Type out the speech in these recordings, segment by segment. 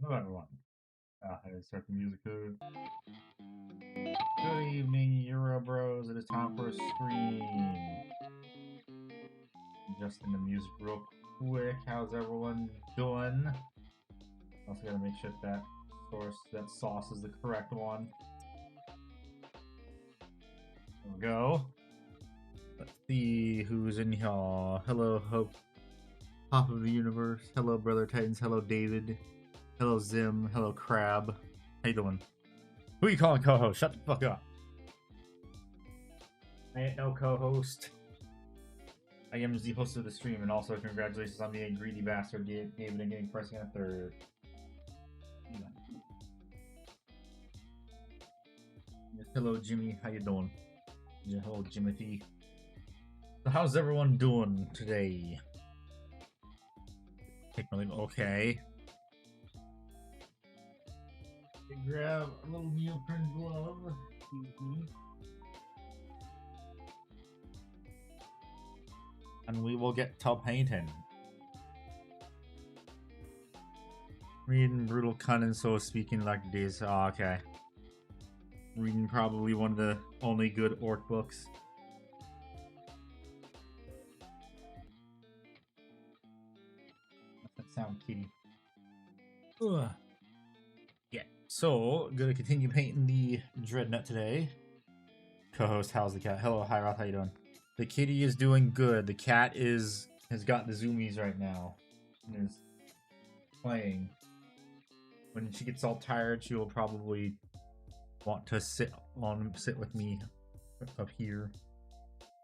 Hello everyone. I start the music code. Good evening, Euro Bros. It is time for a stream. Adjusting the music real quick. How's everyone doing? Also gotta make sure that sauce is the correct one. There we go. Let's see who's in here. Hello, Hope. Top of the universe. Hello, Brother Titans. Hello, David. Hello, Zim. Hello, Crab. How you doing? Who are you calling co-host? Shut the fuck up. I ain't no co-host. I am the host of the stream, and also congratulations on being a greedy bastard, David, and getting first and a third. Yes, hello, Jimmy. How you doing? Yeah, hello, Jimothy. So how's everyone doing today? Okay. Grab a little neoprene glove. And we will get to painting. Reading Brutal Cunning, so speaking like this. Oh, okay. Reading probably one of the only good orc books. That sound, kitty. Ugh. Yeah, so gonna continue painting the Dreadnought today. Co-host, how's the cat? Hello, hi Roth, how you doing? The kitty is doing good. The cat has got the zoomies right now and is playing. When she gets all tired, she will probably want to sit with me up here.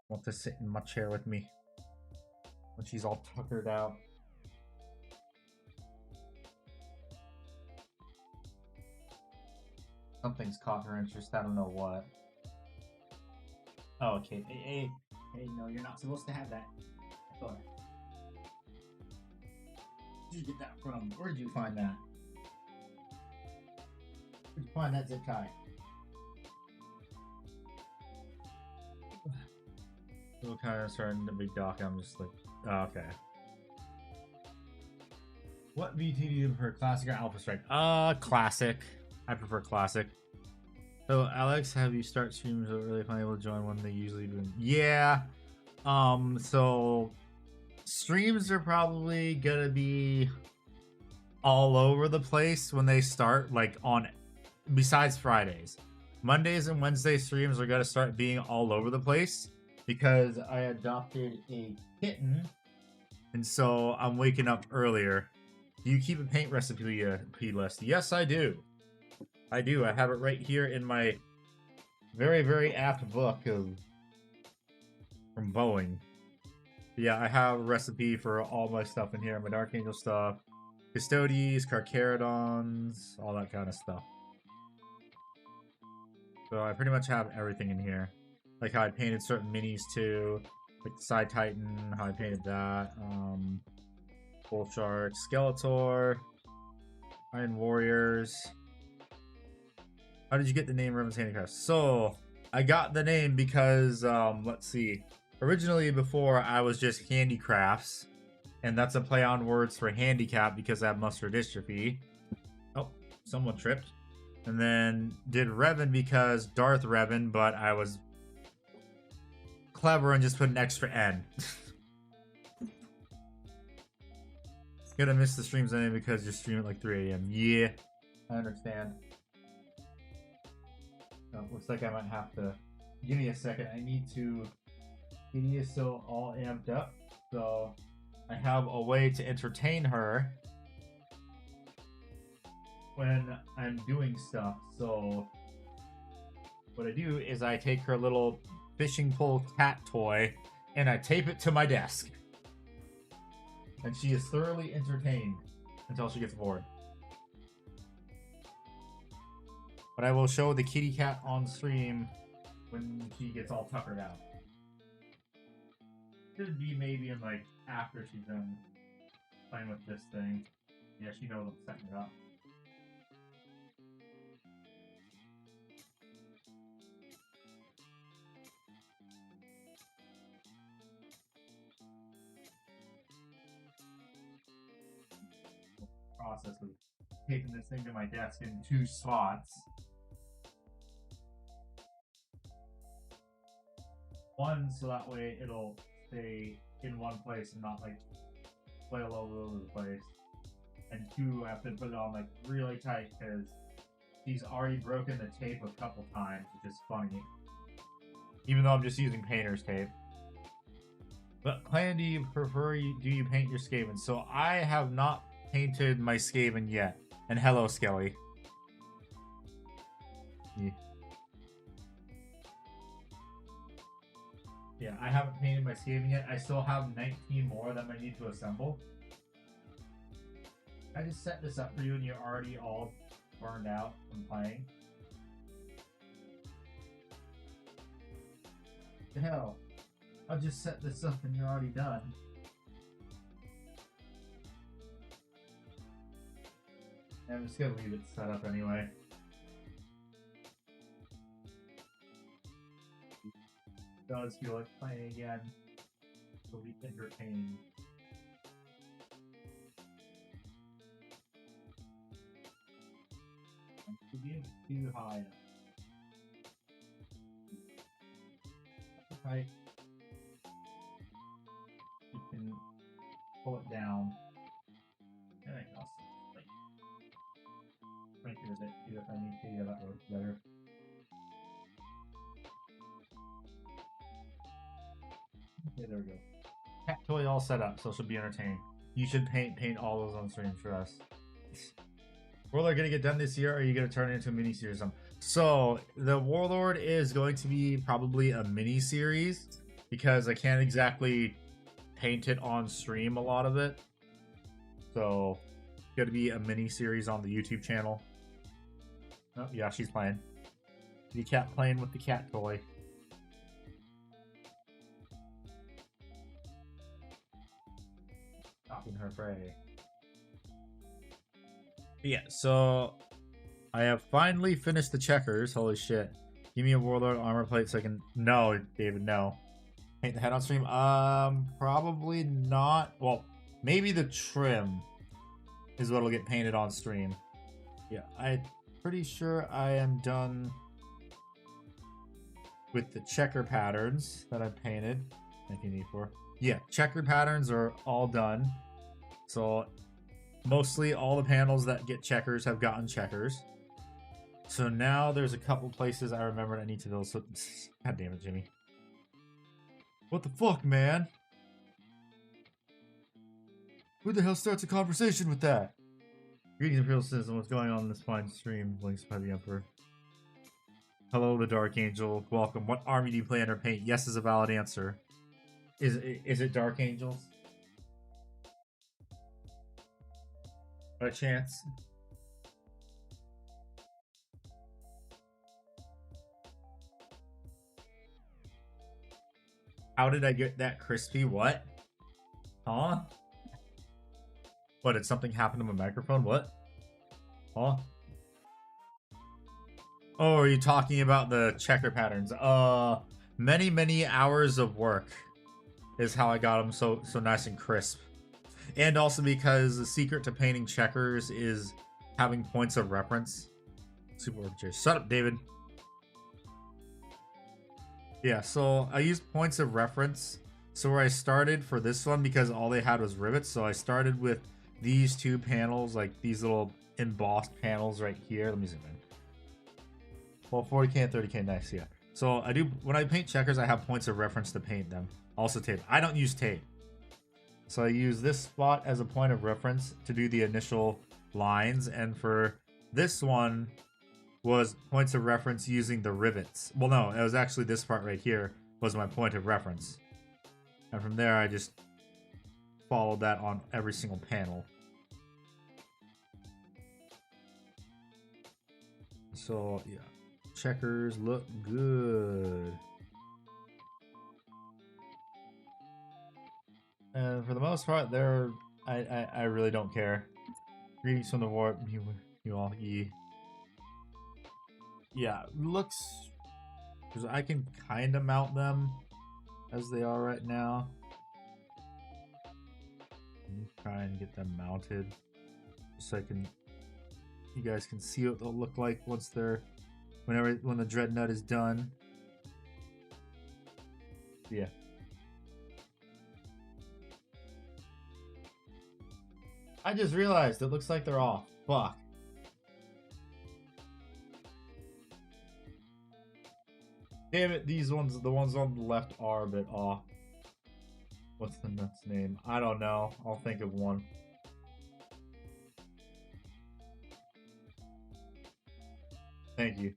Want to sit in my chair with me when she's all tuckered out. Something's caught her interest. I don't know what. Oh, okay. Hey, no, you're not supposed to have that. I thought. Where'd you get that from? Where'd you find that? Where'd you find that zip tie? Little kind of starting the big dock. I'm just like, oh, okay. What VT do you prefer, classic or Alpha Strike? Classic. I prefer classic. So, Alex, have you start streams so early if I'm able to join one they usually do? Yeah. So streams are probably gonna be all over the place when they start, like on besides Fridays. Mondays and Wednesday streams are gonna start being all over the place because I adopted a kitten, and so I'm waking up earlier. Do you keep a paint recipe list? Yes, I do. I do. I have it right here in my very, very apt book from Boeing. Yeah, I have a recipe for all my stuff in here. My Dark Angel stuff, Custodes, Carcharodons, all that kind of stuff. So I pretty much have everything in here. Like how I painted certain minis too. Like the Side Titan, how I painted that. Bull Shark, Skeletor, Iron Warriors. How did you get the name Revan's Handicrafts? So, I got the name because, let's see. Originally, before, I was just Handicrafts. And that's a play on words for handicap because I have muscular dystrophy. Oh, someone tripped. And then did Revan because Darth Revan, but I was clever and just put an extra N. Gonna miss the streams anyway because you're streaming at like 3 a.m. Yeah, I understand. Oh, looks like I might have to. Give me a second. I need to get ESO all amped up. So I have a way to entertain her when I'm doing stuff. So what I do is I take her little fishing pole cat toy and I tape it to my desk. And she is thoroughly entertained until she gets bored. But I will show the kitty cat on stream when she gets all tuckered out. Should be maybe in like after she's done playing with this thing. Yeah, she knows I'm setting it up. Process of taping this thing to my desk in 2 spots. One, so that way it'll stay in one place and not like flail all over the place. And 2, I have to put it on like really tight because he's already broken the tape a couple times, which is funny. Even though I'm just using painter's tape. But Clan, do you paint your Skaven? So I have not painted my Skaven yet. And hello, Skelly. Yeah, I haven't painted my Skaven yet. I still have 19 more that I need to assemble. I just set this up for you and you're already all burned out from playing. The hell? I'll just set this up and you're already done. And I'm just gonna leave it set up anyway. It does feel like playing again. It'll be entertaining. To be too high up. Right. You can pull it down. And I can also like crank it a bit too if I need to. Yeah, that works better. Okay, there we go. Cat toy all set up, so it should be entertaining. You should paint all those on stream for us. Warlord gonna get done this year, or are you gonna turn it into a mini series? So the Warlord is going to be probably a mini series because I can't exactly paint it on stream, a lot of it. So it's gonna be a mini series on the YouTube channel. Oh yeah, she's playing. The cat playing with the cat toy. Stopping her prey. Yeah, so I have finally finished the checkers. Holy shit. Give me a Warlord armor plate so I can... No, David, no. Paint the head on stream? Probably not. Well, maybe the trim is what'll get painted on stream. Yeah, I'm pretty sure I am done with the checker patterns that I painted. Thank you, Need4. Yeah, checker patterns are all done. So... mostly all the panels that get checkers have gotten checkers. So now there's a couple places I remembered I need to build. So, God damn it, Jimmy. What the fuck, man? Who the hell starts a conversation with that? Greetings, Imperial Citizen. What's going on in this fine stream? Links by the Emperor. Hello, the Dark Angel. Welcome. What army do you plan or paint? Yes is a valid answer. Is it Dark Angels? By chance? How did I get that crispy? What? Huh? What, did something happen to my microphone? What? Huh? Oh, are you talking about the checker patterns? Many hours of work is how I got them so nice and crisp. And also because the secret to painting checkers is having points of reference. Super just shut up, David. Yeah, so I used points of reference. So where I started for this one, because all they had was rivets, so I started with these 2 panels, like these little embossed panels right here. Let me zoom in. Well, 40k and 30k, nice, yeah. So I do, when I paint checkers, I have points of reference to paint them. Also tape. I don't use tape. So I use this spot as a point of reference to do the initial lines, and for this one was points of reference using the rivets. Well, no, it was actually this part right here was my point of reference. And from there, I just followed that on every single panel. So, yeah. Checkers look good. And for the most part, I really don't care. Greetings from the warp, you all. Yeah, looks... because I can kind of mount them as they are right now. Let me try and get them mounted so I can You guys can see what they'll look like once they're when the dreadnought is done. Yeah. I just realized it looks like they're off. Fuck. Damn it, these ones, the ones on the left are a bit off. What's the nut's name? I don't know. I'll think of one. Thank you.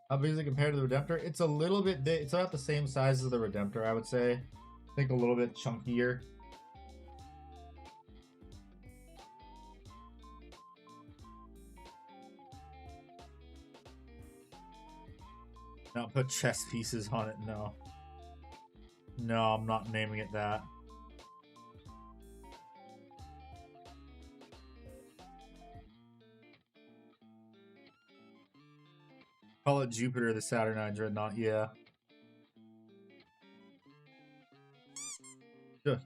How big is it compared to the Redemptor? It's a little bit, it's about the same size as the Redemptor, I would say. I think a little bit chunkier. Now put chess pieces on it, no. No, I'm not naming it that. Call it Jupiter the Saturnine Dreadnought, yeah. I'm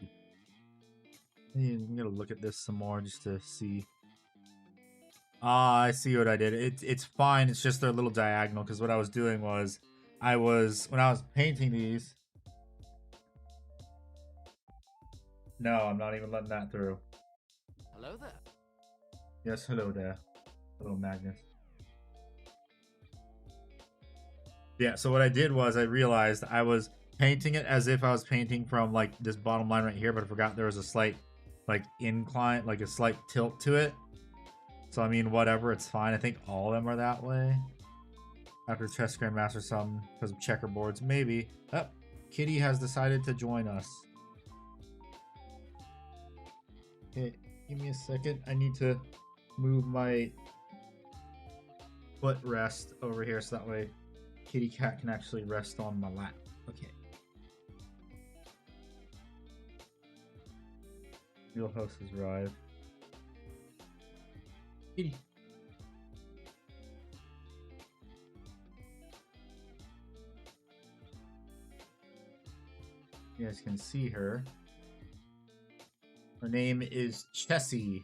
gonna look at this some more just to see. Ah, I see what I did. It's fine, it's just they're a little diagonal, because what I was doing was, when I was painting these... No, I'm not even letting that through. Hello there. Yes, hello there. Hello, Magnus. Yeah, so what I did was I realized I was painting it as if I was painting from like this bottom line right here, but I forgot there was a slight like incline, like a slight tilt to it. So I mean, whatever, it's fine. I think all of them are that way. After Chess Grandmaster, some because of checkerboards, maybe. Oh, Kitty has decided to join us. Okay, give me a second. I need to move my footrest over here so that way Kitty Cat can actually rest on my lap. Okay. Real host has arrived. Kitty. You guys can see her. Her name is Chessie.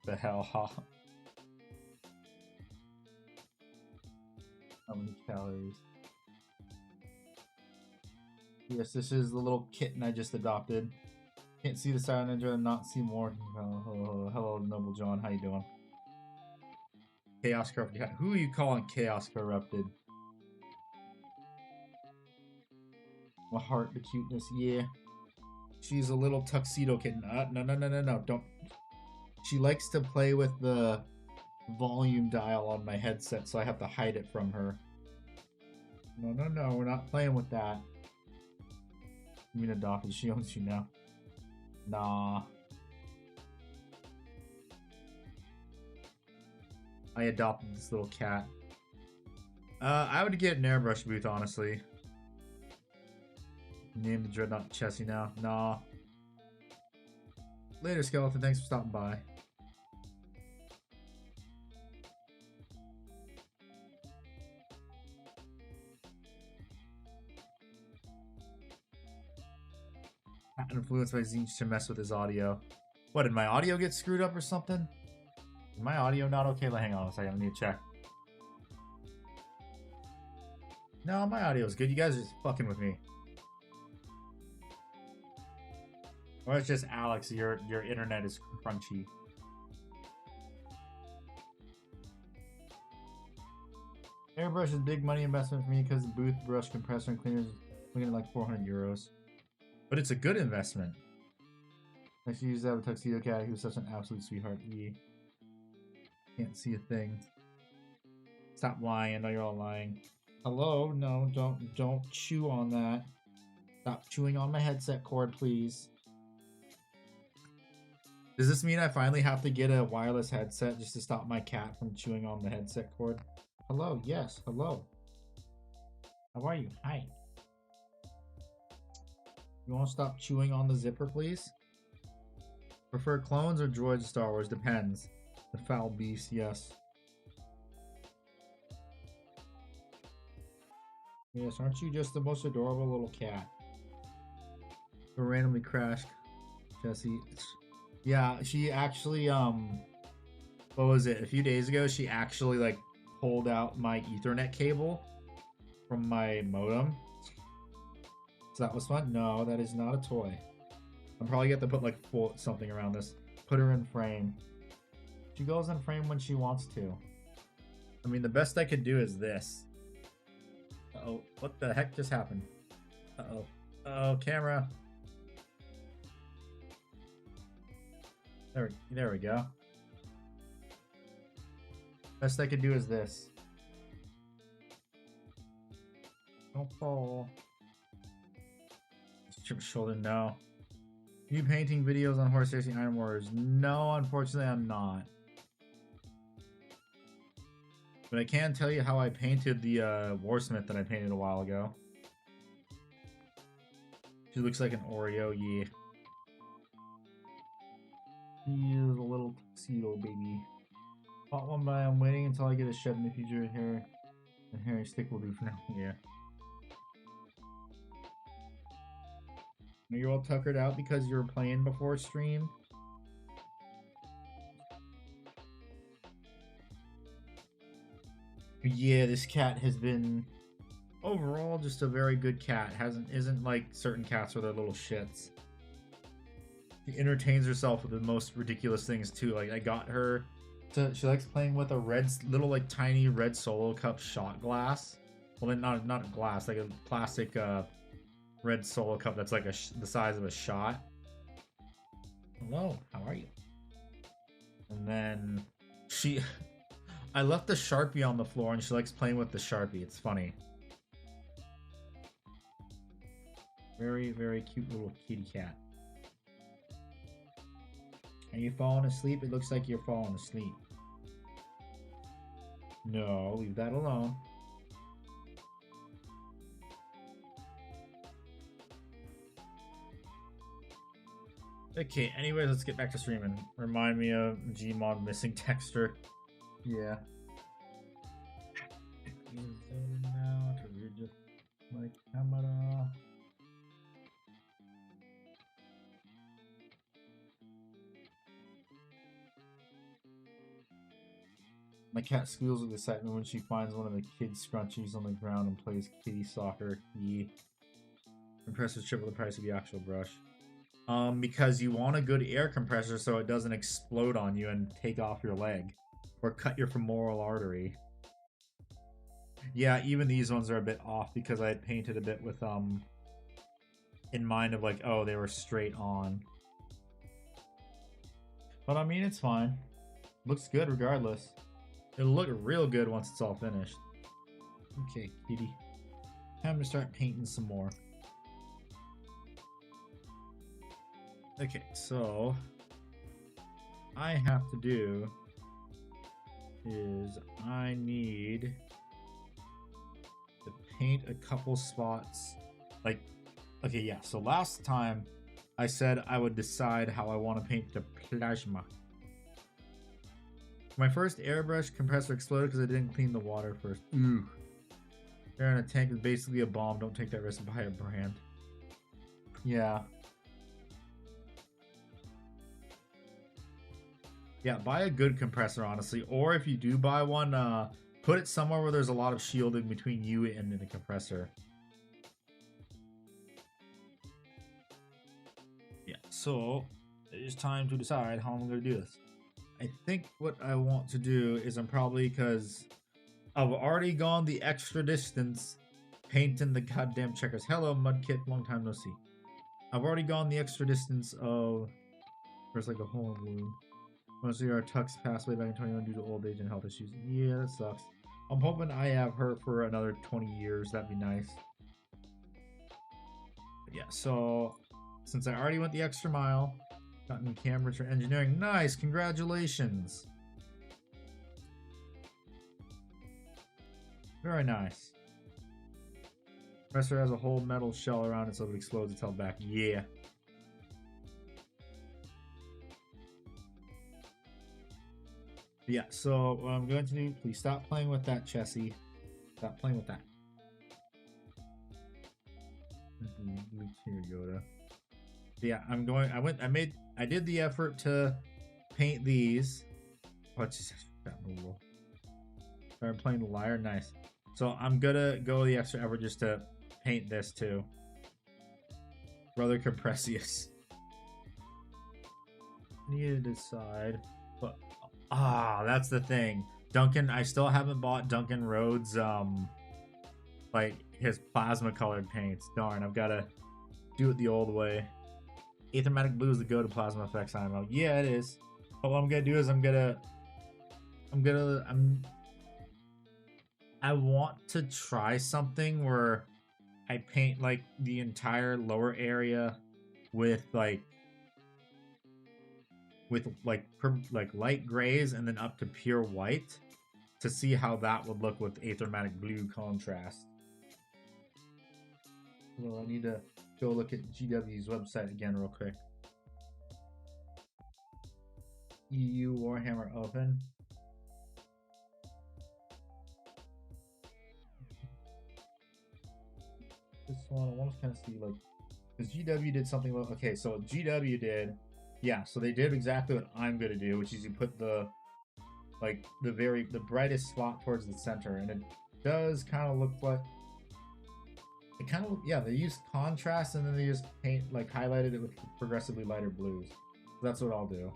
The hell, huh? How many calories? Yes, this is the little kitten I just adopted. Can't see the Silent Ninja and not see more. Hello, Noble John. How you doing? Chaos Corrupted. Who are you calling Chaos Corrupted? My heart, the cuteness, yeah. She's a little tuxedo kitten. No, don't. She likes to play with the volume dial on my headset, so I have to hide it from her. No, we're not playing with that. You mean adopted? She owns you now. Nah. I adopted this little cat. I would get an airbrush booth, honestly. Name the Dreadnought Chessie now. Nah. Later, Skeleton. Thanks for stopping by. Influenced by Zinch to mess with his audio. What, did my audio get screwed up or something? Is my audio not okay? Hang on a second, I need to check. No, my audio is good. You guys are just fucking with me. Or it's just Alex, your internet is crunchy. Airbrush is big money investment for me because the booth, brush, compressor, and cleaners looking at like 400 euros. But it's a good investment. I should use that with Tuxedo Cat. He was such an absolute sweetheart. Can't see a thing. Stop lying. I know you're all lying. Hello? No, don't chew on that. Stop chewing on my headset cord, please. Does this mean I finally have to get a wireless headset just to stop my cat from chewing on the headset cord? Hello? Yes. Hello. How are you? Hi. You want to stop chewing on the zipper, please? Prefer clones or droids Star Wars? Depends. The foul beast, yes. Yes, aren't you just the most adorable little cat? randomly crashed. Jesse. Yeah, she actually what was it? A few days ago, she actually like pulled out my Ethernet cable from my modem. So that was fun. No, that is not a toy. I'm probably gonna have to put like something around this. Put her in frame. She goes in frame when she wants to. I mean, the best I could do is this. Uh-oh, what the heck just happened? Uh-oh. Uh-oh, camera. There we go. Best I could do is this. Don't fall. Chip shoulder, no. You painting videos on Horus Heresy Iron Warriors? No, unfortunately I'm not. But I can tell you how I painted the Warsmith that I painted a while ago. She looks like an Oreo, yeah. He is a little tuxedo, baby. Bought one, but I'm waiting until I get a shed in the future. Hair and hairy stick will do for now. Yeah. Are you all tuckered out because you were playing before stream? Yeah, this cat has been overall just a very good cat. Isn't like certain cats where they're little shits. She entertains herself with the most ridiculous things too. Like I got her to, she likes playing with a little like tiny red Solo Cup shot glass. Well, then not a glass, like a plastic red Solo Cup that's like the size of a shot. Hello, how are you? And then I left the Sharpie on the floor and she likes playing with the Sharpie. It's funny. Very, very cute little kitty cat. Are you falling asleep? It looks like you're falling asleep. No, leave that alone. Okay, anyways, let's get back to streaming. Remind me of Gmod missing texture. Yeah. Now, just my camera. My cat squeals with excitement when she finds one of the kids' scrunchies on the ground and plays kitty soccer. Yeah. Compressors triple the price of the actual brush. Because you want a good air compressor so it doesn't explode on you and take off your leg. Or cut your femoral artery. Yeah, even these ones are a bit off because I had painted a bit with, in mind of like, oh, they were straight on. But I mean, it's fine. Looks good regardless. It'll look real good once it's all finished. Okay, kitty. Time to start painting some more. Okay, so I have to do is I need to paint a couple spots. Like, okay, yeah, so last time I said I would decide how I want to paint the plasma. My first airbrush compressor exploded because I didn't clean the water first. Ooh. Air in a tank is basically a bomb. Don't take that risk. Buy a brand. Yeah. Yeah, buy a good compressor, honestly. Or if you do buy one, put it somewhere where there's a lot of shielding between you and the compressor. Yeah, so it is time to decide how I'm going to do this. I think what I want to do is I'm probably, because I've already gone the extra distance painting the goddamn checkers. Hello, Mudkit, long time no see. I've already gone the extra distance of, there's like a hole in wound. Honestly, our Tux passed away back in 21 due to old age and health issues. Yeah, that sucks. I'm hoping I have her for another 20 years. That'd be nice. But yeah, so since I already went the extra mile, gotten cameras for engineering. Nice, congratulations. Very nice. Compressor has a whole metal shell around it so if it explodes, it's held back. Yeah. Yeah, so what I'm going to do, please stop playing with that, Chessie. Stop playing with that. Here, Yoda. Yeah, I did the effort to paint these. What's started playing the lyre, nice. So I'm gonna go the extra effort just to paint this too. Brother Compressius. Need to decide, but that's the thing. Duncan, I still haven't bought Duncan Rhodes like his plasma colored paints. Darn, I've gotta do it the old way. Aethermatic blue is the go to plasma effects IMO. Yeah, it is. But what I'm gonna do is I want to try something where I paint like the entire lower area with like light grays and then up to pure white to see how that would look with Aethermatic blue contrast. Well, I need to go look at GW's website again real quick. EU Warhammer Open. This one, I want to kind of see like, because GW did something. Okay, so GW did, yeah. So they did exactly what I'm gonna do, which is you put the the brightest spot towards the center, and it does kind of look like it kind of, yeah. They used contrast and then they just highlighted it with progressively lighter blues. So that's what I'll do.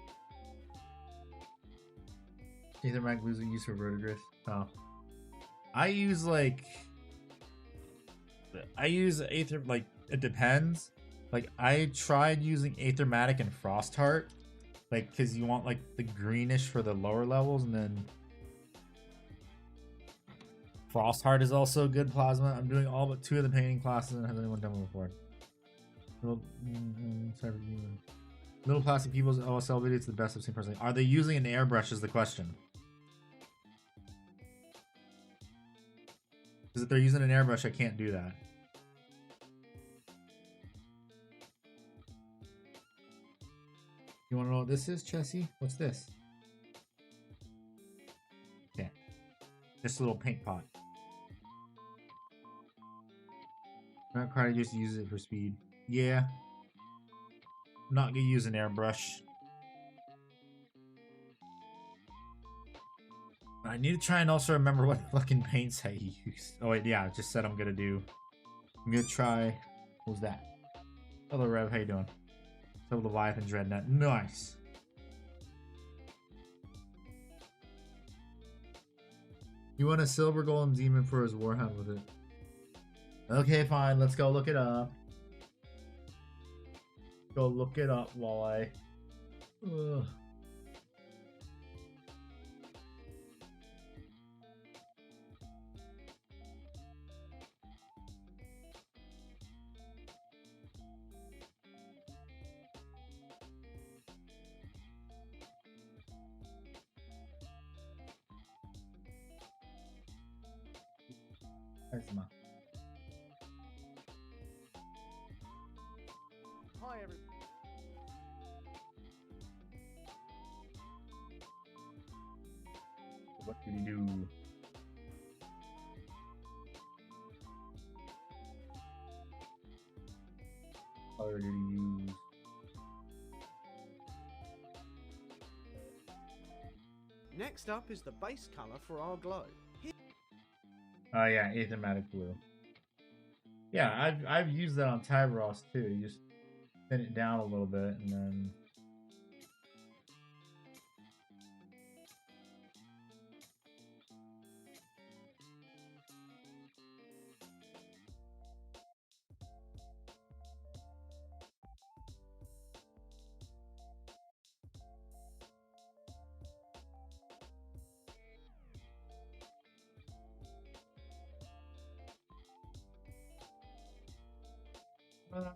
Aethermatic blues are used for verdigris. Oh, I use Aether, like, it depends. Like, I tried using Aethermatic and Frostheart, like, because you want, like, the greenish for the lower levels, and then Frostheart is also good plasma. I'm doing all but 2 of the painting classes, and has anyone done one before? Little plastic people's OSL video, it's the best I've seen personally. Are they using an airbrush is the question. Because if they're using an airbrush, I can't do that. You want to know what this is, Chessie? What's this? Okay. Just a little paint pot. I'm not trying to just use it for speed. Yeah. I'm not going to use an airbrush. I need to try and also remember what fucking paints I use. Oh wait, yeah, I just said I'm gonna do. I'm gonna try. What was that? Hello, Rev. How you doing? So Leviathan Dreadnought. Nice. You want a silver golem demon for his warhound with it? Okay, fine. Let's go look it up. Go look it up while I. Ugh. Hi, everyone. What did he do? Color did he use? Next up is the base color for our glow. Oh yeah, Aethermatic blue. Yeah, I've used that on Tyberos too. You just thin it down a little bit and then.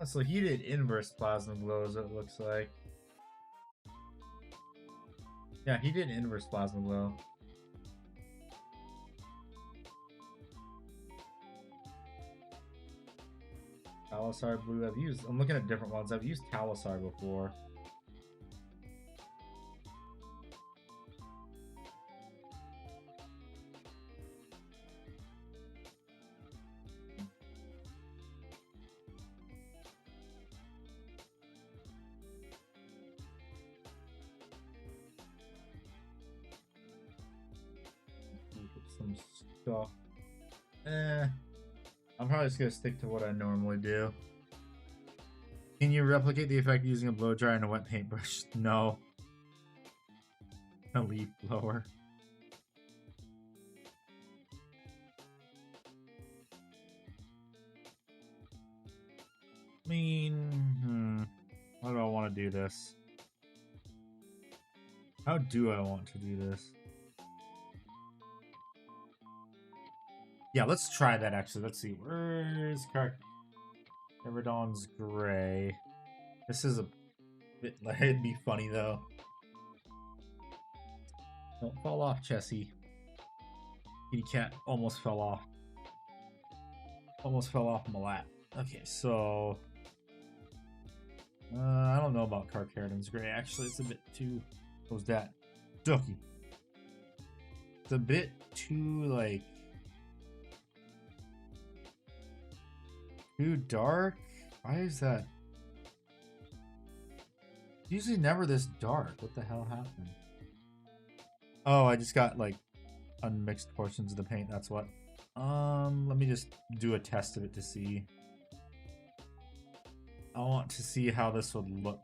So he did inverse plasma glows, it looks like. Yeah, he did inverse plasma glow. Talisar blue, I'm looking at different ones. I've used Talisar before. some stuff. I'm probably just gonna stick to what I normally do. Can you replicate the effect using a blow dryer and a wet paintbrush? No. A leaf blower. I mean, how do I want to do this? How do I want to do this? Yeah, let's try that actually. Let's see. Where's Everdon's gray? This is a bit. It'd be funny though. Don't fall off, Chessie. Kitty cat almost fell off. Almost fell off my lap. Okay, so I don't know about Carcharodon's gray. Actually, it's a bit too. What was that? Ducky. It's a bit too like too dark. Why is that? Usually never this dark. What the hell happened? Oh, I just got like unmixed portions of the paint. That's what. Let me just do a test of it to see. I want to see how this would look.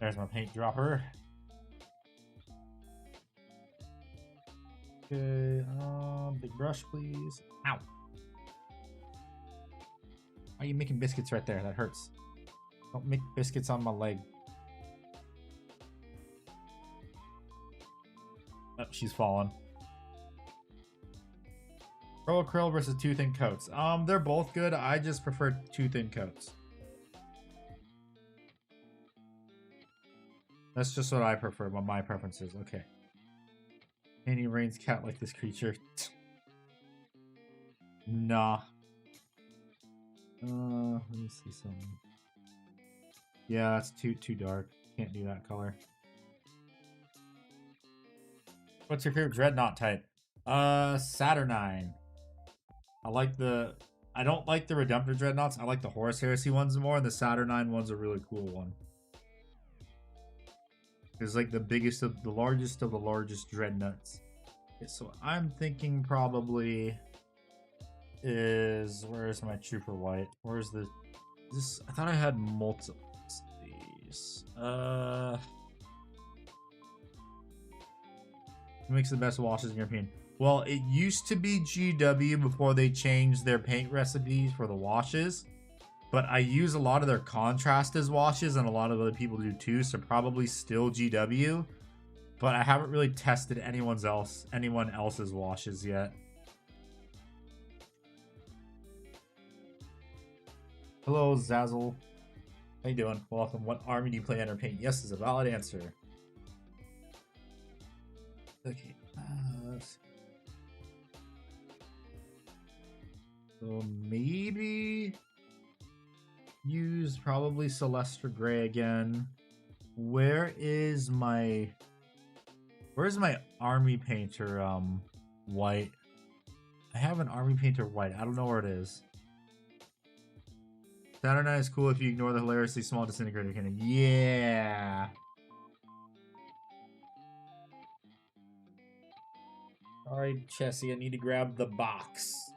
There's my paint dropper. Okay, big brush, please. Ow! Why are you making biscuits right there? That hurts. Don't make biscuits on my leg. Oh, she's fallen. Pro Krill versus Two Thin Coats. They're both good. I just prefer Two Thin Coats. That's just what I prefer, what my preference is. Okay. Any Rain's cat like this creature? Nah. Let me see something. Yeah, that's too dark. Can't do that color. What's your favorite Dreadnought type? Saturnine. I don't like the Redemptor Dreadnoughts. I like the Horus Heresy ones more, and the Saturnine one's a really cool one. It's like the biggest of the largest Dreadnoughts. Okay, so I'm thinking probably is where's my Trooper White? Where's the this? I thought I had multiple of these. Who makes the best washes in your opinion? Well, it used to be GW before they changed their paint recipes for the washes. But I use a lot of their contrast as washes, and a lot of other people do too, so probably still GW. But I haven't really tested anyone else's washes yet. Hello, Zazzle. How you doing? Welcome. What army do you play under paint? Yes is a valid answer. Okay. Let's see. So maybe use probably Celestra Gray again. Where's my army painter white? I have an army painter white. I don't know where it is. Saturnine is cool if you ignore the hilariously small disintegrator cannon. Yeah. Alright, Chessie, I need to grab the box.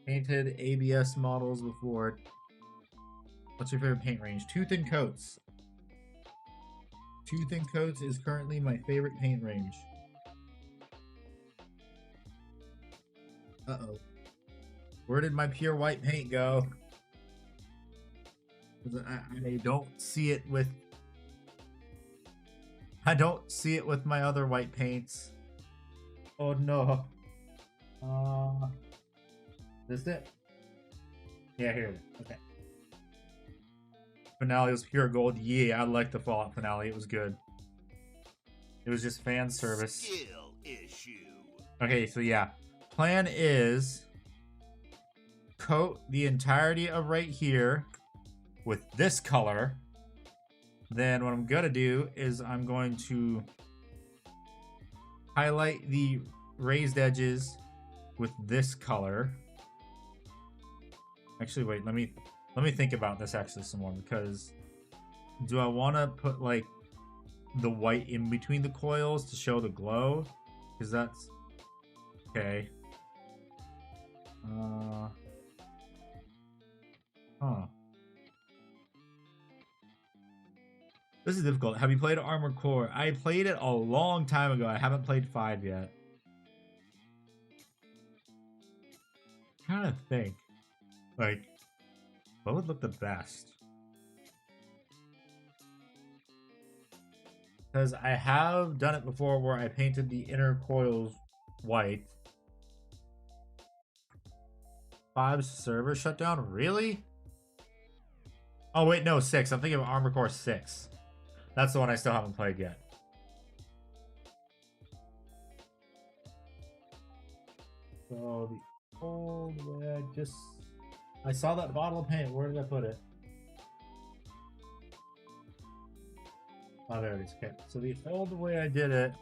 Painted ABS models before. What's your favorite paint range? Two Thin Coats. Two Thin Coats is currently my favorite paint range. Uh-oh. Where did my pure white paint go? I don't see it with... I don't see it with my other white paints. Oh no. Is this it? Yeah, here it is. Okay. Finale was pure gold. Yeah, I like the Fallout finale. It was good. It was just fan service. Skill issue. Okay, so yeah. Plan is coat the entirety of right here with this color. Then what I'm gonna do is I'm going to highlight the raised edges with this color. Actually, wait, let me think about this actually some more, because do I want to put like the white in between the coils to show the glow, because that's okay. Huh. This is difficult. Have you played Armored Core? I played it a long time ago. I haven't played 5 yet. I'm trying to think. Like, what would look the best? Because I have done it before where I painted the inner coils white. 5 server shutdown? Really? Oh, wait, no, 6. I'm thinking of Armored Core 6. That's the one I still haven't played yet. So, the old way I saw that bottle of paint. Where did I put it? Oh, there it is. Okay. So the old way I did it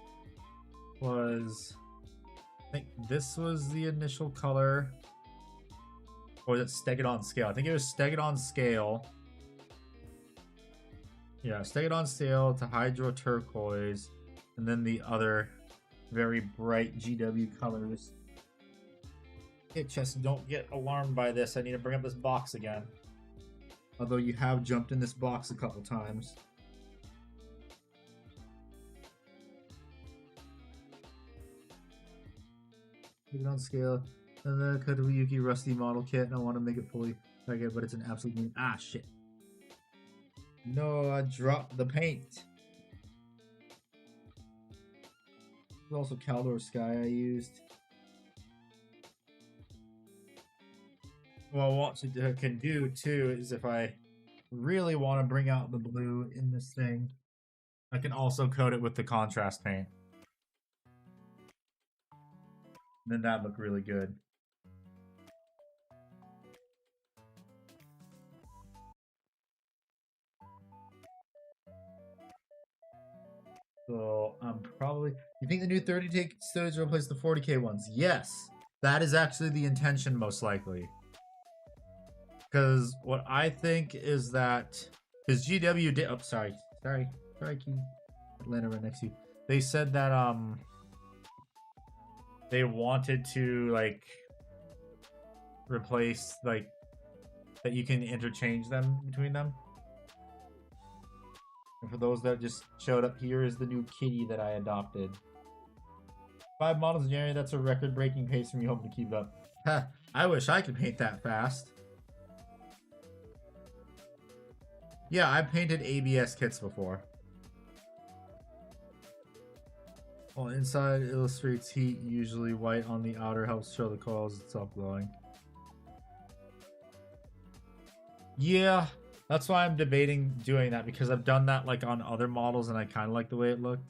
was, I think this was the initial color. Or was it Stegadon Scale? I think it was Stegadon Scale. Yeah, Stegadon Scale to Hydro Turquoise. And then the other very bright GW colors. Okay, Chess, don't get alarmed by this. I need to bring up this box again. Although you have jumped in this box a couple times. Stegadon Scale. And the Katayuki Rusty model kit. And I want to make it fully regular, but it's an absolute mean. Ah, shit. No, I dropped the paint. There's also Caldor Sky I used. Well, what I can do too is if I really want to bring out the blue in this thing, I can also coat it with the contrast paint. And then that'd look really good. So I'm probably. You think the new 30K studies will replace the 40K ones? Yes, that is actually the intention, most likely. Because what I think is that because GW did. Oh, sorry, King. Atlanta right next to you. They said that they wanted to like replace like that you can interchange them between them. And for those that just showed up, here is the new kitty that I adopted. 5 models in January, that's a record-breaking pace from you, hoping to keep it up. I wish I could paint that fast. Yeah, I painted ABS kits before. Well, inside illustrates heat, usually white on the outer helps show the coils itself glowing. Yeah. That's why I'm debating doing that, because I've done that like on other models and I kind of like the way it looked.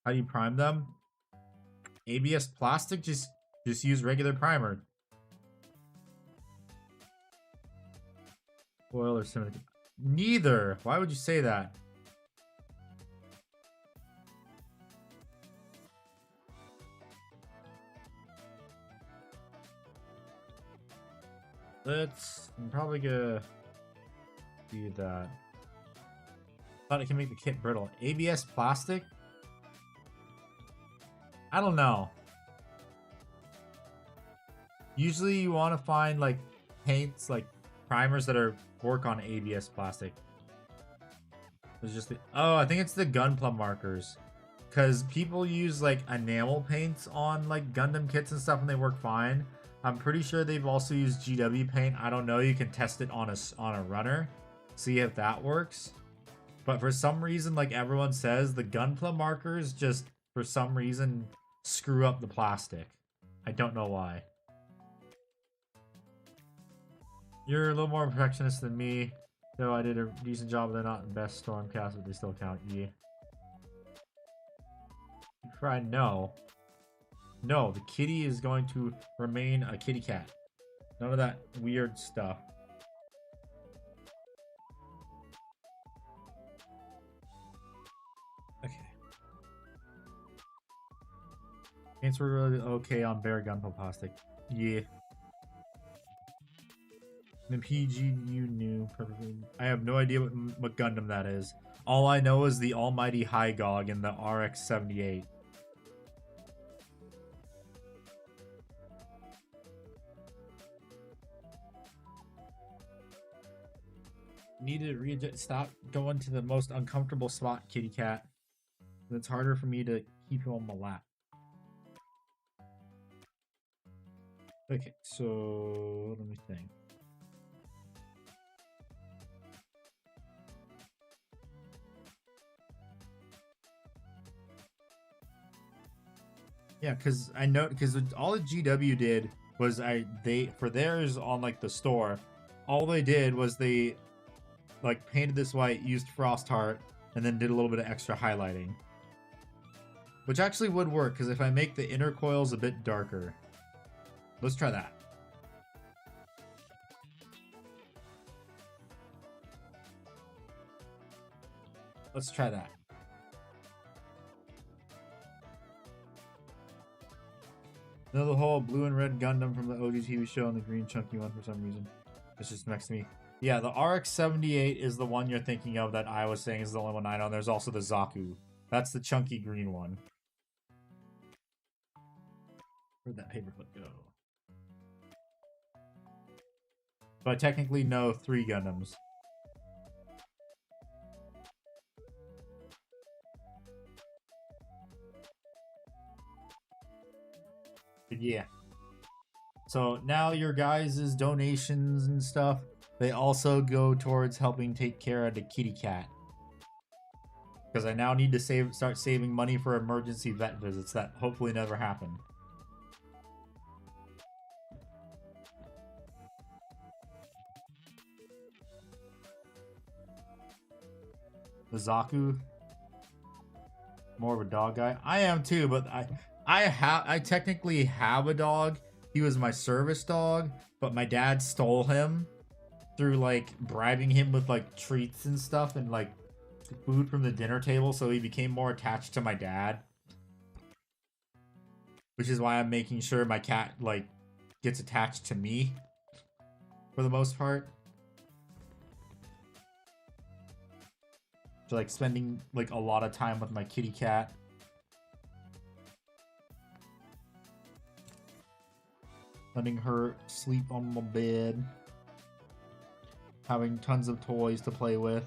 How do you prime them? ABS plastic? Just use regular primer. Oil or cinnamon? Neither. Why would you say that? I'm probably gonna do that. Thought it can make the kit brittle. ABS plastic? I don't know. Usually you want to find like paints, like primers that work on ABS plastic. It's just oh, I think it's the Gunpla markers. Because people use like enamel paints on like Gundam kits and stuff and they work fine. I'm pretty sure they've also used GW paint. I don't know. You can test it on a runner. See if that works. But for some reason, like everyone says, the Gunpla markers just, for some reason, screw up the plastic. I don't know why. You're a little more perfectionist than me. Though I did a decent job. They're not the best Stormcast, but they still count. Yeah. Try no. No, the kitty is going to remain a kitty cat. None of that weird stuff. Okay. Paints were really okay on bare Gunpla plastic. Yeah. The PG you knew perfectly. I have no idea what Gundam that is. All I know is the almighty Hygog and the RX-78. Need to readjust. Stop going to the most uncomfortable spot, kitty cat. It's harder for me to keep you on my lap. Okay, so let me think. Yeah, because I know, because all the GW did was they for theirs on like the store, all they did was they like painted this white, used Frost Heart, and then did a little bit of extra highlighting, which actually would work because if I make the inner coils a bit darker, let's try that. Let's try that. Another whole blue and red Gundam from the OG TV show and the green chunky one for some reason. It's just next to me. Yeah, the RX-78 is the one you're thinking of that I was saying is the only one I know. And there's also the Zaku. That's the chunky green one. Where'd that paperclip go? So I technically know 3 Gundams. But yeah. So now your guys' donations and stuff, they also go towards helping take care of the kitty cat. Because I now need to start saving money for emergency vet visits that hopefully never happen. The Zaku, more of a dog guy. I am too, but I technically have a dog. He was my service dog, but my dad stole him through like bribing him with like treats and stuff and like food from the dinner table, so he became more attached to my dad. Which is why I'm making sure my cat like gets attached to me for the most part. So like spending like a lot of time with my kitty cat. Letting her sleep on my bed. Having tons of toys to play with.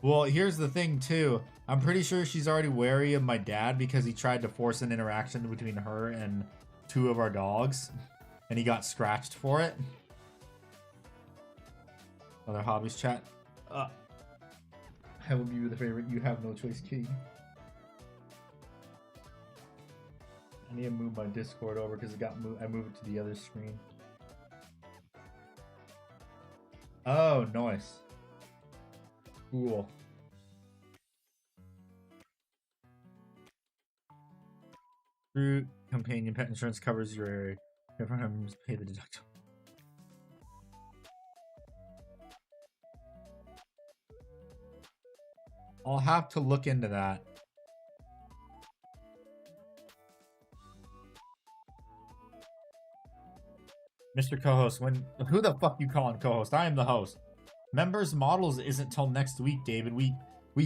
Well, here's the thing too. I'm pretty sure she's already wary of my dad because he tried to force an interaction between her and 2 of our dogs. And he got scratched for it. Other hobbies chat. I will give you the favorite. You have no choice, kitty. I need to move my Discord over because it got moved. I moved it to the other screen. Oh, nice. Cool. Fruit companion pet insurance covers your area. Everyone has to pay the deductible. I'll have to look into that. Mr. Co-host, who the fuck you calling co-host? I am the host. Members models isn't till next week, David. We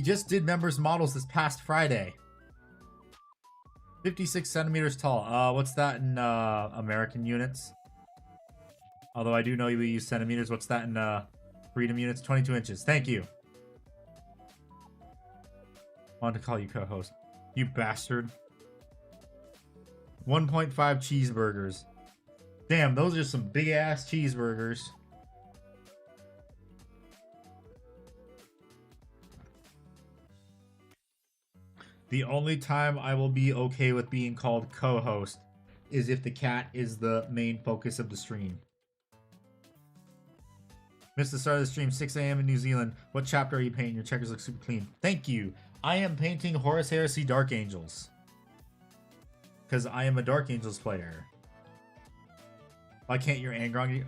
just did members models this past Friday. 56 centimeters tall. What's that in American units? Although I do know we use centimeters. What's that in freedom units? 22 inches. Thank you. I wanted to call you co-host. You bastard. 1.5 cheeseburgers. Damn, those are some big ass cheeseburgers. The only time I will be okay with being called co-host is if the cat is the main focus of the stream. Missed the start of the stream, 6 a.m. in New Zealand. What chapter are you painting? Your checkers look super clean. Thank you. I am painting Horus Heresy Dark Angels. Because I am a Dark Angels player. Why can't your Angrong...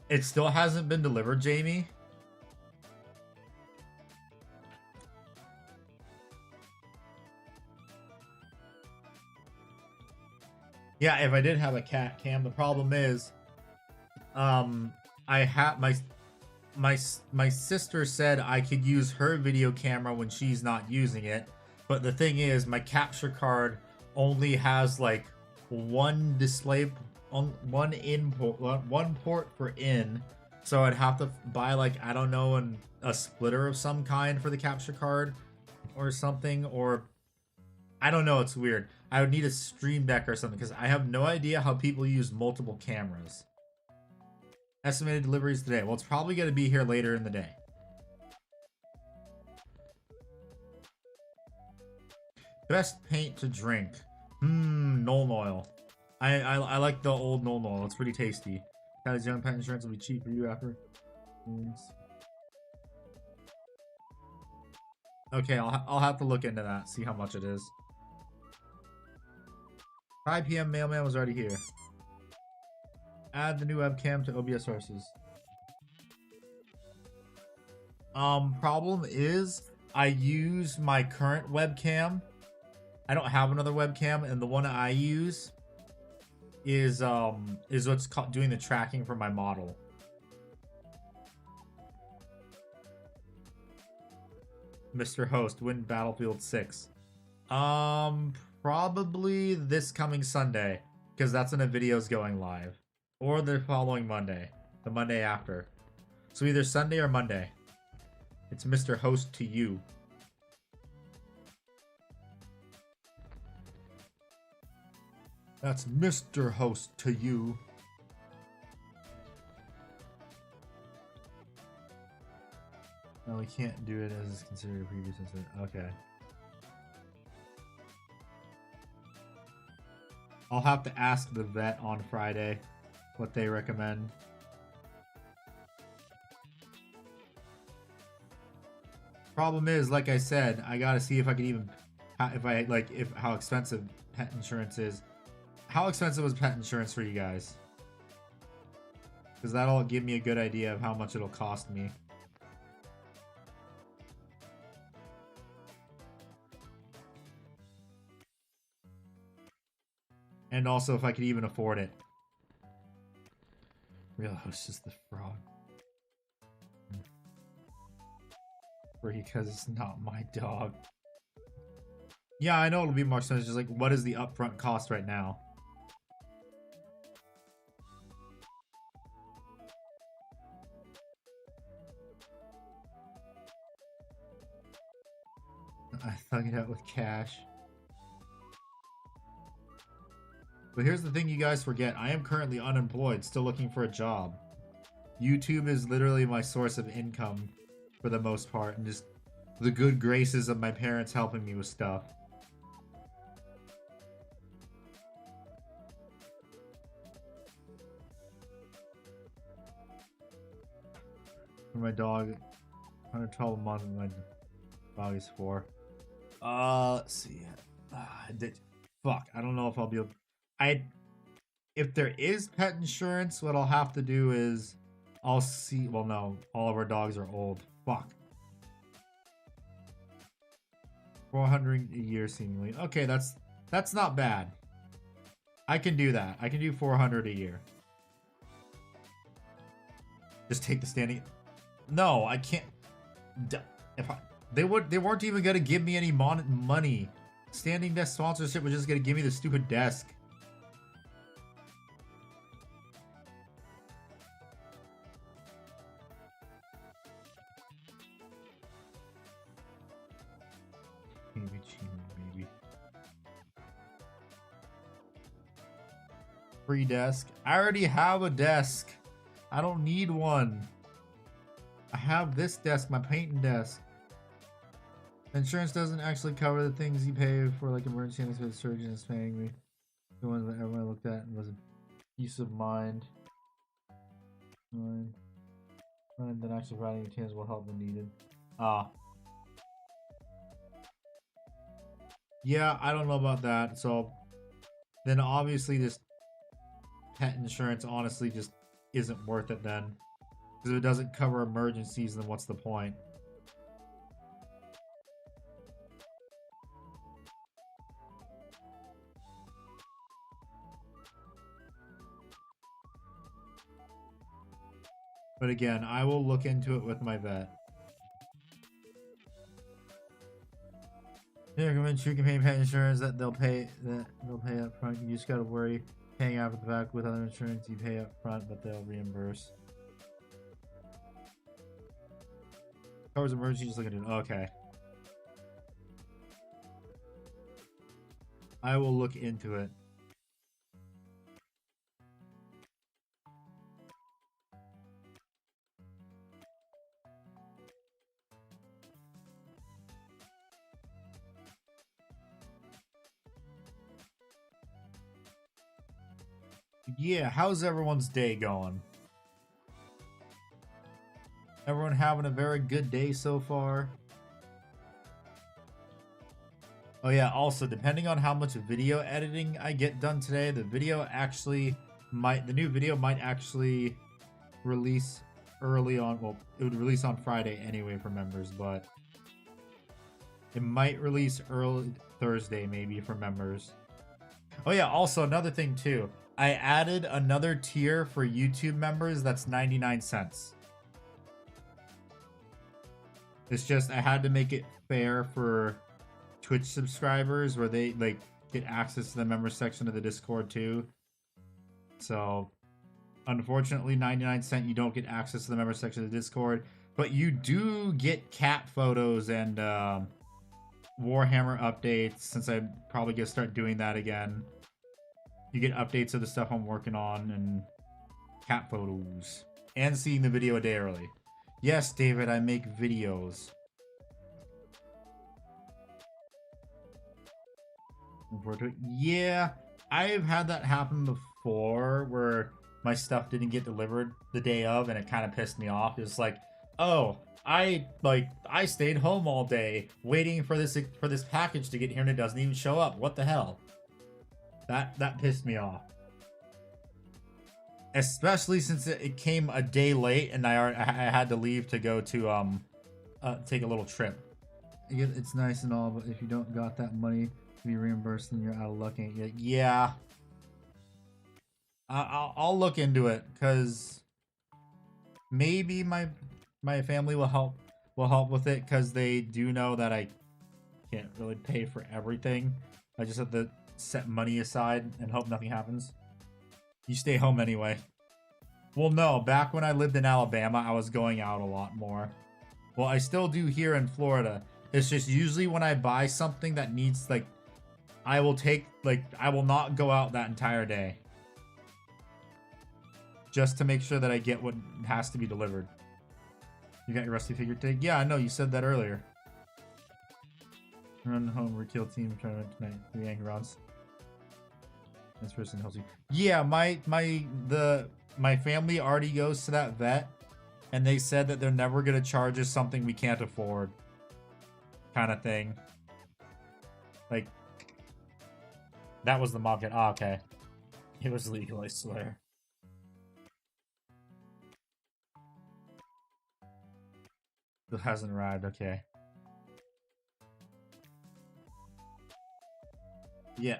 It still hasn't been delivered, Jamie? Yeah, if I did have a cat cam, the problem is... I have my... my sister said I could use her video camera when she's not using it, but the thing is, my capture card only has like one display on one port for in, so I'd have to buy like, I don't know, a splitter of some kind for the capture card or something, or I don't know, it's weird. I would need a stream deck or something because I have no idea how people use multiple cameras. Estimated deliveries today. Well, it's probably going to be here later in the day. Best paint to drink. Nuln oil. I like the old Nuln oil. It's pretty tasty. That is young pet insurance will be cheap for you after. Okay, I'll have to look into that. See how much it is. 5 p.m. mailman was already here. Add the new webcam to OBS sources. Problem is, I use my current webcam. I don't have another webcam, and the one I use is what's doing the tracking for my model. Mr. Host, win Battlefield 6. Probably this coming Sunday, because that's when the video's going live. Or the following Monday. The Monday after. So either Sunday or Monday. It's Mr. Host to you. That's Mr. Host to you. No, we can't do it as considered a previous incident. Okay. I'll have to ask the vet on Friday what they recommend. Problem is, like I said, I gotta see if I can even, how expensive pet insurance is. How expensive is pet insurance for you guys? Because that'll give me a good idea of how much it'll cost me. And also if I could even afford it. Real Host is the frog. Because it's not my dog. Yeah, I know it'll be more expensive. Just like, what is the upfront cost right now? I thug it out with cash. But here's the thing you guys forget. I am currently unemployed, still looking for a job. YouTube is literally my source of income for the most part, and just the good graces of my parents helping me with stuff. For my dog, 112 a month, and my dog is 4. Let's see. Fuck, I don't know if I'll be able. If there is pet insurance, what I'll have to do is I'll see. Well, no, all of our dogs are old. Fuck. 400 a year seemingly. Okay, that's not bad. I can do that. I can do 400 a year. Just take the standing. No, I can't. They weren't even gonna give me any money. Standing desk sponsorship was just gonna give me the stupid desk. Maybe. Free desk. I already have a desk. I don't need one. I have this desk, my painting desk. Insurance doesn't actually cover the things you pay for, like emergency and the surgeon is paying me. The ones that everyone looked at and was a peace of mind. And then actually providing tangible help when needed. Yeah, I don't know about that. So then obviously this pet insurance honestly just isn't worth it then. Because if it doesn't cover emergencies, then what's the point? But again, I will look into it with my vet. Yeah, convince you can pay pet insurance that they'll pay up front. You just gotta worry paying after the fact. With other insurance, you pay up front, but they'll reimburse. Covers emergency, just look at it. Okay. I will look into it. Yeah, how's everyone's day going? Everyone having a very good day so far? Oh yeah, also depending on how much video editing I get done today, the new video might actually release early on. Well, it would release on Friday anyway for members, but it might release early Thursday maybe for members. Oh yeah, also another thing too. I added another tier for YouTube members that's 99 cents. It's just I had to make it fair for Twitch subscribers where they like get access to the member section of the Discord too. So unfortunately 99 cent you don't get access to the member section of the Discord, but you do get cat photos and Warhammer updates, since I'm probably gonna start doing that again. You get updates of the stuff I'm working on and cat photos. And seeing the video a day early. Yes, David, I make videos. Yeah, I've had that happen before where my stuff didn't get delivered the day of and it kind of pissed me off. It's like, oh, I stayed home all day waiting for this package to get here and it doesn't even show up. What the hell? That pissed me off. Especially since it came a day late and I had to leave to go to take a little trip. It's nice and all, but if you don't got that money to be reimbursed, then you're out of luck. Yeah. I'll look into it because maybe my family will help with it, because they do know that I can't really pay for everything. I just have to set money aside and hope nothing happens. You stay home anyway. Well, no, back when I lived in Alabama, I was going out a lot more. Well, I still do here in Florida. It's just usually when I buy something that needs, like, I will not go out that entire day. Just to make sure that I get what has to be delivered. You got your Rusty figure tag? Yeah, I know, you said that earlier. Run home, kill team, try to win tonight. 3 angry rounds. This person helps you. Yeah, my family already goes to that vet, and they said that they're never gonna charge us something we can't afford, kind of thing. Like, that was the mob kit. Oh, okay. It was legal, I swear. It hasn't arrived. Okay. Yeah.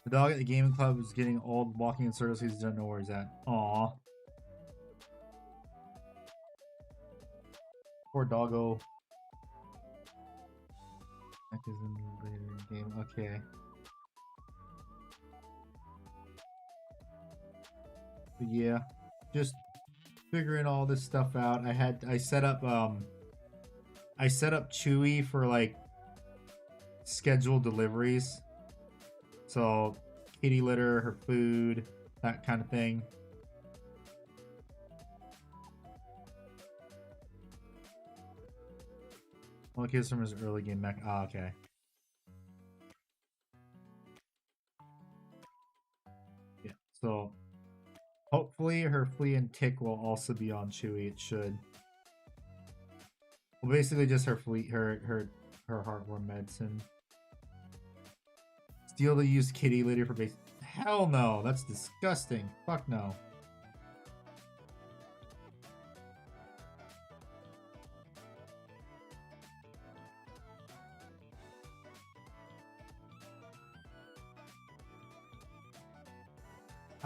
The dog at the gaming club is getting old, walking in circles, he doesn't know where he's at. Aww. Poor doggo. That is in the later game. Okay. But yeah, just figuring all this stuff out. I set up Chewy for like scheduled deliveries. So kitty litter, her food, that kind of thing. All kids from his early game mech. Ah, okay. Yeah, so hopefully her flea and tick will also be on Chewy. It should. Well, basically just her flea, her heartworm medicine. Steal the used kitty litter for base. Hell no, that's disgusting. Fuck no.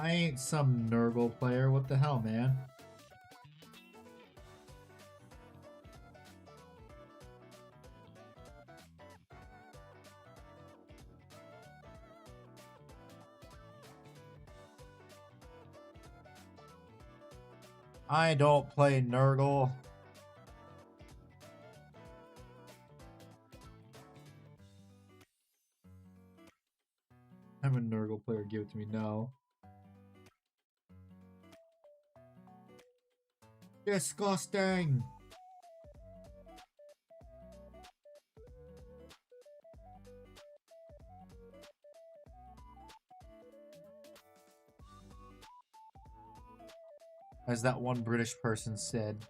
I ain't some Nurgle player. What the hell, man? I don't play Nurgle. I'm a Nurgle player. Give it to me now. Disgusting. As that one British person said.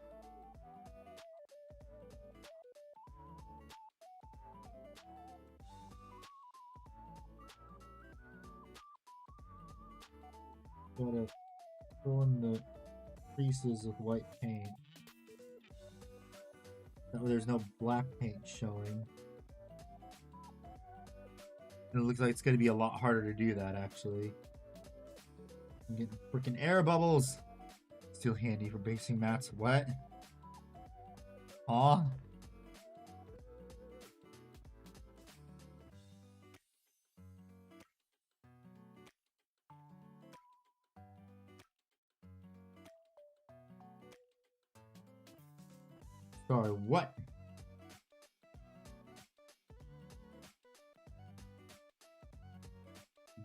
Gotta fill in the creases with white paint. That way there's no black paint showing. And it looks like it's gonna be a lot harder to do that, actually. I'm getting freaking air bubbles! Still handy for basing mats. What? Huh? Sorry, what?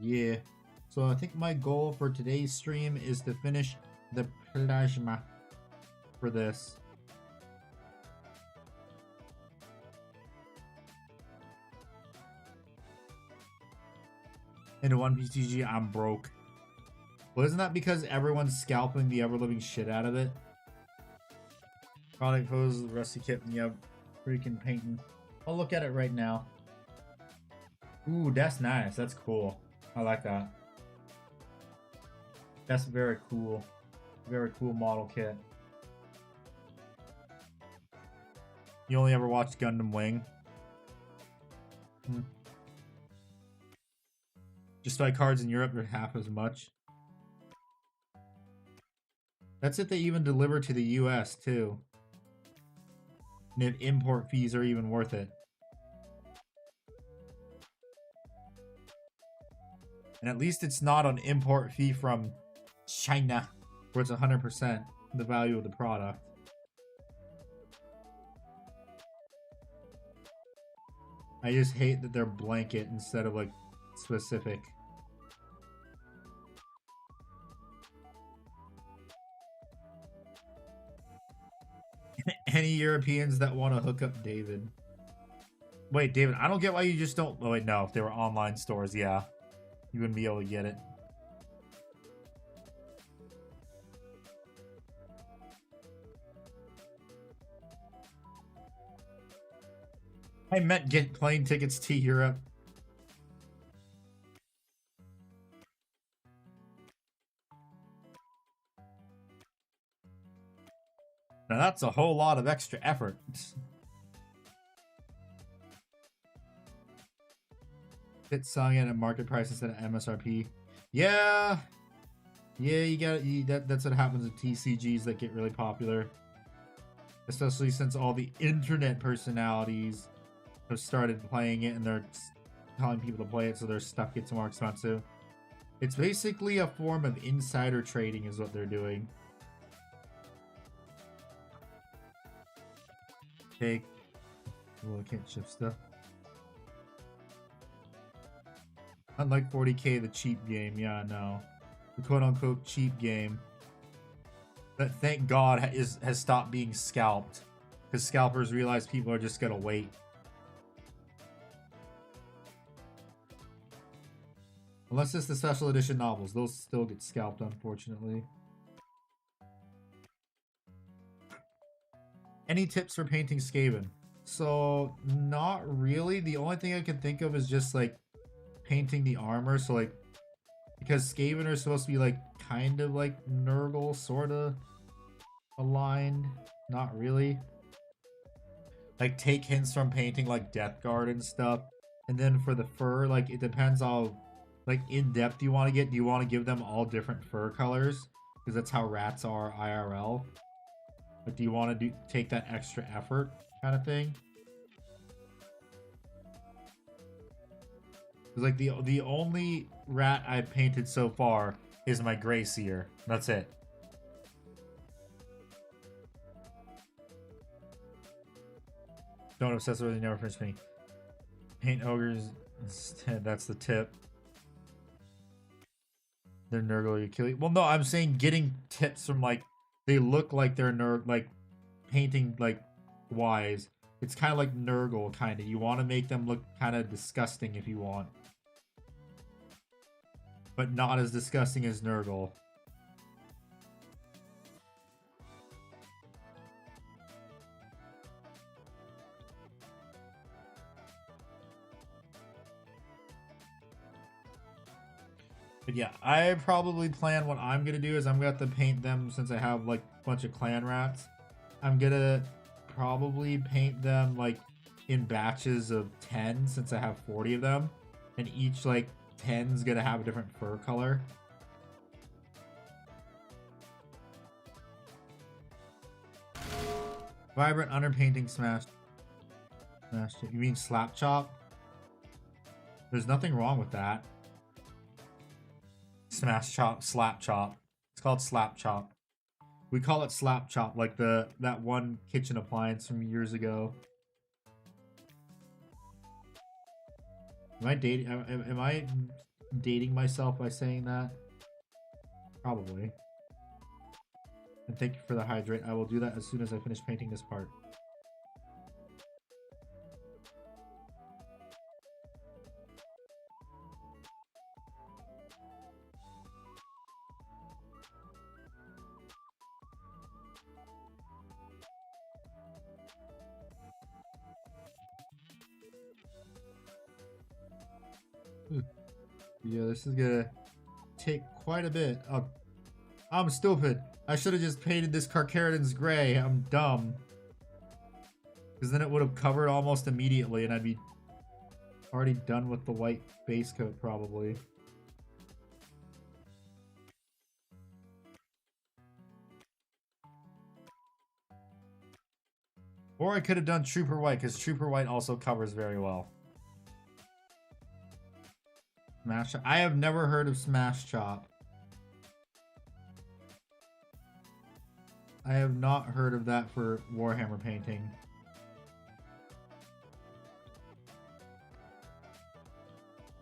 Yeah. So I think my goal for today's stream is to finish the plasma for this. In one PTG, I'm broke. Well, isn't that because everyone's scalping the ever-living shit out of it? Product pose, rusty kit, yeah, freaking painting. I'll look at it right now. Ooh, that's nice. That's cool. I like that. That's very cool. Very cool model kit. You only ever watched Gundam Wing? Just buy cards in Europe are half as much. That's if they even deliver to the US too. And if import fees are even worth it. And at least it's not an import fee from China, where it's 100% the value of the product. I just hate that they're blanket instead of like specific. Any Europeans that want to hook up David? Wait, David, I don't get why you just don't... Oh, wait, no. If they were online stores, yeah. You wouldn't be able to get it. I meant get plane tickets to Europe. Now that's a whole lot of extra effort. It's selling it at market price instead of MSRP. Yeah. Yeah, you got that's what happens with TCGs that get really popular. Especially since all the internet personalities have started playing it and they're telling people to play it, so their stuff gets more expensive. It's basically a form of insider trading is what they're doing. Take. Well, I can't shift stuff. Unlike 40k, the cheap game. Yeah, no. The quote-unquote cheap game. That, thank God, has stopped being scalped. Because scalpers realize people are just gonna wait. Unless it's the special edition novels. Those still get scalped, unfortunately. Any tips for painting Skaven? So, not really. The only thing I can think of is just, like, painting the armor. So, like, because Skaven are supposed to be, like, kind of like Nurgle, sort of aligned. Not really. Like, take hints from painting, like, Death Guard and stuff. And then for the fur, like, it depends how like in depth you want to get? Do you want to give them all different fur colors? Because that's how rats are IRL. But do you want to take that extra effort kind of thing? Because like the only rat I've painted so far is my Gray Seer. That's it. Don't obsess over the never finish painting. Paint ogres instead. That's the tip. They're Nurgle Achilles. Well, no, I'm saying getting tips from like they look like they're like painting like wise. It's kind of like Nurgle kind of. You want to make them look kind of disgusting if you want, but not as disgusting as Nurgle. But yeah, I probably plan what I'm gonna do is I'm gonna have to paint them since I have like a bunch of clan rats. I'm gonna probably paint them like in batches of 10 since I have 40 of them, and each like 10's gonna have a different fur color. Vibrant underpainting smashed. You mean slap chop? There's nothing wrong with that. Smash chop, slap chop. It's called slap chop. We call it slap chop, like that one kitchen appliance from years ago. Am I dating myself by saying that? Probably. And thank you for the hydrate. I will do that as soon as I finish painting this part. Yeah, this is gonna take quite a bit. I'm stupid. I should have just painted this Carcharodon's gray. I'm dumb. Because then it would have covered almost immediately and I'd be already done with the white base coat probably. Or I could have done Trooper White because Trooper White also covers very well. Smash. I have never heard of Smash Chop. I have not heard of that for Warhammer painting.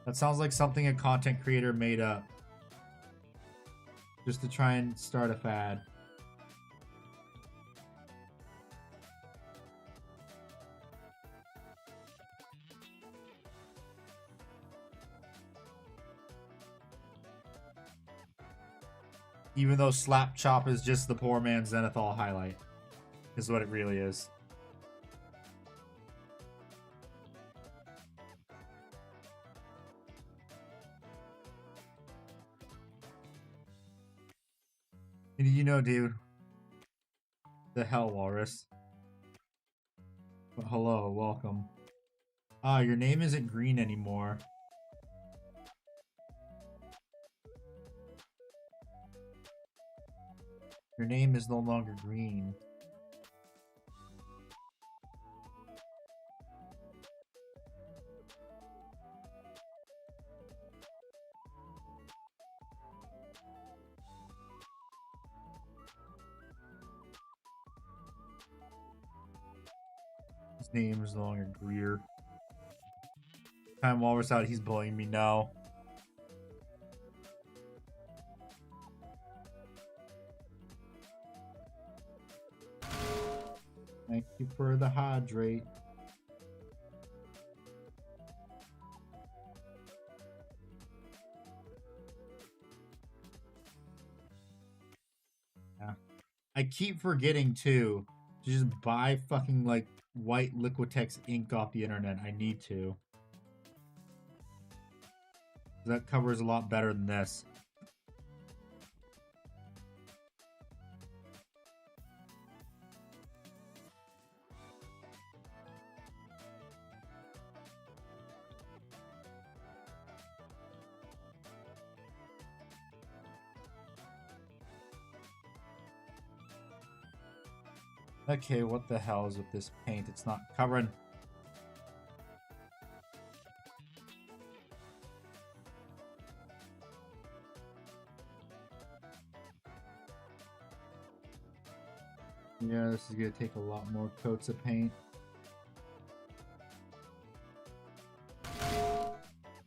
That sounds like something a content creator made up. Just to try and start a fad. Even though Slap Chop is just the poor man's Zenithal highlight. Is what it really is. And you know, dude. The hell, Walrus. But hello, welcome. Ah, your name isn't green anymore. Your name is no longer green. His name is no longer Greer. Time Walrus out, he's bullying me now. Thank you for the hydrate. Yeah. I keep forgetting too to just buy fucking like white Liquitex ink off the internet. I need to. That covers a lot better than this. Okay, what the hell is with this paint? It's not covering. Yeah, this is gonna take a lot more coats of paint.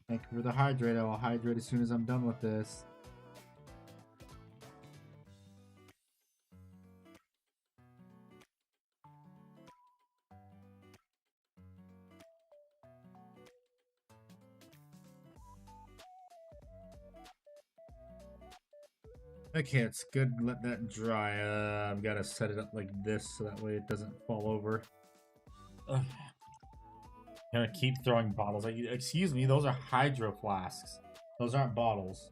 Thank you for the hydrate. I will hydrate as soon as I'm done with this. Okay, it's good. Let that dry. I've got to set it up like this so that way it doesn't fall over. Ugh. I'm gonna keep throwing bottles. Like, excuse me, those are hydro flasks. Those aren't bottles.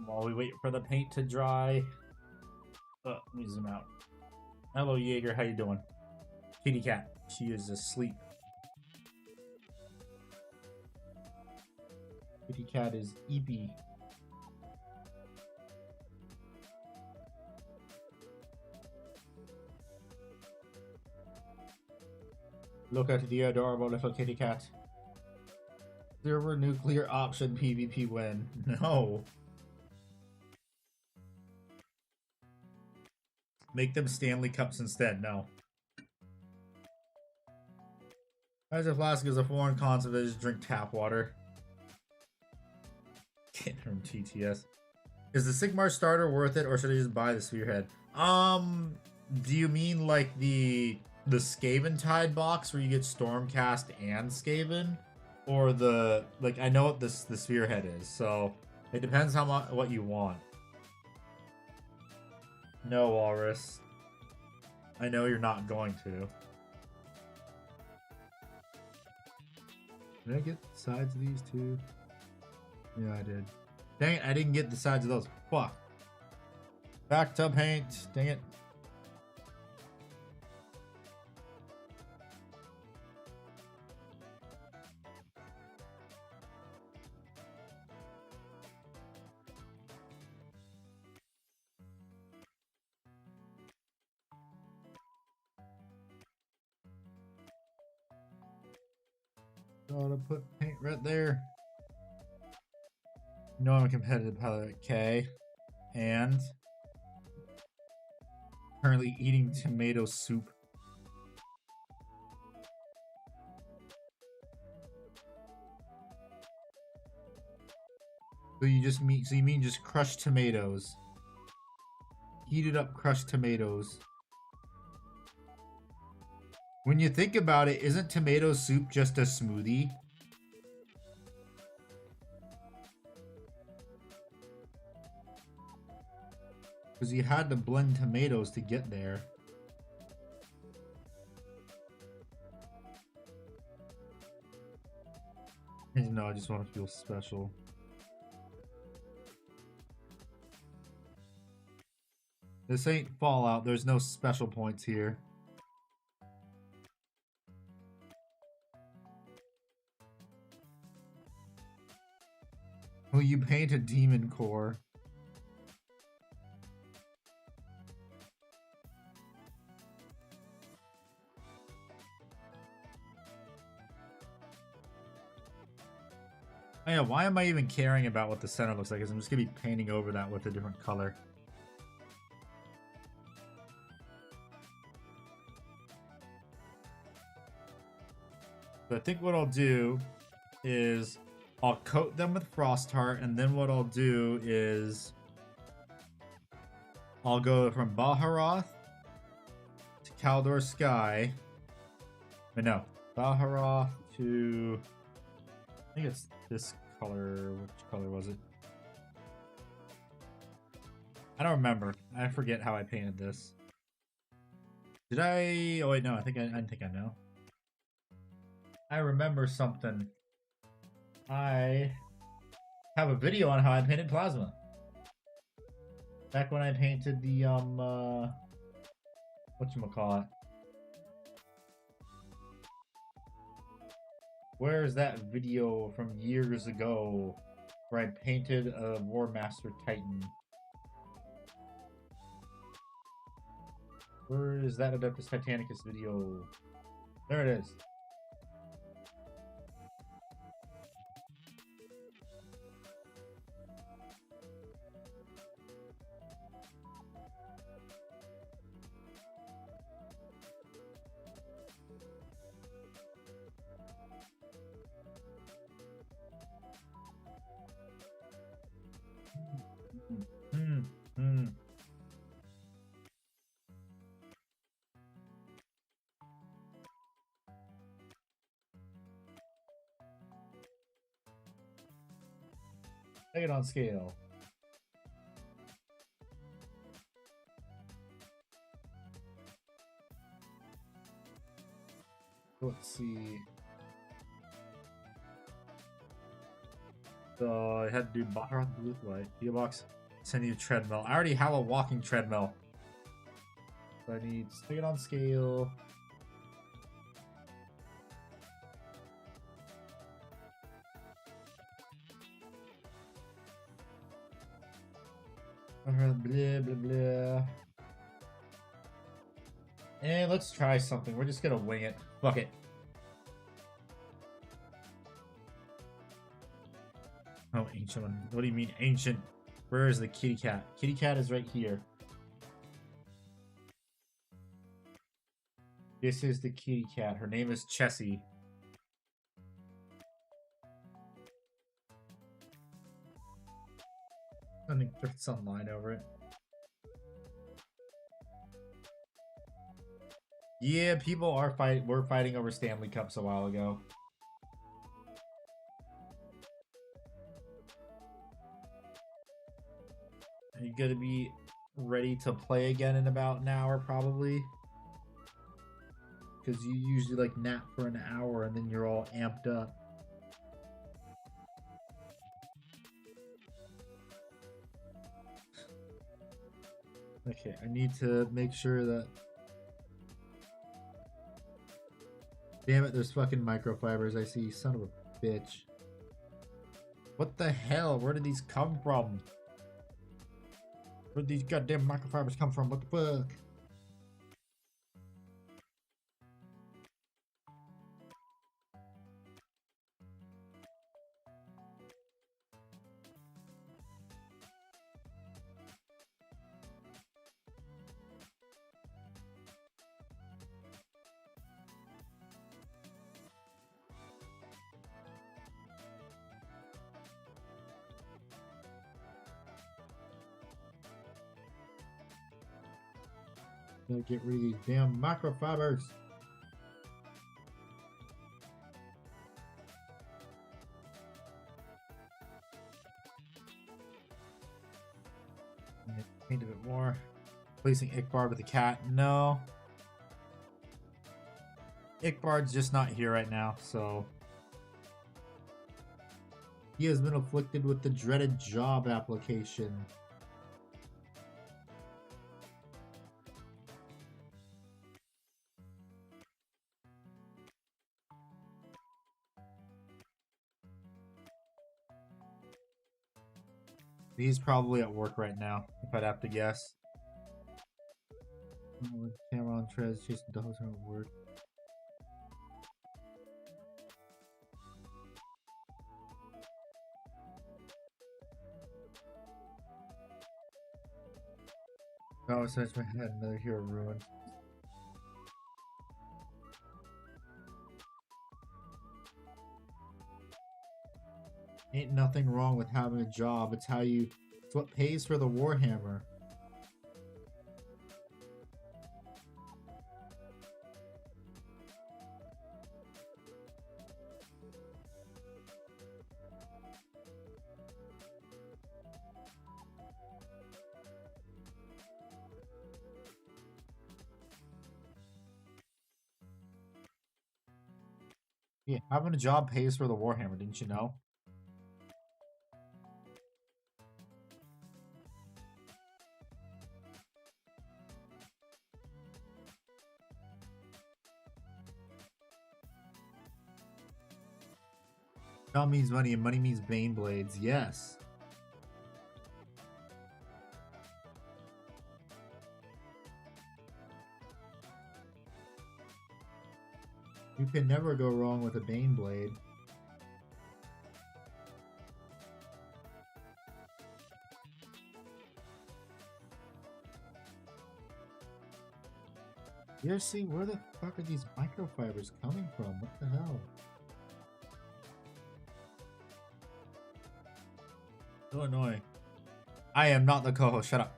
While we wait for the paint to dry. Let me zoom out. Hello, Jaeger. How you doing? Kitty cat. She is asleep. Kitty cat is eepy. Look at the adorable little kitty cat. Silver nuclear option PvP win. No. Make them Stanley Cups instead. No. Hydro flask is a foreign concept. Just drink tap water. Getting from TTS. Is the Sigmar starter worth it, or should I just buy the Spearhead? Do you mean like the Skaven Tide box where you get Stormcast and Skaven, or the like? I know what the Spearhead is, so it depends how much what you want. No, Horus. I know you're not going to. Did I get the sides of these two? Yeah, I did. Dang it, I didn't get the sides of those. Fuck. Back to paint. Dang it. Gotta put paint right there. No, I'm a competitive pilot. Okay. And currently eating tomato soup. So you mean just crushed tomatoes. Heated up crushed tomatoes. When you think about it, isn't tomato soup just a smoothie? Because you had to blend tomatoes to get there. No, I just want to feel special. This ain't Fallout. There's no special points here. Will you paint a demon core? Oh yeah, why am I even caring about what the center looks like? Because I'm just going to be painting over that with a different color. So I think what I'll do is I'll coat them with Frostheart, and then what I'll do is I'll go from Baharoth to Kaldor Sky. But no, Baharoth to... I think it's this color. Which color was it? I don't remember. I forget how I painted this. Did I... Oh wait, no, I think I think I know. I remember something. I have a video on how I painted plasma. Back when I painted the whatchamacallit. Where's that video from years ago where I painted a War Master Titan? Where is that Adeptus Titanicus video? There it is. Take it on scale. Let's see. So I had to do Baharat Blue Light. Gearbox. Send you a treadmill. I already have a walking treadmill. So I need stick it on scale. Blah blah blah. And let's try something. We're just gonna wing it. Fuck it. Oh, ancient one. What do you mean ancient? Where is the kitty cat? Kitty cat is right here. This is the kitty cat. Her name is Chessie. I think there's some line over it. Yeah, people are were fighting over Stanley Cups a while ago. Are you gonna be ready to play again in about an hour, probably? Because you usually like nap for an hour and then you're all amped up. Okay, I need to make sure that... Damn it, there's fucking microfibers I see, son of a bitch. What the hell? Where did these come from? Where did these goddamn microfibers come from? What the fuck? Gotta get rid of these damn microfibers. Paint a bit more. Placing Ickbard with the cat. No. Ickbard's just not here right now, so... He has been afflicted with the dreaded job application. He's probably at work right now, if I'd have to guess. Oh, camera on Trez, chasing dogs are at work. Oh, so it's my head, another hero ruined. Ain't nothing wrong with having a job. It's what pays for the Warhammer. Yeah, having a job pays for the Warhammer, didn't you know? Job means money, and money means Bane Blades. Yes. You can never go wrong with a Bane Blade. Seriously, where the fuck are these microfibers coming from? What the hell? So annoying. I am not the co-host, shut up.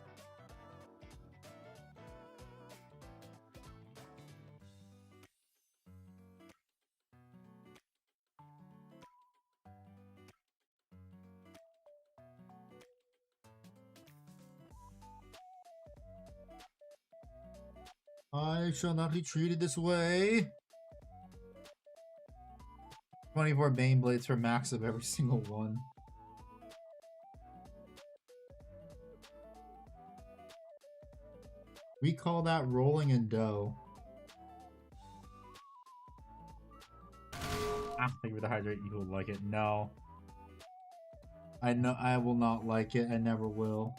I shall not be treated this way. 24 Bane Blades for max of every single one. We call that rolling in dough. Ah, thank you for the hydrate. You will like it. No. I know I will not like it. I never will.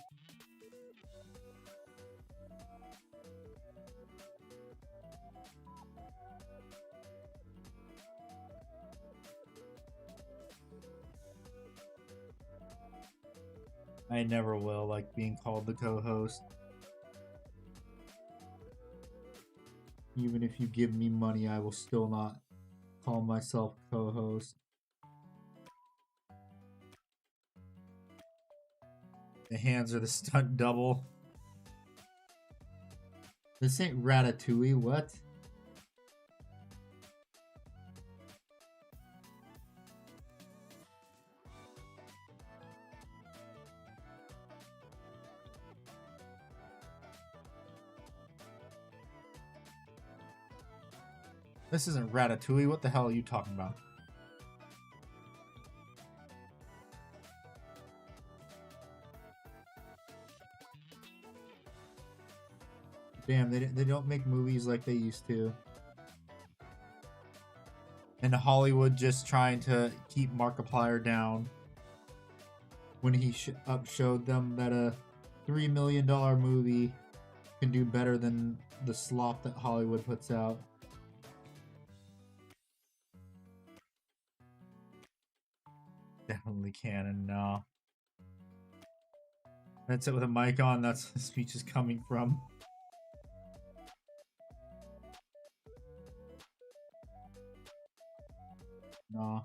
I never will like being called the co-host. Even if you give me money, I will still not call myself co-host. The hands are the stunt double. This ain't Ratatouille, what? This isn't Ratatouille. What the hell are you talking about? Damn, they don't make movies like they used to. And Hollywood just trying to keep Markiplier down. When he showed them that a $3 million movie can do better than the slop that Hollywood puts out. Definitely canon, no. That's it with a mic on, that's where the speech is coming from. No.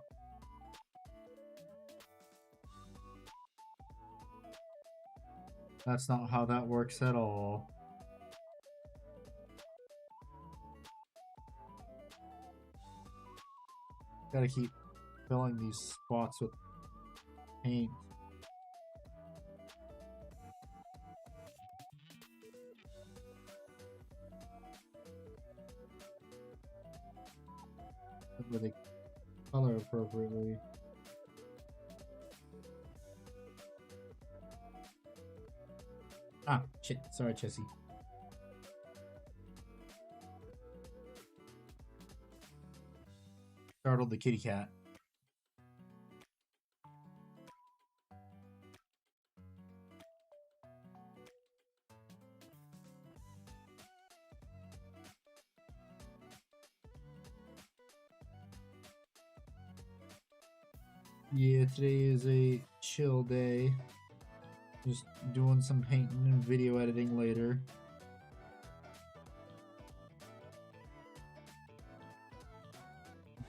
That's not how that works at all. Gotta keep filling these spots with paint. Where they color appropriately. Ah, shit. Sorry, Chessie. Startled the kitty cat. Yeah, today is a chill day. Just doing some painting and video editing later.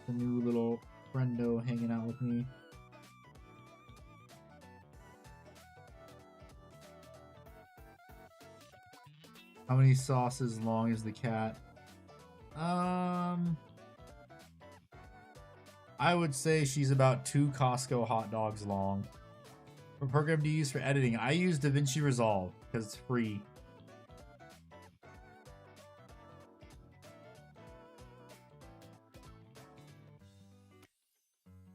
The new little friendo hanging out with me. How many sauces long is the cat? I would say she's about 2 Costco hot dogs long. What program do you use for editing? I use DaVinci Resolve because it's free.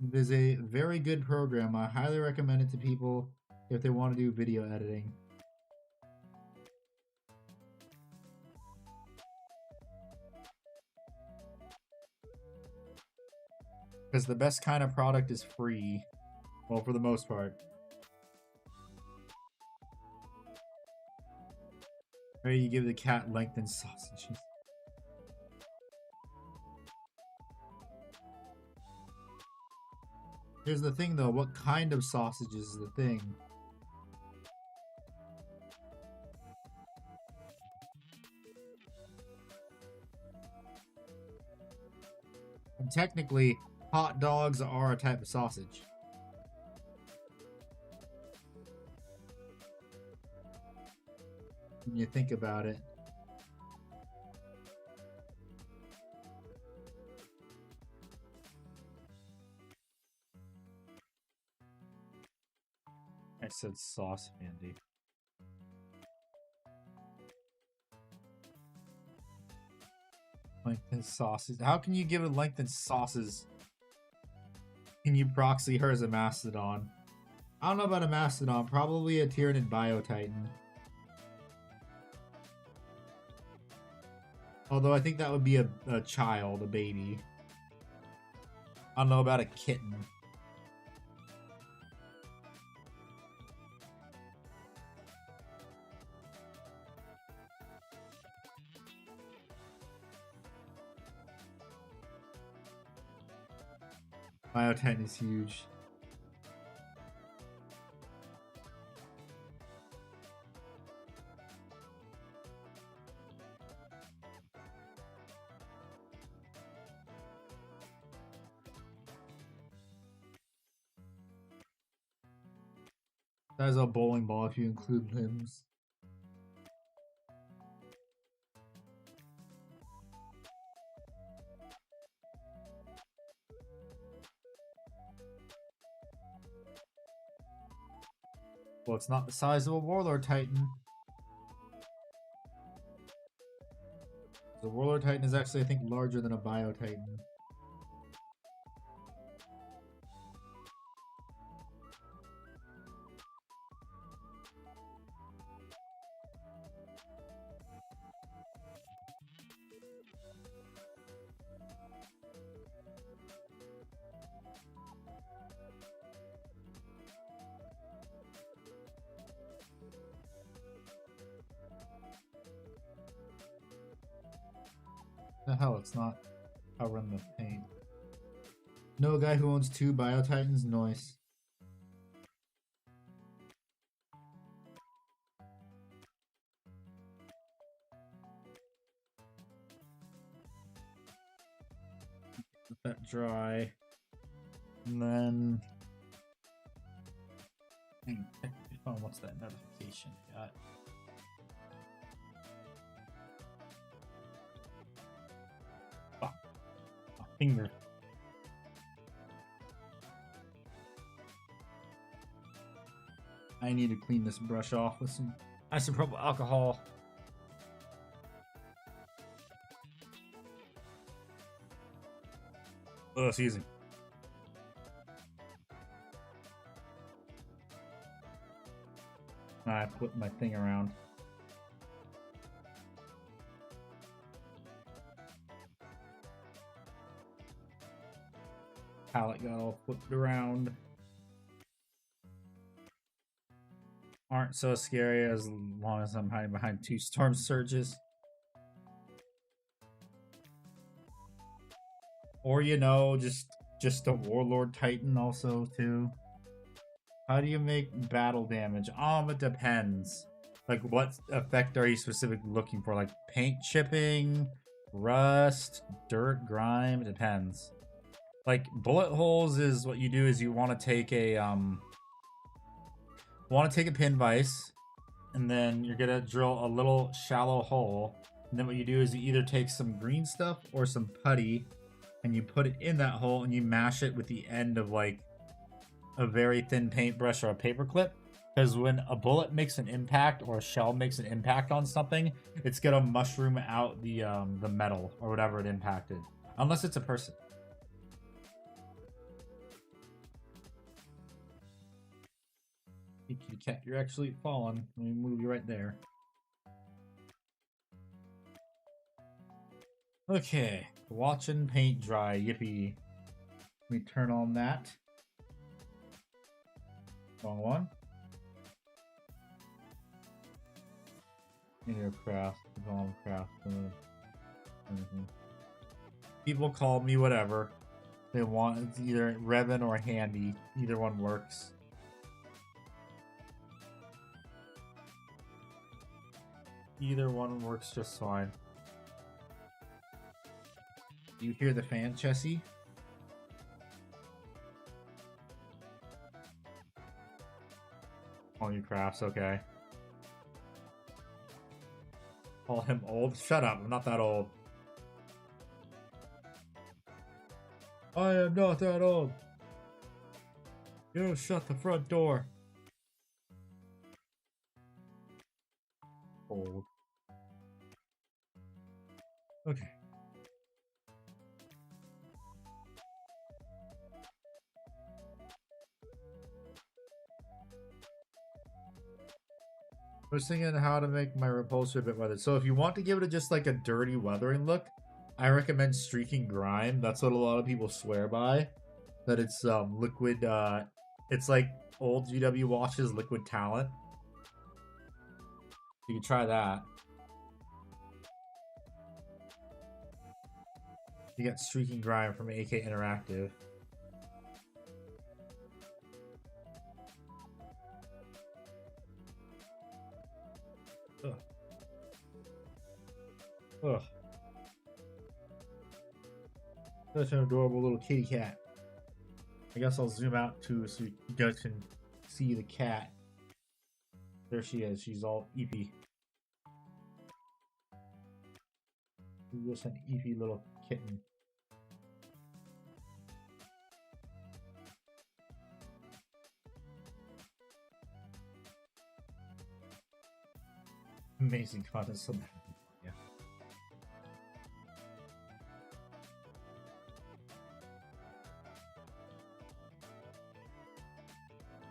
It is a very good program. I highly recommend it to people if they want to do video editing. Because the best kind of product is free. Well, for the most part. Or you give the cat lengthened sausages. Here's the thing though, what kind of sausage is the thing? And technically, hot dogs are a type of sausage. When you think about it. I said sauce, Andy. Lengthened sauces. How can you give it lengthened sauces? Can you proxy her as a mastodon? I don't know about a mastodon. Probably a Tyranid Biotitan. Although I think that would be a child, a baby. I don't know about a kitten. Biotitan is huge. That is a bowling ball if you include limbs. Well, it's not the size of a Warlord Titan. The Warlord Titan is actually, I think, larger than a Bio Titan. The hell, it's not covering the paint. No guy who owns 2 Bio Titans? Nice. Let that dry. And then... Oh, what's that notification? Got finger. I need to clean this brush off with some isopropyl alcohol. Oh, excuse me. I put my thing around. Palette got all flipped around. Aren't so scary as long as I'm hiding behind 2 storm surges. Or, you know, just a Warlord Titan also, too. How do you make battle damage? It depends. Like, what effect are you specifically looking for? Like, paint chipping, rust, dirt, grime? It depends. Like, bullet holes is what you do is you want to take a pin vise, and then you're gonna drill a little shallow hole, and then what you do is you either take some green stuff or some putty, and you put it in that hole, and you mash it with the end of like a very thin paintbrush or a paper clip, because when a bullet makes an impact or a shell makes an impact on something, it's gonna mushroom out the metal or whatever it impacted, unless it's a person. Kitty cat, you're actually falling. Let me move you right there. Okay, watching paint dry. Yippee. Let me turn on that. Wrong one. Aircraft, craft. People call me whatever. They want it's either Revan or Handy. Either one works. Either one works just fine. You hear the fan, Chessie? All you crafts, okay. Call him old? Shut up, I'm not that old. I am not that old. You shut the front door. Old. Okay. I was thinking how to make my repulsor a bit weathered. So if you want to give it just like a dirty weathering look, I recommend streaking grime. That's what a lot of people swear by. That it's liquid. It's like old GW washes liquid talent. You can try that. You get streaking grime from AK Interactive. Ugh. Ugh. Such an adorable little kitty cat. I guess I'll zoom out too so you guys can see the cat. There she is. She's all eepy. She's just an eepy little kitten. Amazing content. So yeah.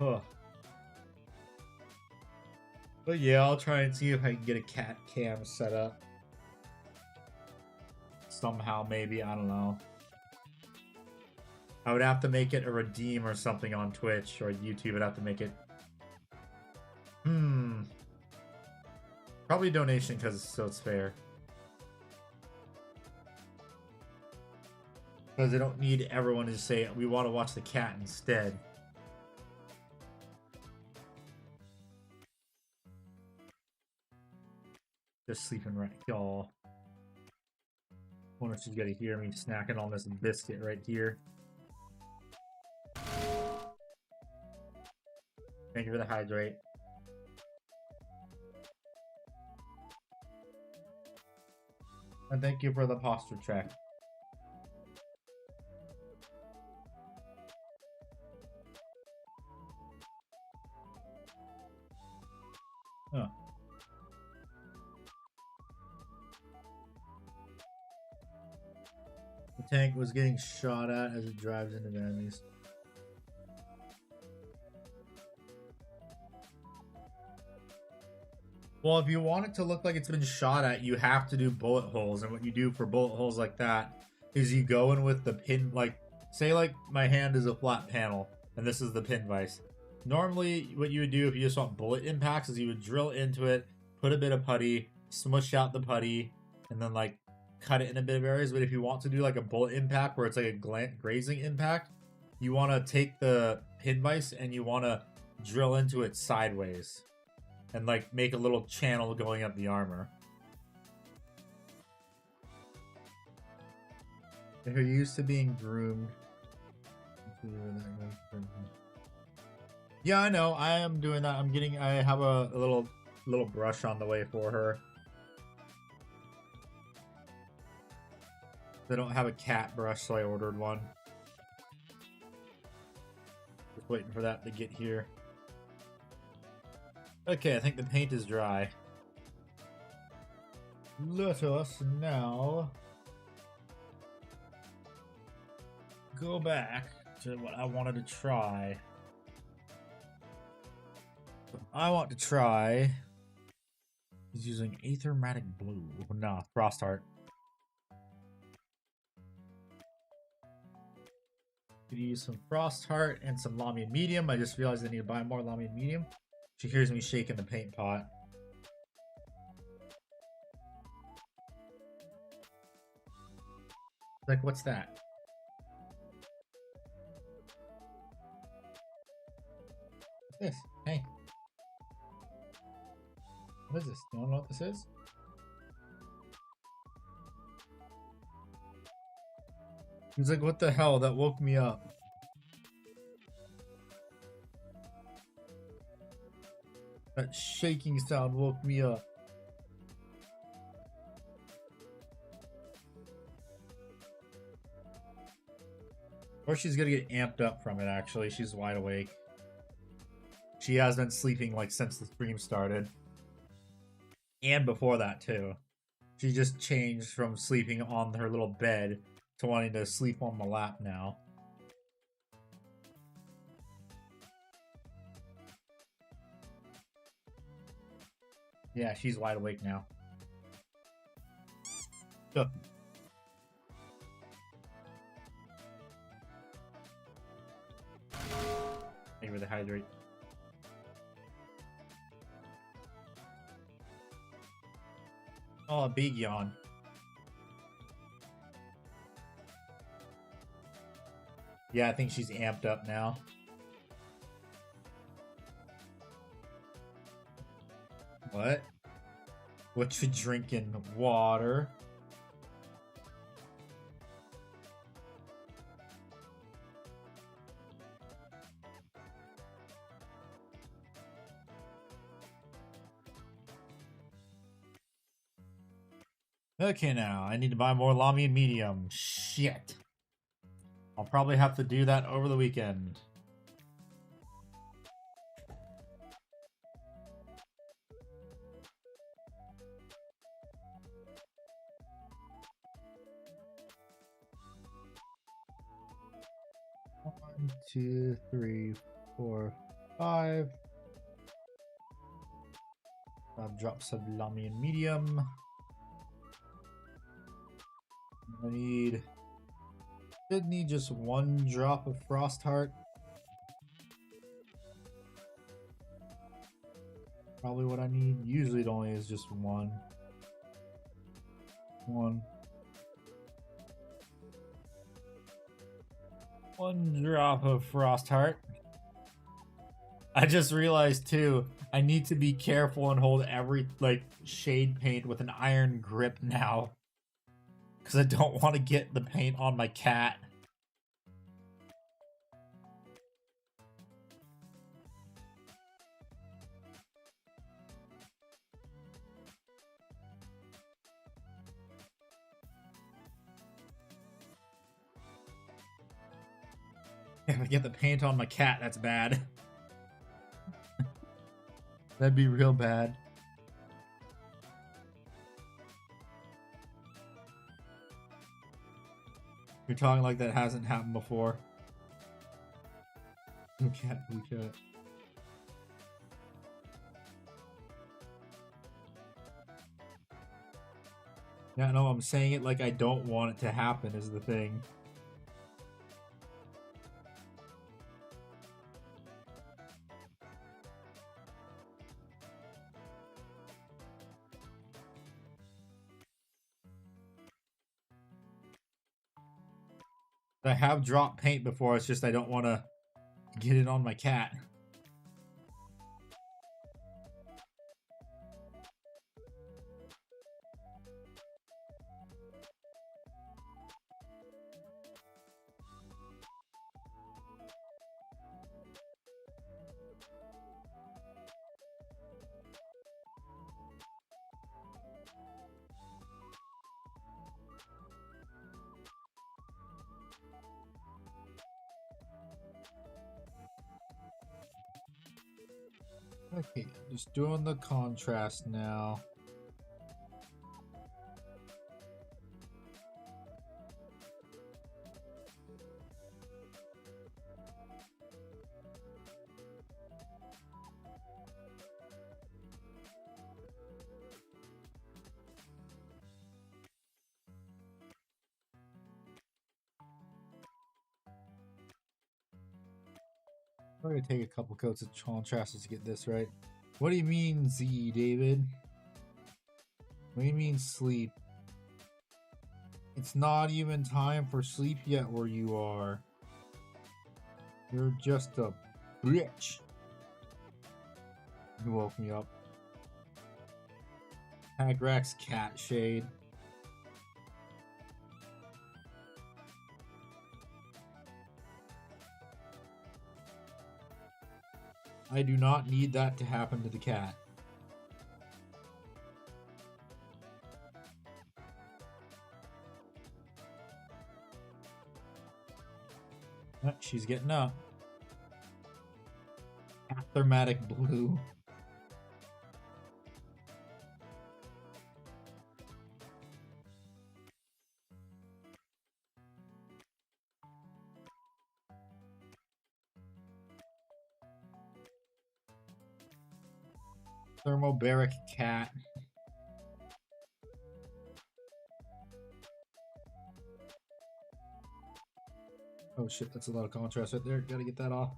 Ugh. But yeah, I'll try and see if I can get a cat cam set up. Somehow, maybe. I don't know. I would have to make it a redeem or something on Twitch or YouTube. I'd have to make it. Probably donation because so it's fair. Because they don't need everyone to say we want to watch the cat instead. Just sleeping right, y'all. Wonder if she's gonna hear me snacking on this biscuit right here. Thank you for the hydrate. And thank you for the posture check. Huh. The tank was getting shot at as it drives into the enemies. Well, if you want it to look like it's been shot at, you have to do bullet holes. And what you do for bullet holes like that is you go in with the pin, like, say like my hand is a flat panel and this is the pin vise. Normally, what you would do if you just want bullet impacts is you would drill into it, put a bit of putty, smush out the putty, and then like cut it in a bit of areas. But if you want to do like a bullet impact where it's like a grazing impact, you want to take the pin vise and you want to drill into it sideways and like make a little channel going up the armor. If you're used to being groomed. Yeah, I know. I am doing that. I have a little brush on the way for her. They don't have a cat brush, so I ordered one. Just waiting for that to get here. Okay, I think the paint is dry. Let us now go back to what I wanted to try. I want to try is using Aethermatic Blue. Nah, Frost Heart. Could use some Frost Heart and some Lamian Medium. I just realized I need to buy more Lamian Medium. She hears me shaking the paint pot. Like, what's that? This? Hey. What is this? You wanna know what this is? He's like, what the hell? That woke me up. That shaking sound woke me up. Or she's gonna get amped up from it, actually. She's wide awake. She has been sleeping, like, since the stream started. And before that, too. She just changed from sleeping on her little bed to wanting to sleep on my lap now. Yeah, she's wide awake now. Go. Maybe the hydrate. Oh, a big yawn. Yeah, I think she's amped up now. What? What you drinking? Water. Okay, now I need to buy more Lamy and medium. Shit. I'll probably have to do that over the weekend. One, two, three, 4, 5. I've dropped some Lamy and medium. I should need just 1 drop of Frost Heart. Probably what I need. Usually it only is just 1. 1 drop of Frost Heart. I just realized too, I need to be careful and hold every shade paint with an iron grip now. Because I don't want to get the paint on my cat. If I get the paint on my cat, that's bad. That'd be real bad. You're talking like that hasn't happened before. Blue cat, blue cat. Yeah, no, I'm saying it like I don't want it to happen is the thing. I have dropped paint before, it's just I don't want to get it on my cat. Okay, just doing the contrast now. I'm gonna take a couple coats of contrast to get this right. What do you mean, Z, David? What do you mean, sleep? It's not even time for sleep yet where you are. You're just a bitch. You woke me up. Hagrax cat shade. I do not need that to happen to the cat. Oh, she's getting up. Thermatic blue. Thermobaric cat. Oh shit, that's a lot of contrast right there. Gotta get that off.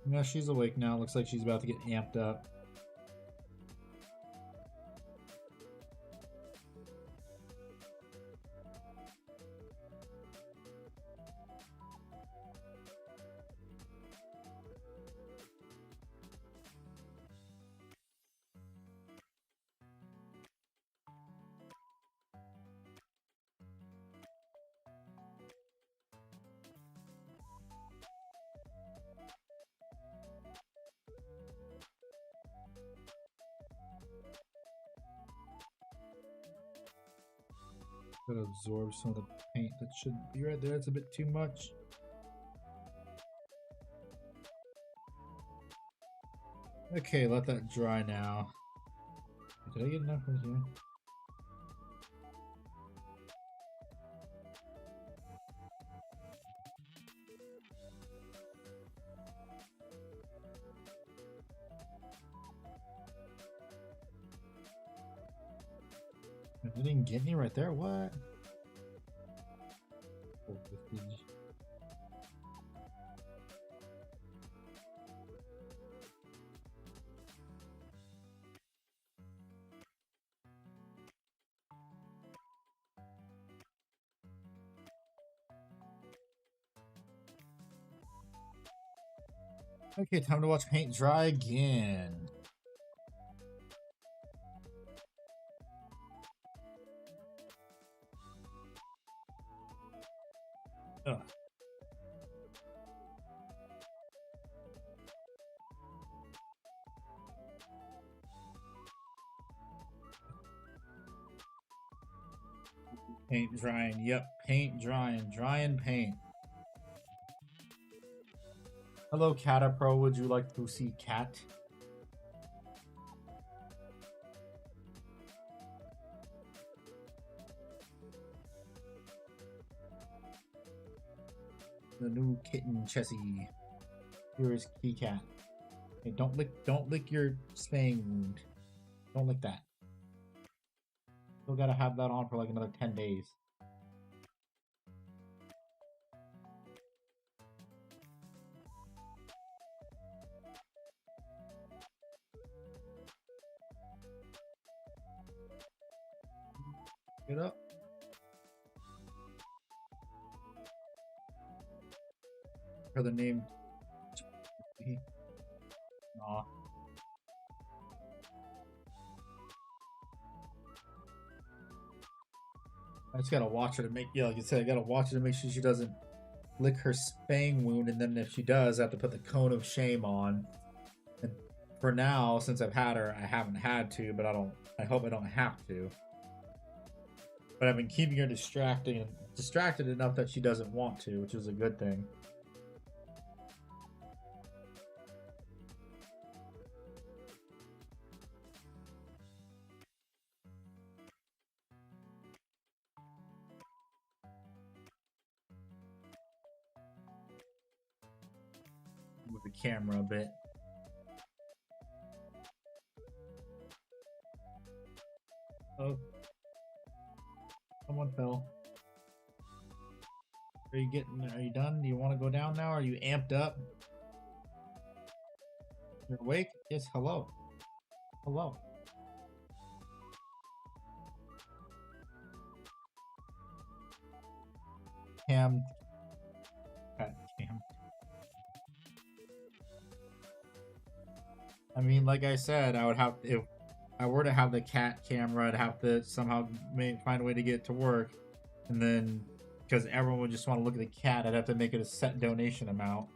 Yeah, she's awake now. Looks like she's about to get amped up. Gotta absorb some of the paint that shouldn't be right there. It's a bit too much. Okay, let that dry now. Did I get enough right here? It didn't get me right there. What? Okay, time to watch paint dry again. Ugh. Paint drying. Yep, paint drying. Drying paint. Hello, Catapro. Would you like to see cat? The new kitten, Chessie. Here is Key Cat. Hey, don't lick your spaying wound. Don't lick that. Still gotta have that on for like another 10 days. Get up. For the name. Aw. I just gotta watch her to make, yeah, like you said, I gotta watch her to make sure she doesn't lick her spaying wound, and then if she does, I have to put the cone of shame on. And for now, since I've had her, I haven't had to, but I hope I don't have to. But I've been keeping her distracted enough that she doesn't want to, which is a good thing. Move the camera a bit. Oh. Someone fell. There you Are you done? Do you want to go down now? Are you amped up? You're awake? Yes. Hello. Hello. Cam. God, Cam. I mean, like I said, I would have if I were to have the cat camera, I'd have to somehow find a way to get it to work, and then because everyone would just want to look at the cat, I'd have to make it a set donation amount.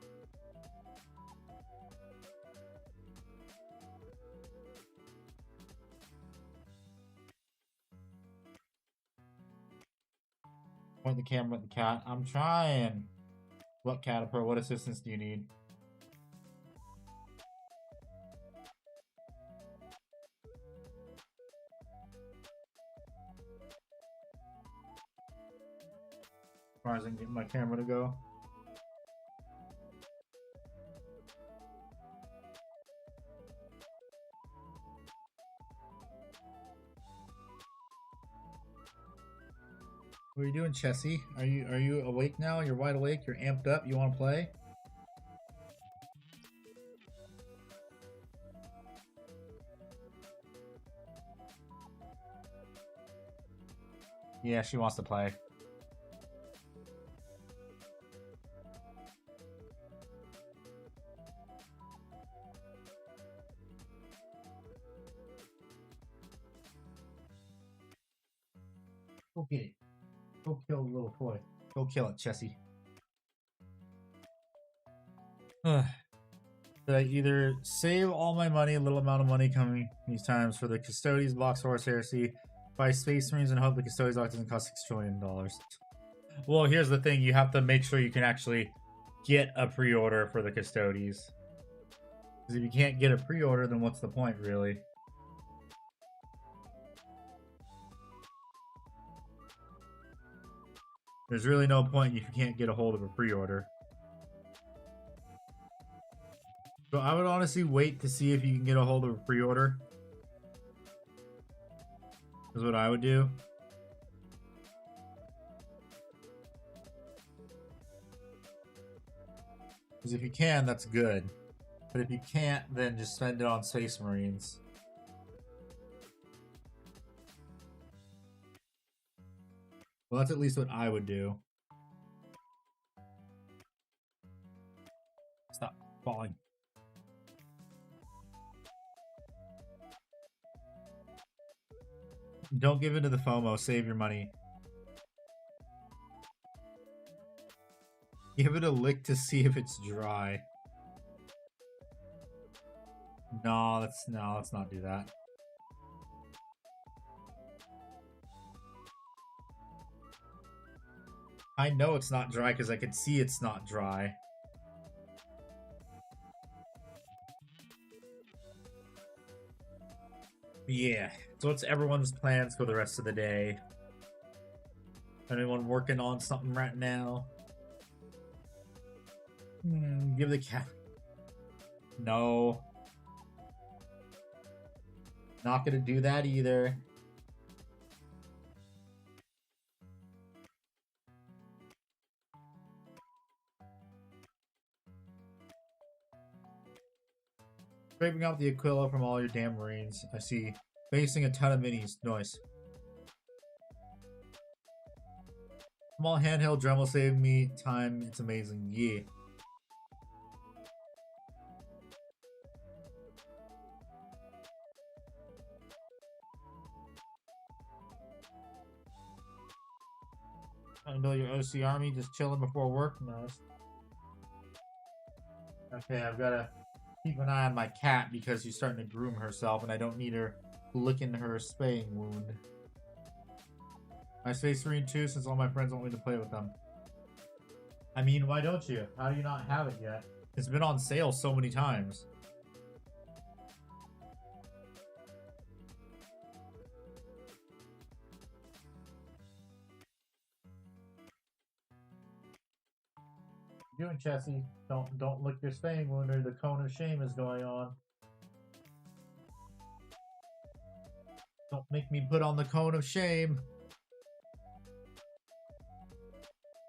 Point the camera at the cat. I'm trying. What Caterpillar? What assistance do you need? As far as I can get my camera to go. What are you doing, Chessie? Are you awake now? You're wide awake? You're amped up? You want to play? Yeah, she wants to play. Go get it. Go kill the little toy. Go kill it, Chessie. Did I either save all my money, a little amount of money coming these times for the Custodies box Horus Heresy, buy Space Marines, and hope the Custodies box doesn't cost $6 trillion? Well, here's the thing. You have to make sure you can actually get a pre-order for the Custodies. Because if you can't get a pre-order, then what's the point, really? There's really no point if you can't get a hold of a pre-order. So I would honestly wait to see if you can get a hold of a pre-order. Is what I would do. Because if you can, that's good. But if you can't, then just spend it on Space Marines. Well, that's at least what I would do. Stop falling. Don't give in to the FOMO. Save your money. Give it a lick to see if it's dry. No, let's not do that. I know it's not dry because I can see it's not dry. Yeah. So what's everyone's plans for the rest of the day? Anyone working on something right now? Give the cat. No. Not gonna do that either. Scraping out the Aquila from all your damn Marines. I see. Facing a ton of minis. Nice. Small handheld drum will save me time. It's amazing. Yeah. I know your OC army just chilling before work. Nice. Okay, I've got to keep an eye on my cat because she's starting to groom herself and I don't need her licking her spaying wound. My Space Marine 2 since all my friends want me to play with them. I mean, why don't you? How do you not have it yet? It's been on sale so many times. What are you doing, Chessie? Don't lick your spaying wound or the cone of shame is going on. Don't make me put on the cone of shame.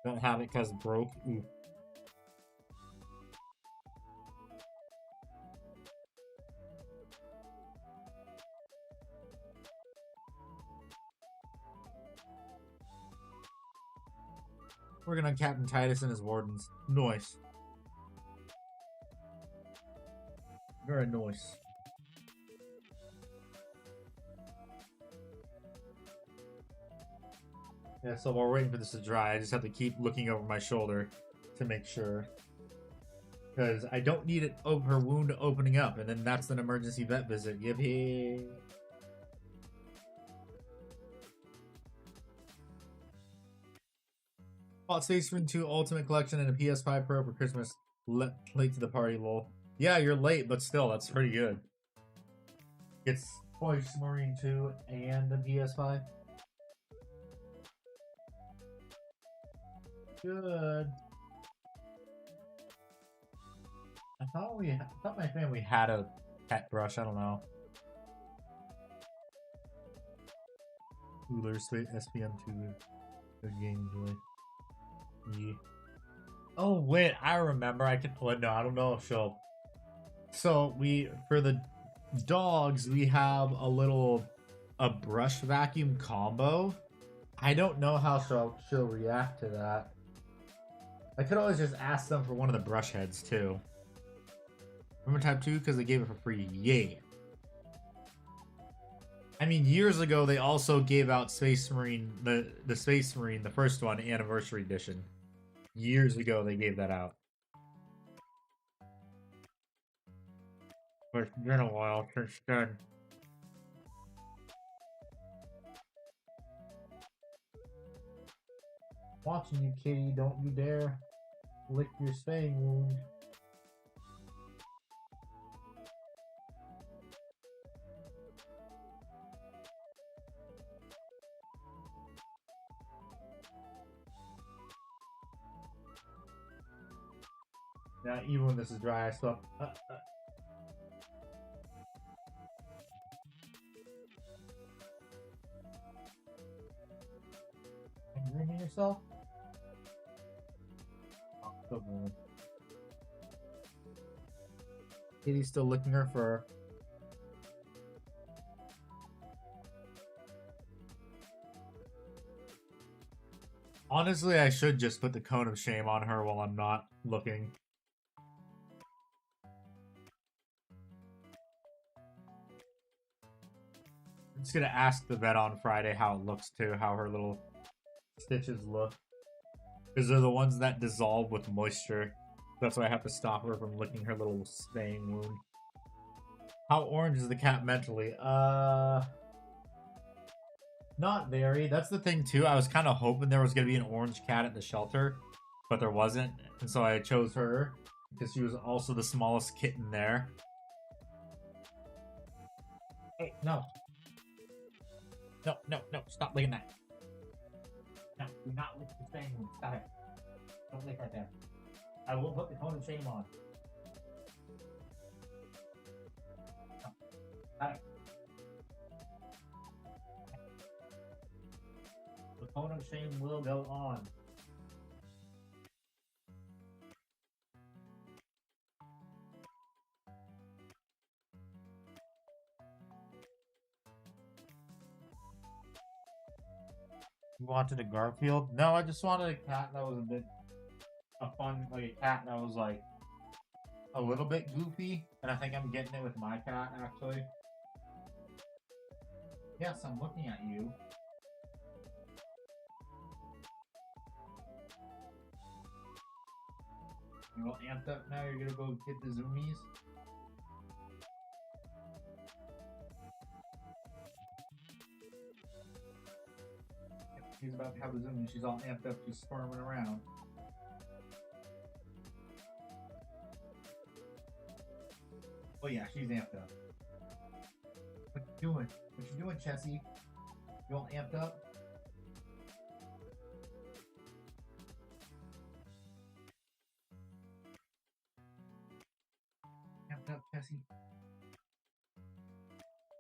Don't have it because broke. Ooh. Working on Captain Titus and his wardens. Nice. Very nice. Yeah, so while we're waiting for this to dry, I just have to keep looking over my shoulder to make sure. Because I don't need it over her wound opening up, and then that's an emergency vet visit. Yippee! Bought Space Marine 2 Ultimate Collection and a PS5 Pro for Christmas. Late to the party, lol. Yeah, you're late, but still, that's pretty good. It's Space Marine 2 and the PS5. Good. I thought my family had a pet brush. I don't know. Cooler SPM2. Good game joy. Yeah. Oh wait, I remember. I can. Well, no, I don't know if she'll. So for the dogs we have a brush vacuum combo. I don't know how she'll react to that. I could always just ask them for one of the brush heads too. Remember Type 2 because they gave it for free. Yay. I mean, years ago they also gave out Space Marine, the Space Marine, the first one, Anniversary Edition. Years ago they gave that out. But it's been a while since then. Watching you, kitty. Don't you dare lick your staying wound. Now, even when this is dry, I still. Are you reading yourself? Oh, still going. Kitty's still licking her fur. Honestly, I should just put the cone of shame on her while I'm not looking. I'm just gonna ask the vet on Friday how it looks too, how her little stitches look. Because they're the ones that dissolve with moisture. That's why I have to stop her from licking her little staying wound. How orange is the cat mentally? Not very. That's the thing too. I was kind of hoping there was gonna be an orange cat at the shelter, but there wasn't, and so I chose her because she was also the smallest kitten there. Hey, no. No, stop licking that. No, do not lick the staying wound. Stop it. Don't lick right there. I will put the cone of shame on. No. Stop it. The cone of shame will go on. You wanted a Garfield? No, I just wanted a cat that was a cat that was like a little bit goofy, and I think I'm getting it with my cat actually. Yes, I'm looking at you. You all amped up now? You're gonna go get the zoomies? She's about to have a zoom. She's all amped up. She's squirming around. Oh yeah, she's amped up. What you doing? What you doing, Chessie? You all amped up? Amped up, Chessie?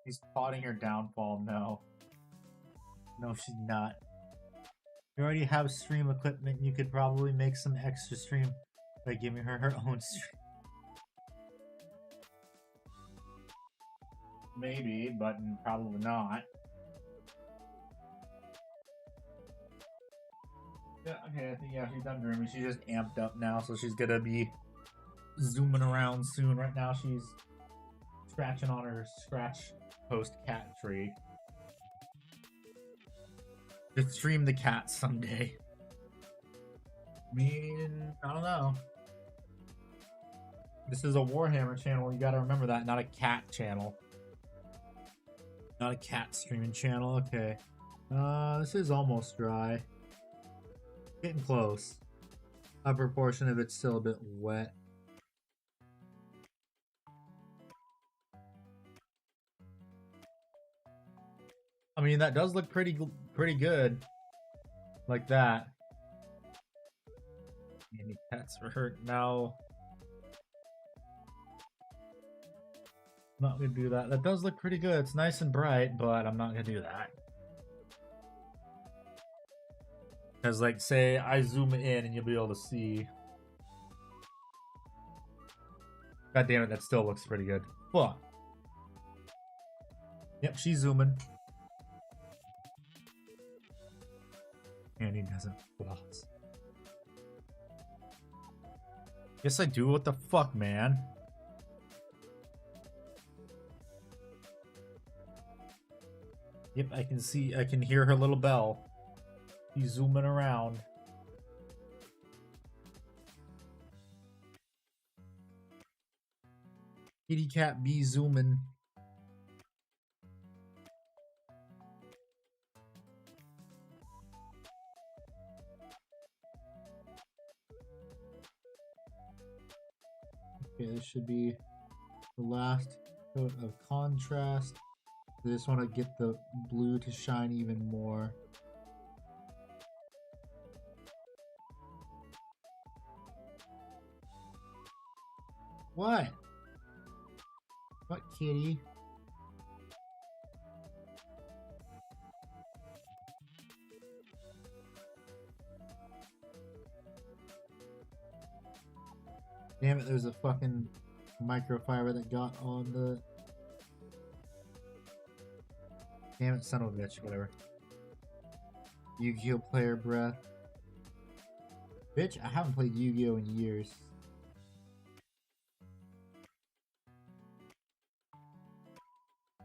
She's plotting her downfall. No. No, she's not. You already have stream equipment. You could probably make some extra stream by giving her her own stream. Maybe, but probably not. Yeah, okay, I think she's done grooming. She's just amped up now, so she's gonna be zooming around soon. Right now, she's scratching on her scratch post cat tree. Just stream the cat someday. I mean, I don't know. This is a Warhammer channel. You gotta remember that, not a cat channel. Not a cat streaming channel. Okay. This is almost dry. Getting close. Upper portion of it's still a bit wet. I mean, that does look pretty good. Like that. Any cats were hurt now. Not gonna do that. That does look pretty good. It's nice and bright, but I'm not gonna do that. Because, like, say I zoom in and you'll be able to see. God damn it, that still looks pretty good. Fuck. Yep, she's zooming. And he doesn't floss. Yes, I do. What the fuck, man? Yep, I can see, I can hear her little bell. She's zooming around. Kitty cat be zooming. Okay, this should be the last coat of contrast. I just want to get the blue to shine even more. What? What, kitty? Damn it, there's a fucking microfiber that got on the... Damn it, son of a bitch, whatever. Yu-Gi-Oh! Player breath. Bitch, I haven't played Yu-Gi-Oh! In years.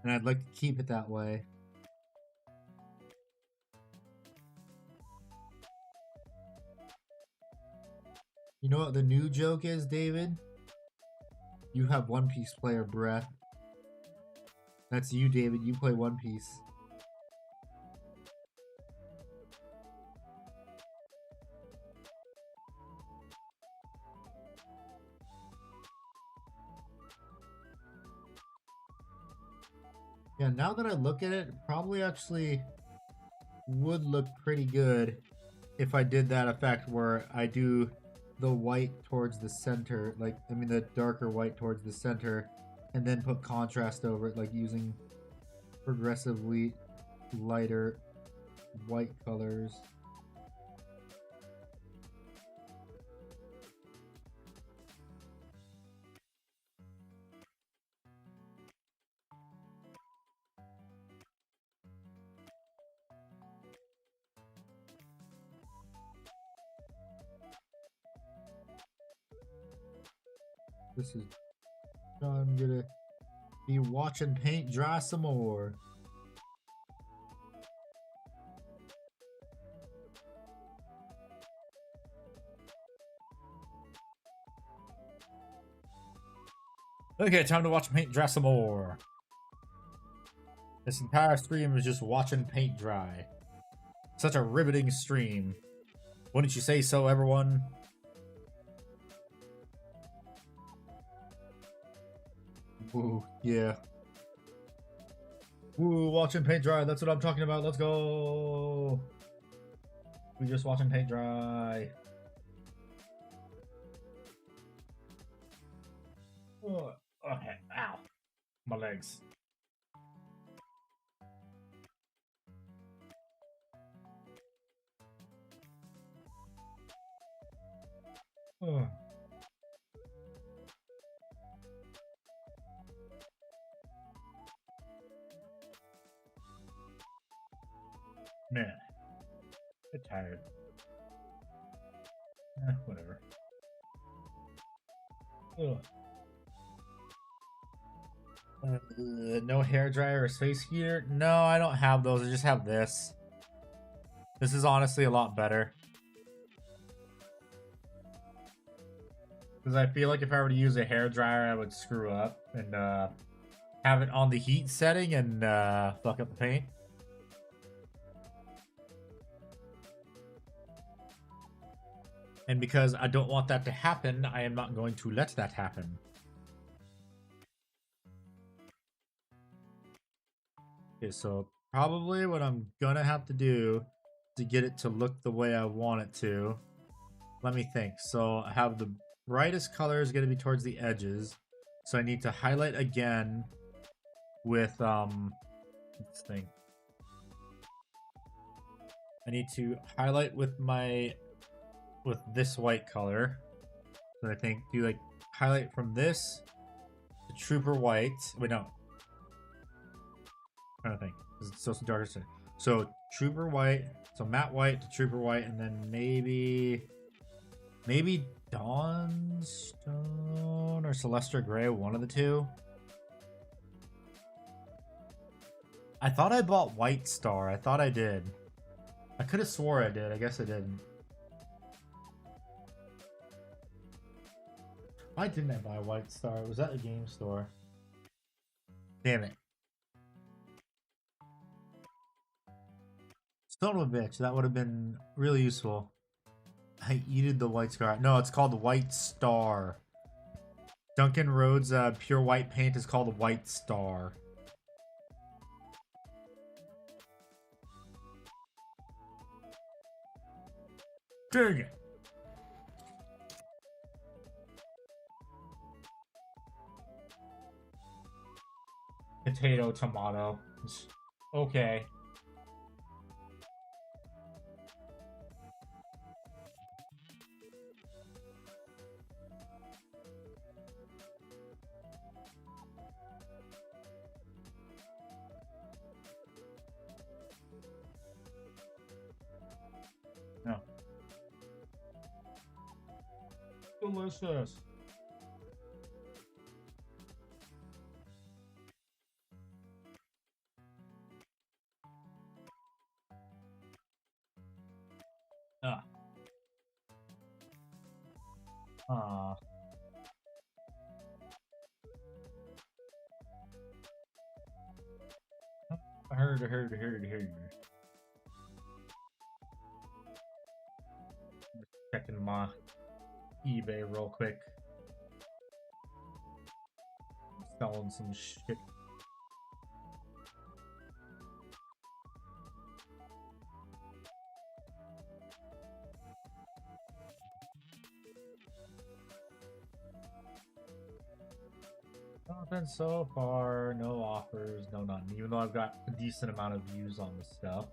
And I'd like to keep it that way. You know what the new joke is, David? You have One Piece player breath. That's you, David. You play One Piece. Yeah, now that I look at it, probably actually would look pretty good if I did that effect where I do the white towards the center, like, I mean the darker white towards the center, and then put contrast over it, like using progressively lighter white colors. This is... I'm gonna be watching paint dry some more. Okay, time to watch paint dry some more. This entire stream is just watching paint dry. Such a riveting stream. Wouldn't you say so, everyone? Ooh, yeah. Ooh, watching paint dry. That's what I'm talking about. Let's go. We're just watching paint dry. Oh, okay. Ow. My legs. Oh. Man, I'm tired. Whatever. Ugh. No hair dryer or space heater? No, I don't have those. I just have this. This is honestly a lot better. Because I feel like if I were to use a hair dryer, I would screw up and have it on the heat setting and fuck up the paint. And because I don't want that to happen, I am not going to let that happen. Okay, so probably what I'm gonna have to do to get it to look the way I want it to. Let me think. So I have the brightest color is gonna be towards the edges. So I need to highlight again with this thing. I need to highlight with this white color. So I think do like highlight from this to trooper white. Wait, no. I'm trying to think. It's so darker. So trooper white. So matte white to trooper white, and then maybe Dawnstone or Celestia Gray, one of the two. I thought I bought White Star. I thought I did. I could have swore I did. I guess I didn't. Why didn't I buy White Star? It was at the game store. Damn it. Son of a bitch. That would have been really useful. I yeeted the White Star. No, it's called the White Star. Duncan Rhodes' pure white paint is called the White Star. Dang it. Potato, tomato. Okay. No. Delicious. Ah. Ah. I heard. Checking my eBay real quick. Selling some shit. Nothing so far, no offers, no nothing. Even though I've got a decent amount of views on the stuff.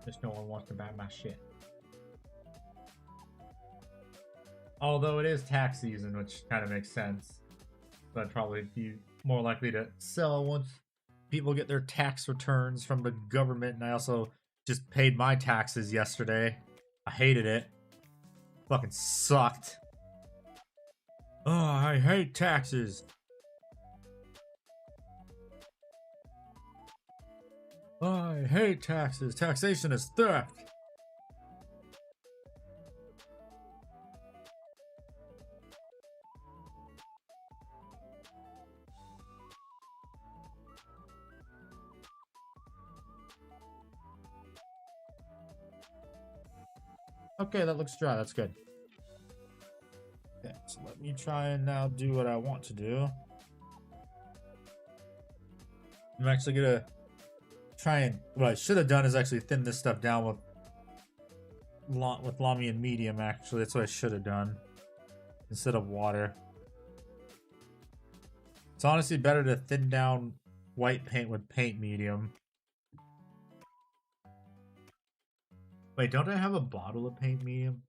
Just no one wants to buy my shit. Although it is tax season, which kind of makes sense. So I'd probably be more likely to sell once people get their tax returns from the government. And I also just paid my taxes yesterday. I hated it. Fucking sucked. Oh, I hate taxes. I hate taxes. Taxation is theft. Okay, that looks dry. That's good. Okay, so let me try and now do what I want to do. I'm actually gonna try and what I should have done is actually thin this stuff down with Lamy and medium. Actually, that's what I should have done instead of water. It's honestly better to thin down white paint with paint medium. Wait, don't I have a bottle of paint medium?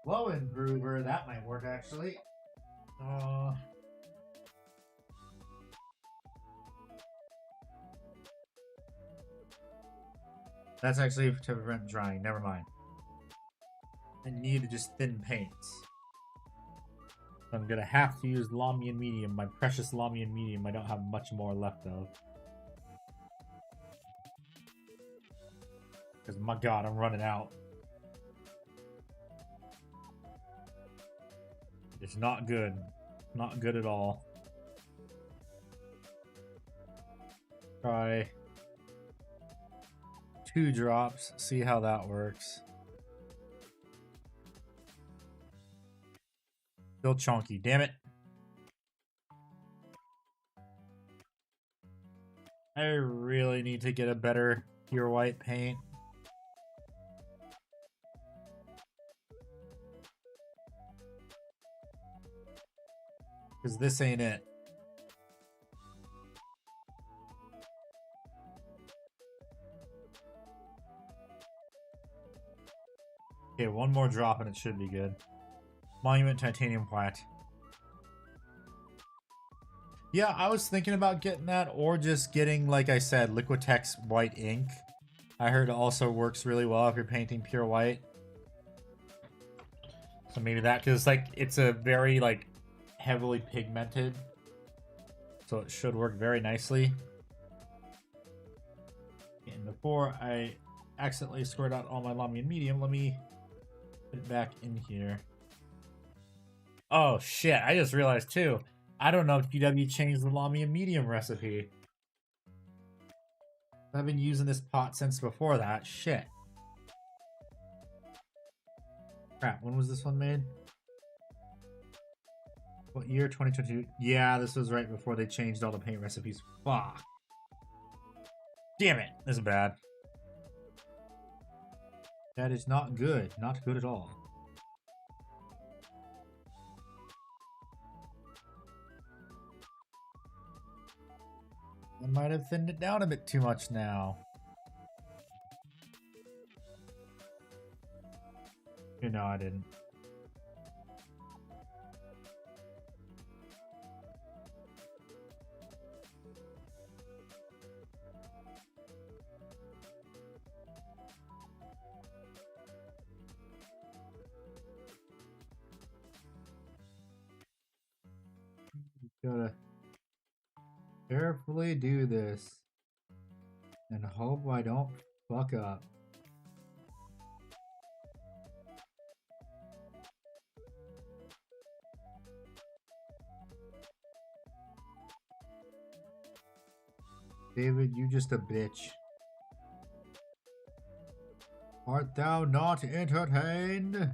Flow improver, that might work actually. That's actually to prevent drying. Never mind. I need just thin paints. I'm gonna have to use Lamian Medium, my precious Lamian Medium. I don't have much more left of. Because my god, I'm running out. It's not good. Not good at all. Try 2 drops, see how that works. Still chunky, damn it. I really need to get a better pure white paint. Because this ain't it. Okay, 1 more drop and it should be good. Monument Titanium Plat. Yeah, I was thinking about getting that or just getting, like I said, Liquitex white ink. I heard it also works really well if you're painting pure white. So maybe that, because like it's a very like heavily pigmented. So it should work very nicely. And before I accidentally squirt out all my Lamian Medium, let me put it back in here. Oh shit, I just realized too. I don't know if GW changed the Lamian Medium recipe. I've been using this pot since before that. Shit. Crap, when was this one made? What year? 2022? Yeah, this was right before they changed all the paint recipes. Fuck. Damn it. This is bad. That is not good. Not good at all. I might have thinned it down a bit too much now. You know, I didn't. Gotta carefully do this and hope I don't fuck up. David, you just a bitch. Art thou not entertained?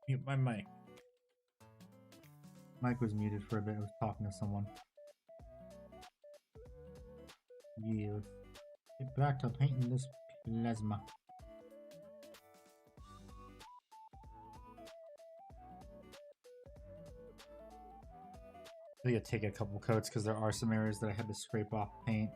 Mute my mic. Mic was muted for a bit. I was talking to someone. Yeah, let's get back to painting this plasma. I gotta take a couple coats because there are some areas that I had to scrape off paint.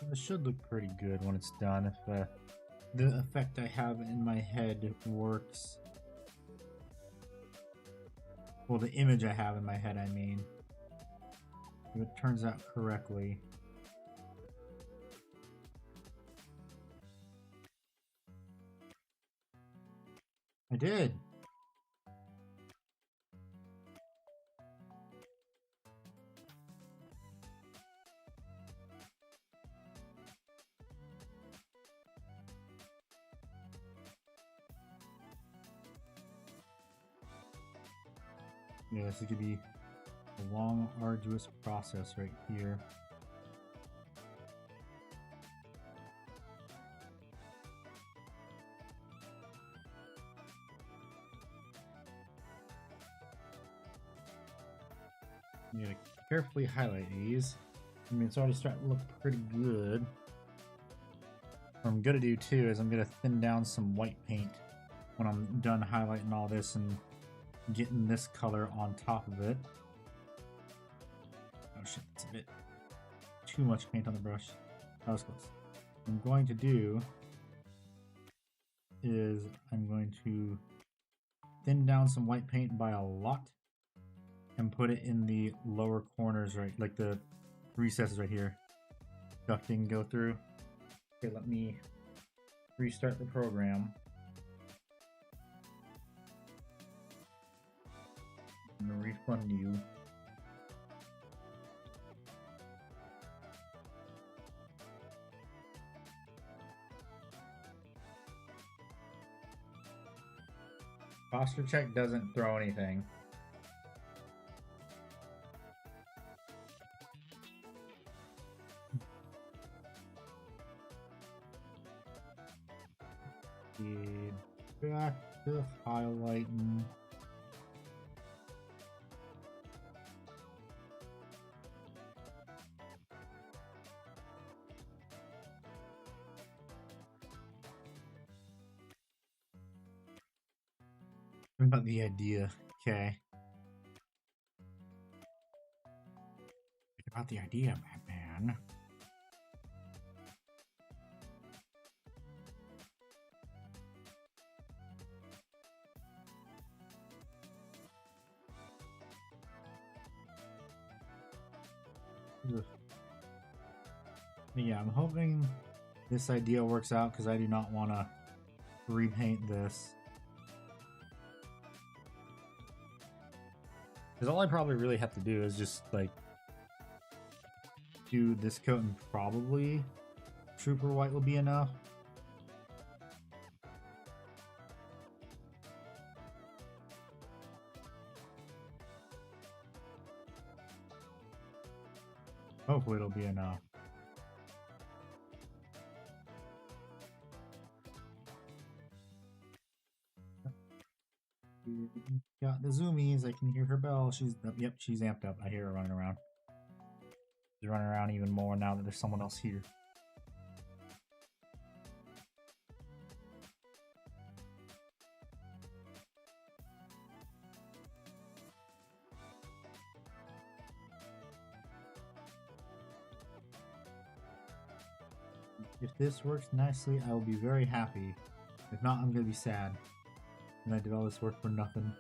This should look pretty good when it's done if the effect I have in my head works. Well, the image I have in my head, I mean. If it turns out correctly. I did! Yeah, this is gonna be a long, arduous process right here. You gotta carefully highlight these. I mean, it's already starting to look pretty good. What I'm gonna do too is I'm gonna thin down some white paint when I'm done highlighting all this and getting this color on top of it. Oh shit, that's a bit too much paint on the brush. That was close. What I'm going to do is I'm going to thin down some white paint by a lot and put it in the lower corners, right, like the recesses right here. Ducting go through. Okay, let me restart the program. I'm gonna refund you. Posture check doesn't throw anything. Back to highlighting. What about the idea? Okay. What about the idea, Batman? Ugh. Yeah, I'm hoping this idea works out because I do not want to repaint this. Because all I probably really have to do is just like do this coat and probably Trooper White will be enough. Hopefully it'll be enough. Got the zoomies. I can hear her bell. She's yep, she's amped up. I hear her running around. She's running around even more now that there's someone else here. If this works nicely, I will be very happy. If not, I'm gonna be sad. And I did all this work for nothing.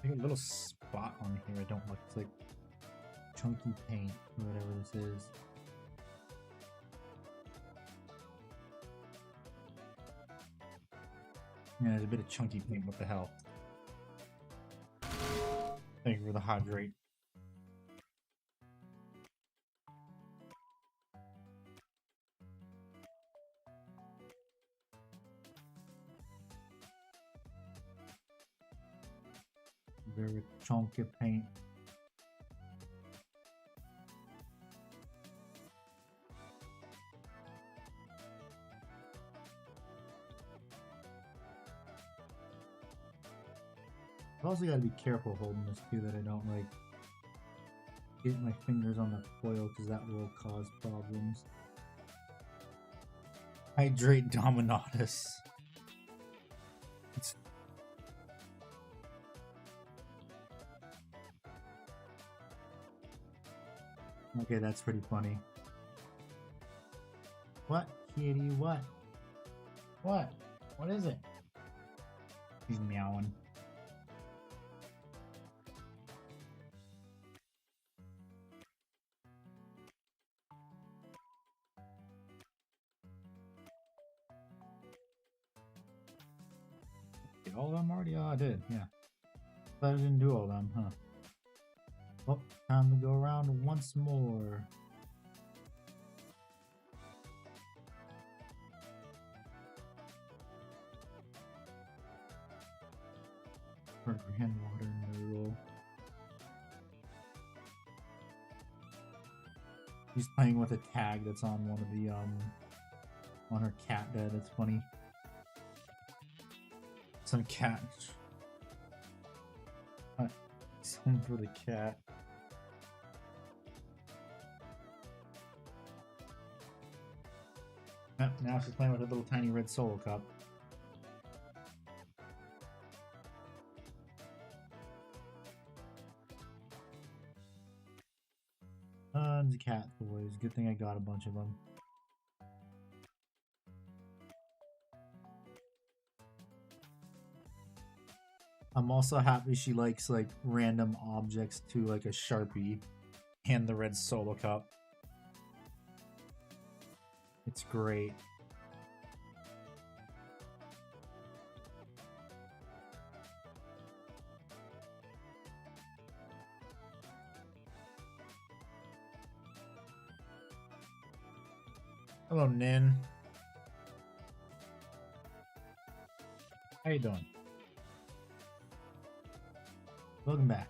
There's like a little spot on here I don't like. It's like chunky paint or whatever this is. Yeah, there's a bit of chunky paint. What the hell? Thank you for the hydrate. Very chunky paint. I've also got to be careful holding this too, that I don't like get my fingers on the foil, because that will cause problems. Hydrate Dominatus. Okay, that's pretty funny. What, kitty? What? What? What is it? He's meowing. Did all of them already? Oh, I did, yeah. But I didn't do all of them, huh? Oh, time to go around once more. For Grandwater Noodle. She's playing with a tag that's on one of the on her cat bed. It's funny. Some cat. Something for the cat. Yep, now she's playing with a little tiny red solo cup. Tons of cat toys. Good thing I got a bunch of them. I'm also happy she likes like random objects too, like a Sharpie and the red solo cup. It's great. Hello, Nin. How you doing? Welcome back.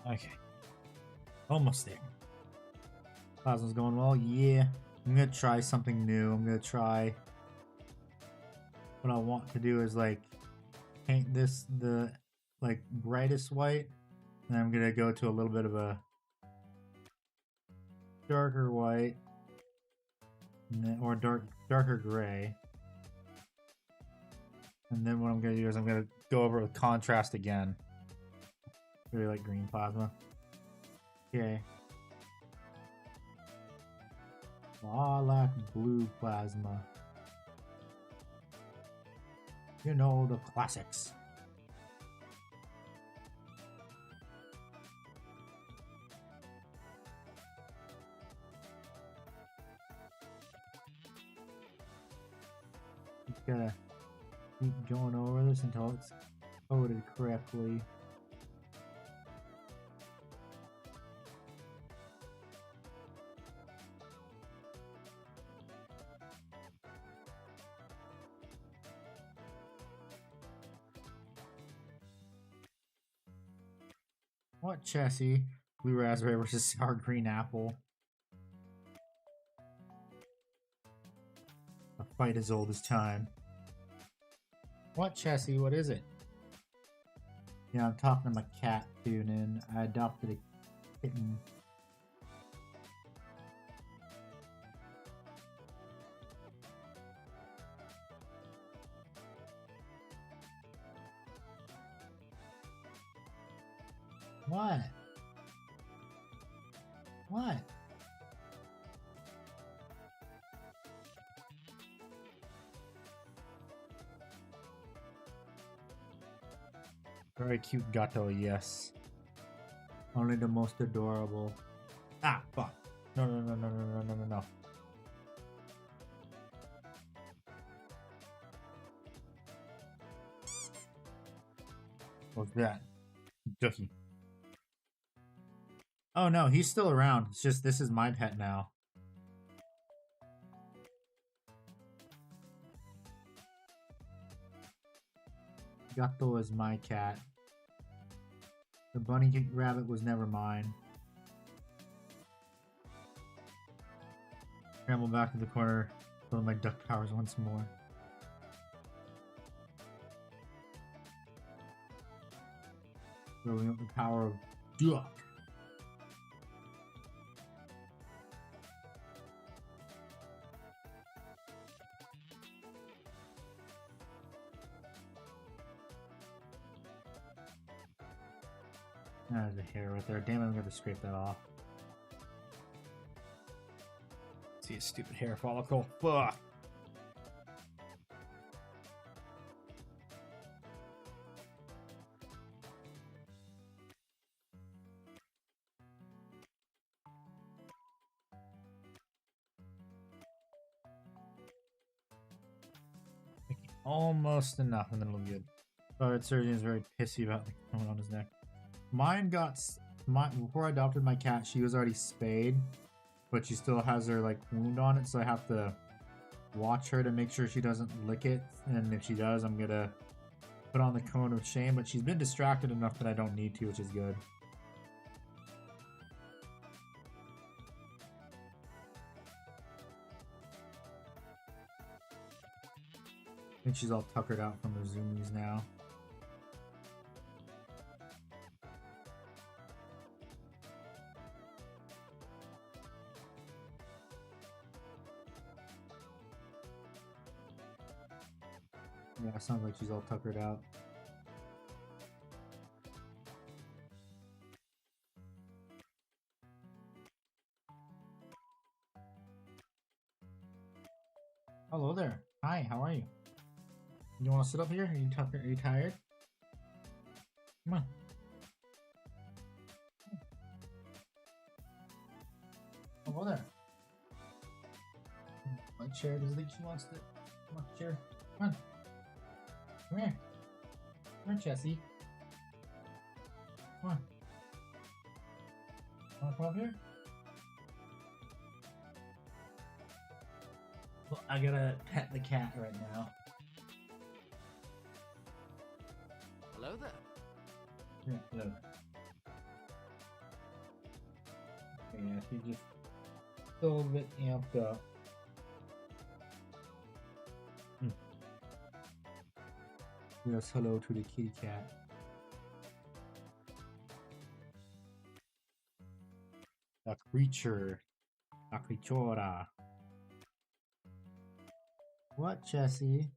Okay. Almost there. Plasma's going well. Yeah. I'm gonna try something new. I'm gonna try... What I want to do is like paint this the like brightest white, and I'm gonna go to a little bit of a darker white, and then, or darker gray. And then what I'm gonna do is I'm gonna go over with contrast again. Really like green plasma. Okay. I like blue plasma. You know, the classics. Just gotta keep going over this until it's coded correctly. What chassis? Blue raspberry versus sour green apple. The quite as old as time. What, Chessie? What is it? Yeah, I'm talking to my cat, tune in. I adopted a kitten. What? What? Very cute gato, yes. Only the most adorable. Ah, fuck. No, no, no, no, no, no, no, no, no. What's that? Ducky. Oh no, he's still around. It's just this is my pet now. Gato is my cat. The bunny rabbit was never mine. Scramble back to the corner, build my duck powers once more. Building up the power of duck. There's a hair right there. Damn it, I'm gonna scrape that off. See a stupid hair follicle. Fuck. Almost enough, and then it'll be good. Guard surgeon is very pissy about the coming on his neck. Mine got before I adopted my cat. She was already spayed, but she still has her like wound on it, so I have to watch her to make sure she doesn't lick it. And if she does, I'm gonna put on the cone of shame. But she's been distracted enough that I don't need to, which is good. I think she's all tuckered out from her zoomies now. Yeah, it sounds like she's all tuckered out. Hello there. Hi, how are you? You want to sit up here? Are you tired? Come on. Hello there. My chair. Does think she wants to? Come on, chair. Come on. Come here. Come on, Chessie. Come on. Want to come up here? Well, I gotta pet the cat right now. Hello there. Yeah, hello. Yeah, she's just a little bit amped up. Yes, hello to the kitty cat. The creature. La creatura. What, Chessie?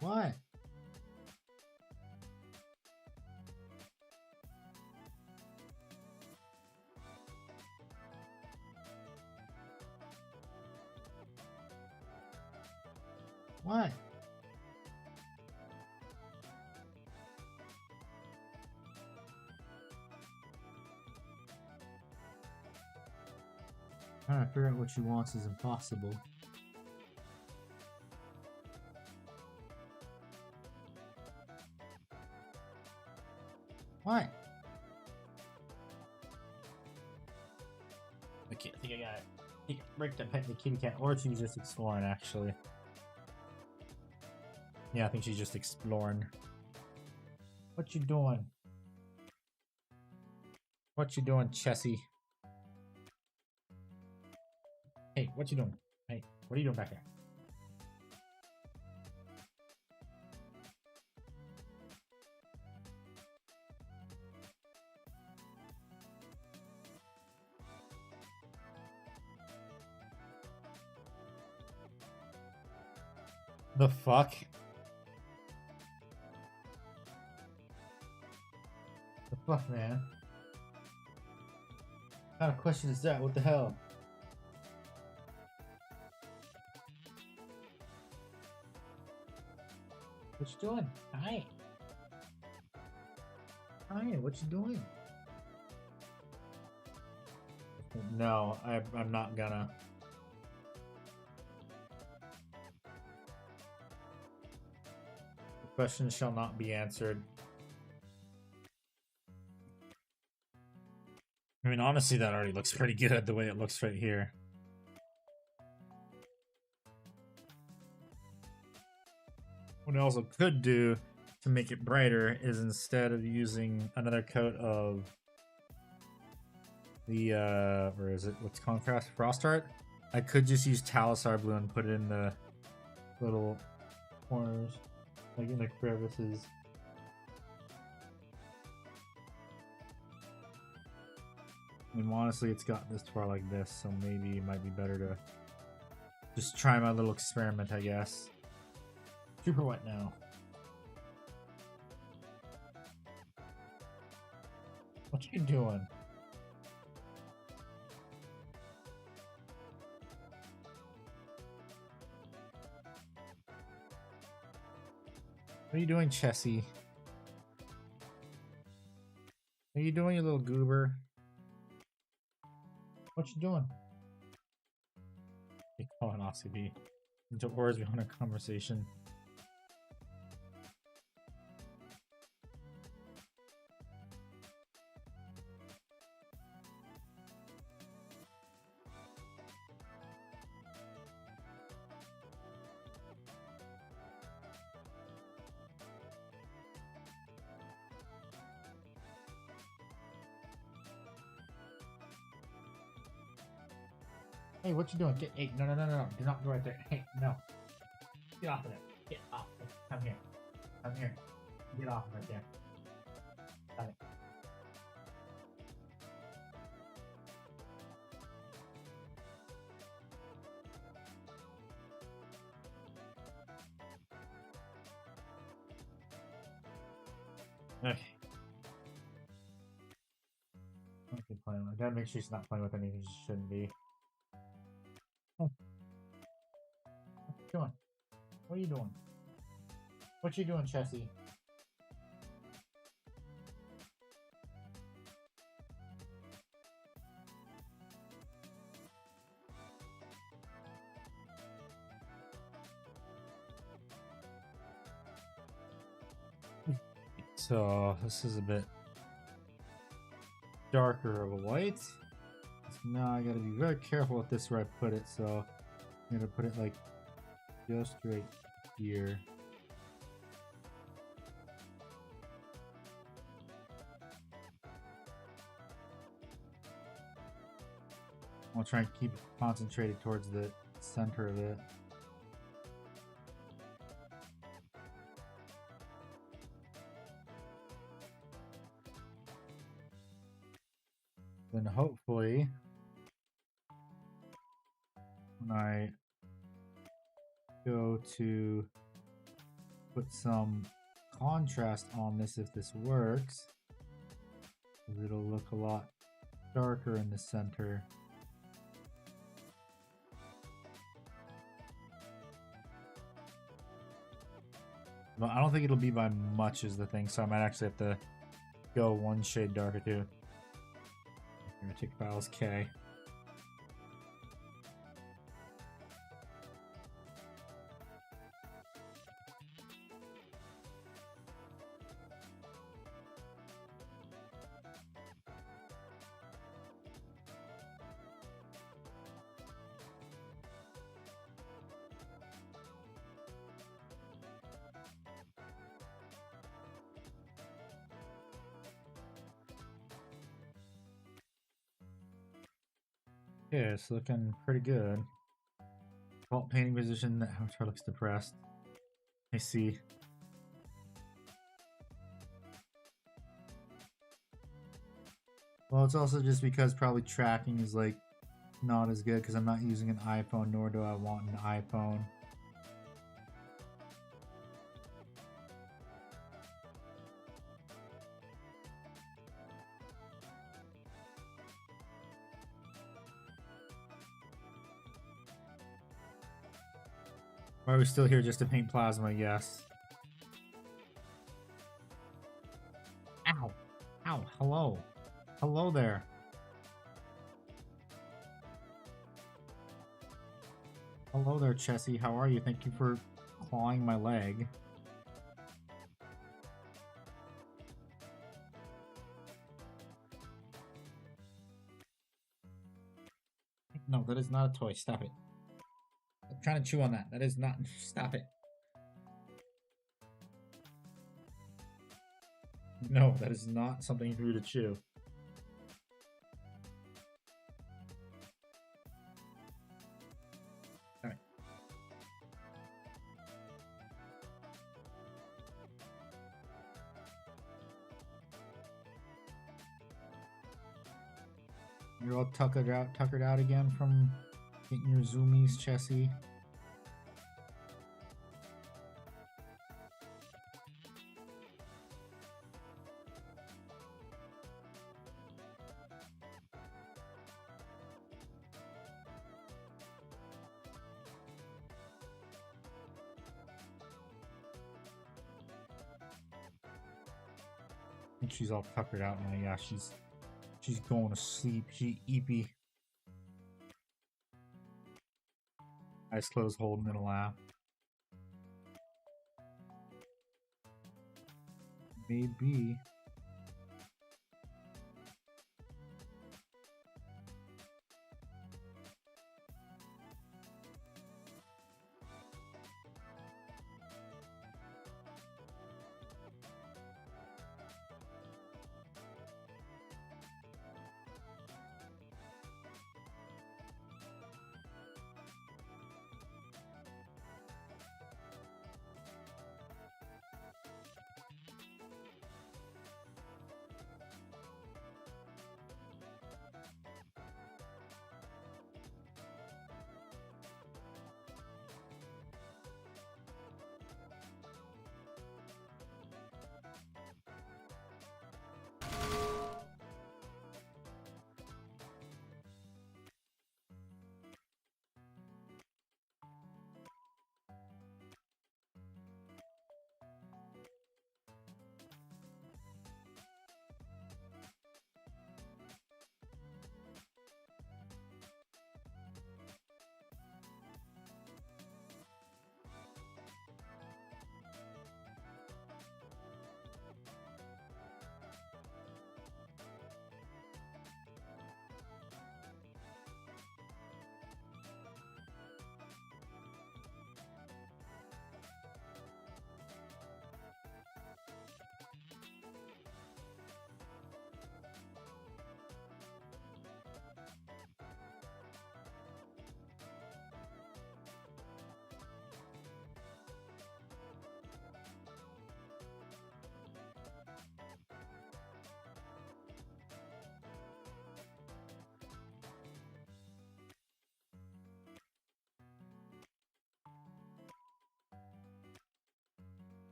What? What? Trying to figure out what she wants is impossible. What? Okay, I think I got it. I think I break the pet the kitty cat, or she's just exploring actually. Yeah, I think she's just exploring. What you doing? What you doing, Chessie? Hey, what you doing? Hey, what are you doing back there? The fuck? The fuck, man? What kind of question is that? What the hell? What you doing? Hi. Hi, what you doing? No, I'm not gonna. The question shall not be answered. I mean, honestly, that already looks pretty good the way it looks right here. What I also could do to make it brighter is instead of using another coat of the, or is it, what's contrast? Frost Art? I could just use Talisar Blue and put it in the little corners, like in the crevices. I mean, honestly, it's got this far like this, so maybe it might be better to just try my little experiment, I guess. Super wet now. What you doing? What are you doing, Chessie? What are you doing, you little goober? What you doing? You call an OCB. Into oars behind a conversation. Hey, what you doing? Get, hey, no, do not go right there. Hey, no. Get off of there. Get off. Come here. Come here. Get off right there. Got it. Okay. I gotta make sure she's not playing with anything she shouldn't be. Oh. What you doing? What are you doing? What you doing, Chessie? So this is a bit darker of a white. So now I gotta be very careful with this where I put it. So I'm gonna put it like just right here. I'll try and keep it concentrated towards the center of it. Then hopefully, when I go to put some contrast on this, if this works, it'll look a lot darker in the center. But I don't think it'll be by much is the thing, so I might actually have to go one shade darker too. I'm gonna take files K. Yeah, it's looking pretty good. Vault painting position, the avatar looks depressed. I see. Well, it's also just because probably tracking is like not as good because I'm not using an iPhone, nor do I want an iPhone. Why are we still here just to paint plasma? Yes. Ow! Ow! Hello! Hello there! Hello there, Chessie. How are you? Thank you for clawing my leg. No, that is not a toy. Stop it. I'm trying to chew on that. That is not... Stop it. No, that is not something for you to chew. Alright. You're all tuckered out again from getting your zoomies, Chessie. I think she's all tuckered out now. Yeah, she's going to sleep. She eepy. Eyes closed, holding in a laugh. Maybe.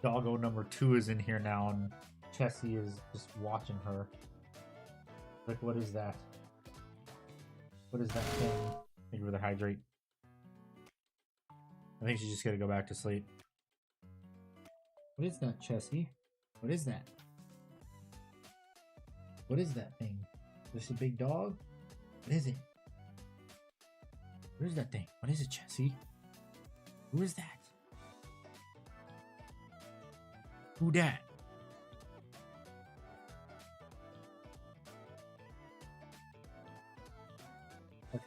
Doggo number 2 is in here now, and Chessie is just watching her. Like, what is that? What is that thing? Thank you for the hydrate. I think she's just gonna go back to sleep. What is that, Chessie? What is that? What is that thing? Is this a big dog? What is it? What is that thing? What is it, Chessie? Who is that? Who dat?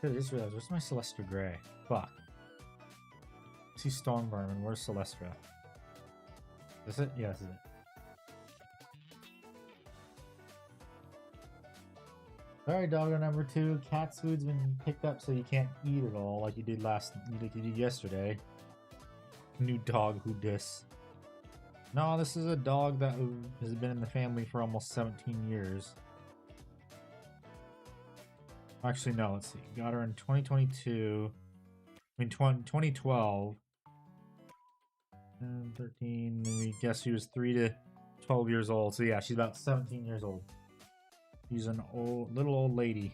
I just realized, where's my Celestra Gray? Fuck. I see Storm Vermin, where's Celestra? Is it? Yeah, this is it. Alright, doggo number 2. Cat's food's been picked up so you can't eat it all like you did yesterday. New dog, who dis? No, this is a dog that has been in the family for almost 17 years. Actually, no, let's see. Got her in 2022. I mean, 2012. And 13. And we guess she was 3 to 12 years old. So yeah, she's about 17 years old. She's an little old lady.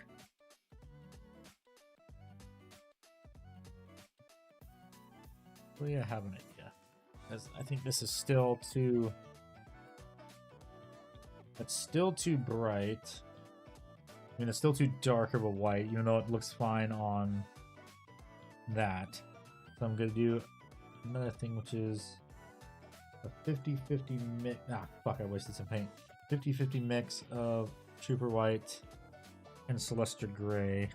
So yeah, I have an idea. Because I think this is still too... It's still too bright. I mean, it's still too dark of a white, even though it looks fine on that. So I'm going to do another thing, which is a 50-50 mix. Ah, fuck, I wasted some paint. 50-50 mix of Trooper White and Celestra Gray.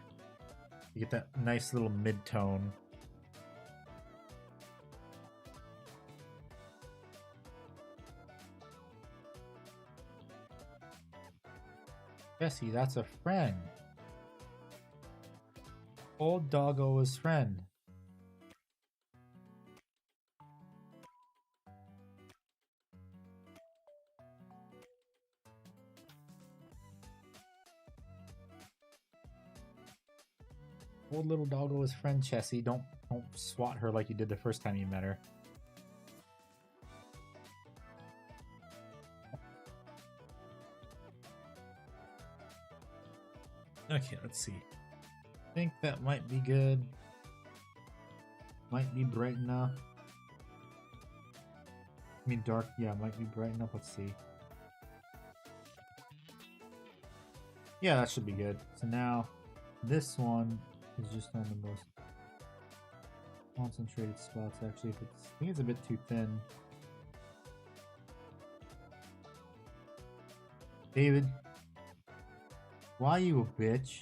You get that nice little mid-tone. Jesse, that's a friend. Old doggo's friend. Old little doggo's friend, Chessie. Don't swat her like you did the first time you met her. Okay, let's see. I think that might be good. Might be bright enough. I mean dark, yeah, might be bright enough. Let's see. Yeah, that should be good. So now, this one is just on the most concentrated spots. Actually, I think it's a bit too thin. David. Why you a bitch?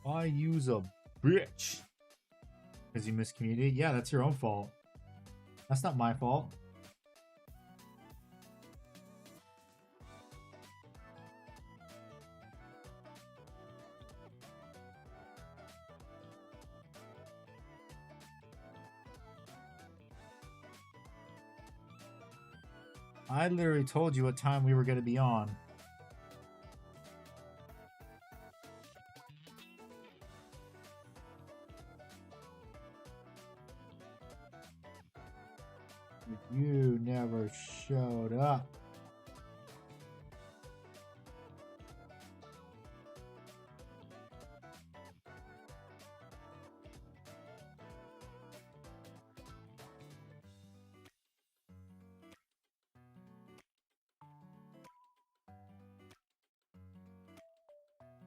Why you's a bitch? Because you miscommunicated? Yeah, that's your own fault. That's not my fault. I literally told you what time we were going to be on. You never showed up.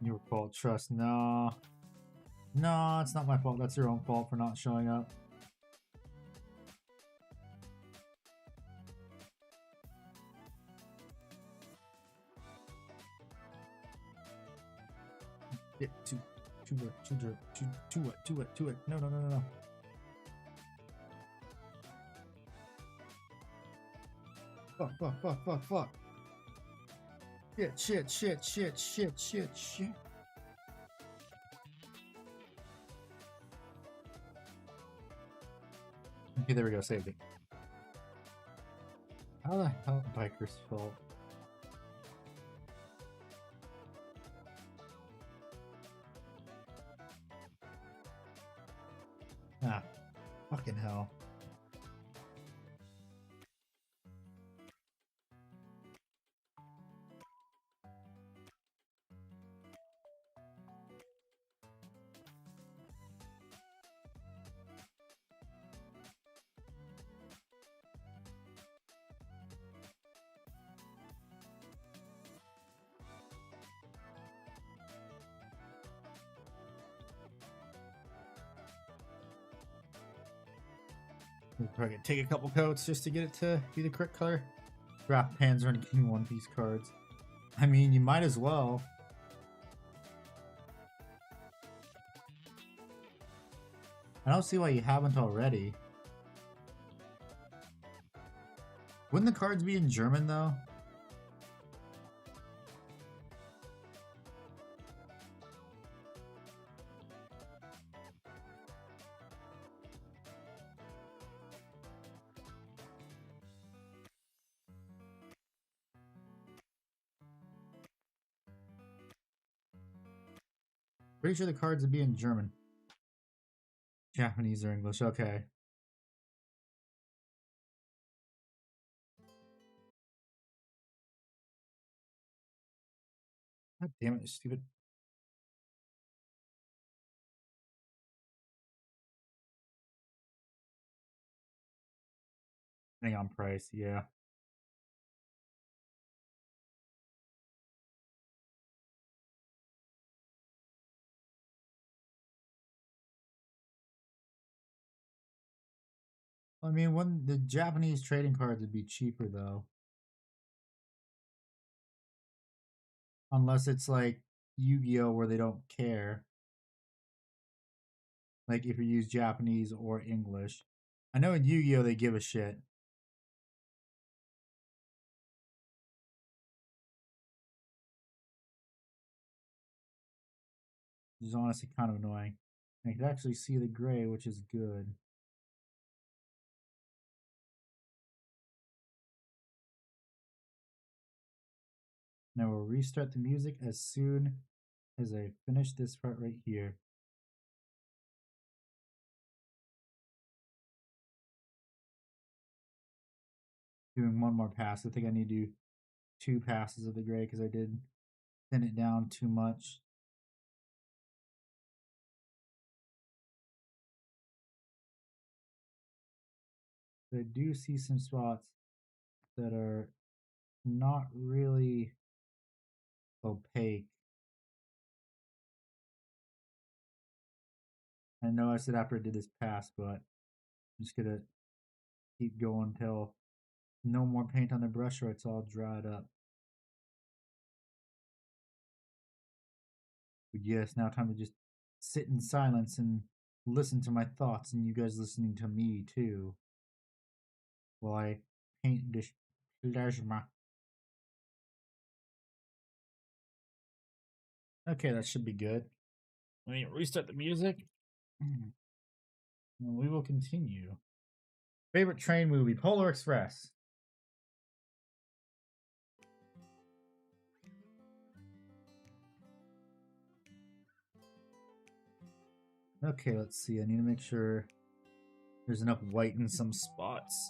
Your fault, trust. No. No, it's not my fault. That's your own fault for not showing up. Get to it. No. Fuck. Shit. Okay, there we go. Saved it. How the hell biker's fault? Ah, fucking hell. We'll probably take a couple coats just to get it to be the correct color. Draft Panzer and King One Piece cards. I mean, you might as well. I don't see why you haven't already. Wouldn't the cards be in German though? Pretty sure the cards would be in German. Japanese or English, okay. God damn it, stupid. Depending on price, yeah. I mean, when the Japanese trading cards would be cheaper though. Unless it's like Yu-Gi-Oh where they don't care. Like if you use Japanese or English. I know in Yu-Gi-Oh they give a shit. Which is honestly kind of annoying. I can actually see the gray, which is good. Now we'll restart the music as soon as I finish this part right here. Doing one more pass. I think I need to do 2 passes of the gray because I did thin it down too much. But I do see some spots that are not really opaque. I know I said after I did this pass, but I'm just gonna keep going until no more paint on the brush or it's all dried up. But yes, now time to just sit in silence and listen to my thoughts and you guys listening to me too. While I paint this plasma. Okay, that should be good. Let me restart the music. And we will continue. Favorite train movie, Polar Express. Okay, let's see. I need to make sure there's enough white in some spots.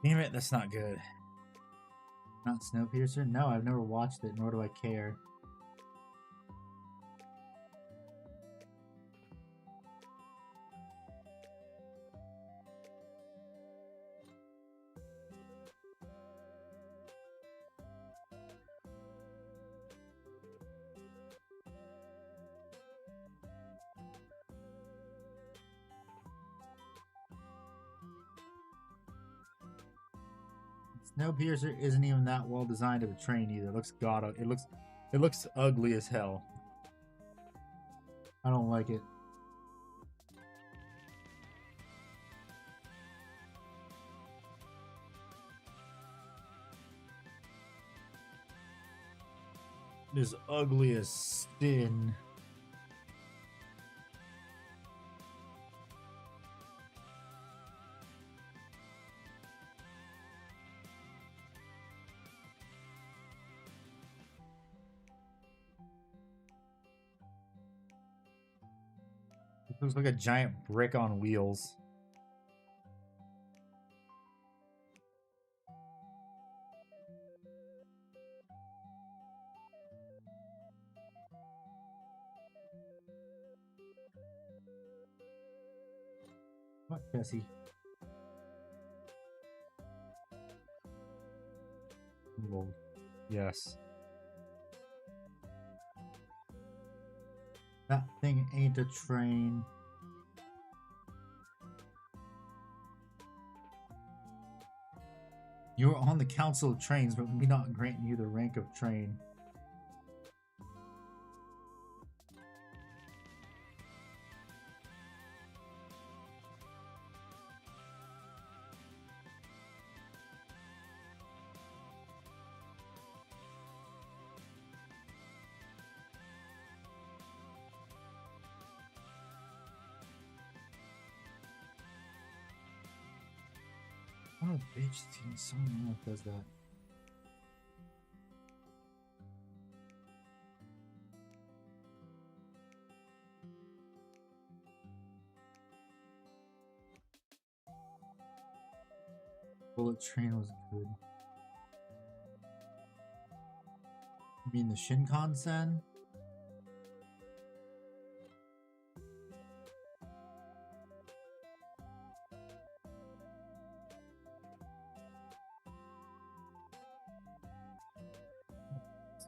Damn it, that's not good. Not Snowpiercer? No, I've never watched it, nor do I care. Snowpiercer isn't even that well designed of a train either. It looks it looks ugly as hell. I don't like it. It is ugly as sin. Looks like a giant brick on wheels. What, Jesse? Lol. Yes. That thing ain't a train. You are on the Council of Trains, but we not grant you the rank of train. What a bitch team, someone else does that. Bullet train was good. You mean the Shinkansen?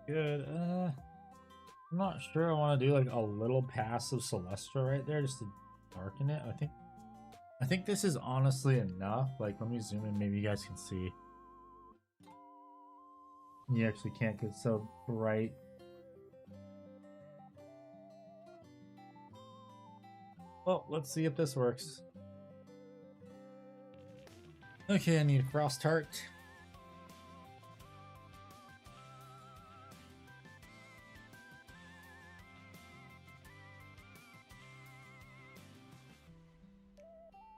Good. I'm not sure I want to do like a little pass of Celestra right there just to darken it. I think this is honestly enough. Like, let me zoom in, maybe you guys can see. You actually can't get so bright. Well, let's see if this works. Okay, I need a frost tart.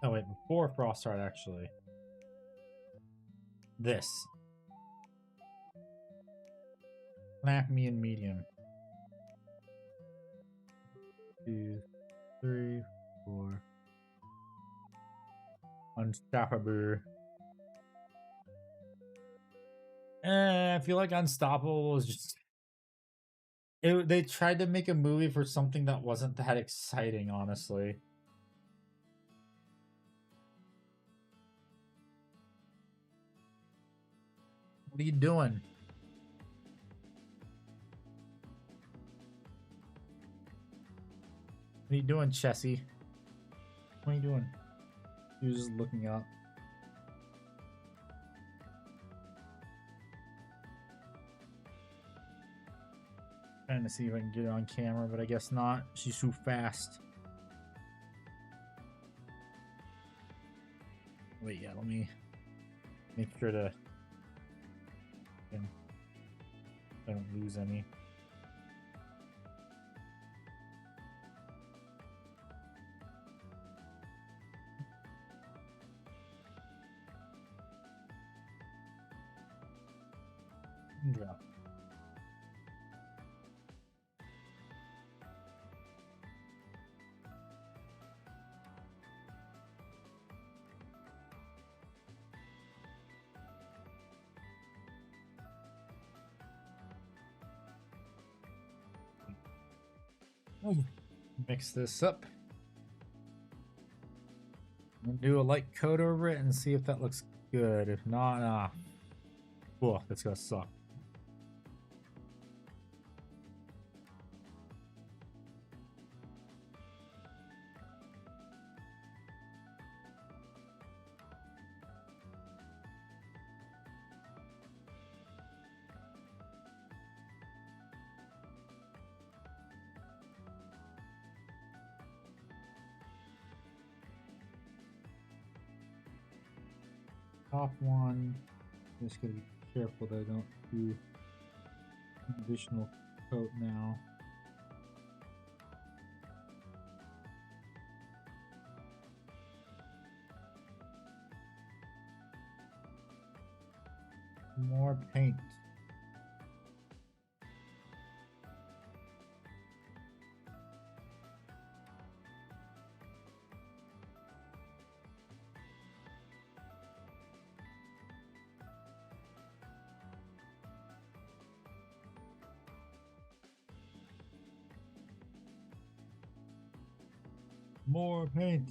Oh wait, before frost tart actually. This. Snap me in medium. 2, 3, 4. Unstoppable. I feel like Unstoppable was just... they tried to make a movie for something that wasn't that exciting, honestly. What are you doing? What are you doing, Chessie? What are you doing? He was just looking up. Trying to see if I can get it on camera, but I guess not. She's too fast. Wait, yeah, let me make sure to... I don't lose any. Drop. Mix this up. And do a light coat over it and see if that looks good. If not, cool, that's gonna suck. Top one, just gotta be careful that I don't do an additional coat now. More paint. More paint.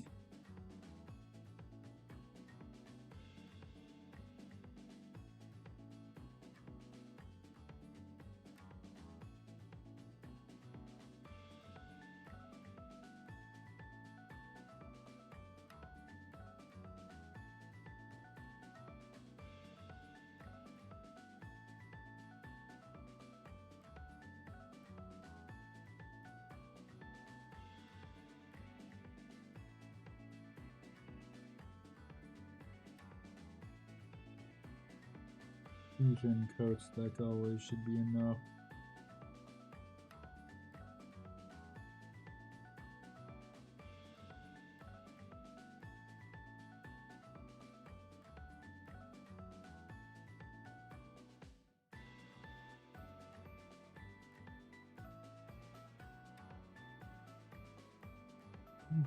Fusion coats, like always, should be enough.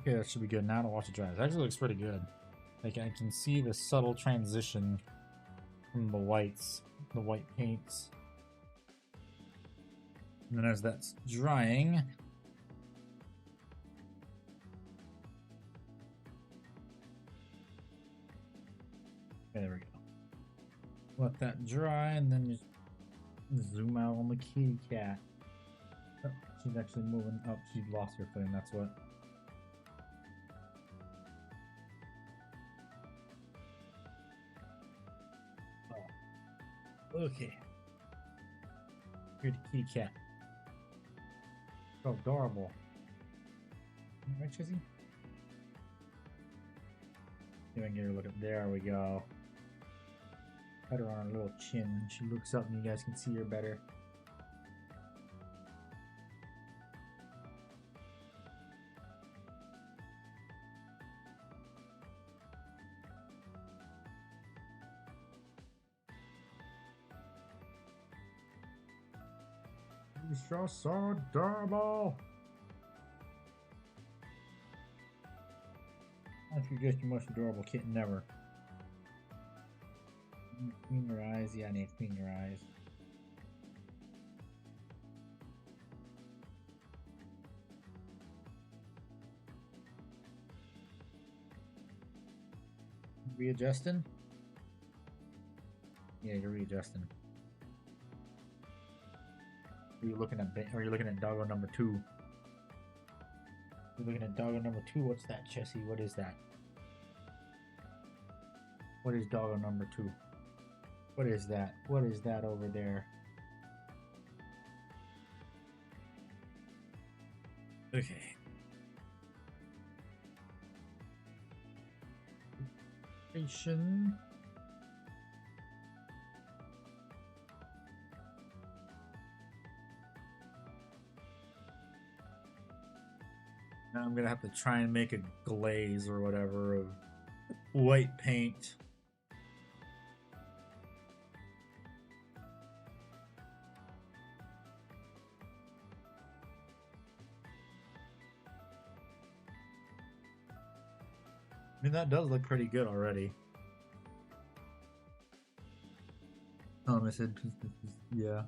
Okay, that should be good. Now to watch it dry. It actually looks pretty good. Like I can see the subtle transition from the whites, the white paints. And then as that's drying, okay, there we go. Let that dry and then just zoom out on the kitty cat. Oh, she's actually moving. Oh, she lost her footing, that's what. Oh. Okay. Here's the kitty cat. So adorable. Right, Chizzy? See if I can get her look up. There we go. Put her on her little chin. She looks up and you guys can see her better. She's just so adorable. I think you're just the most adorable kitten ever. Clean your eyes. Yeah, I need to clean your eyes. Readjusting? Yeah, you're readjusting. Are you looking at doggo number 2? You're looking at doggo number 2. What's that, Chessie? What is that? What is doggo number 2? What is that? What is that over there? Okay. Station. Now I'm gonna have to try and make a glaze or whatever of white paint. I mean, that does look pretty good already. Oh, I said, yeah.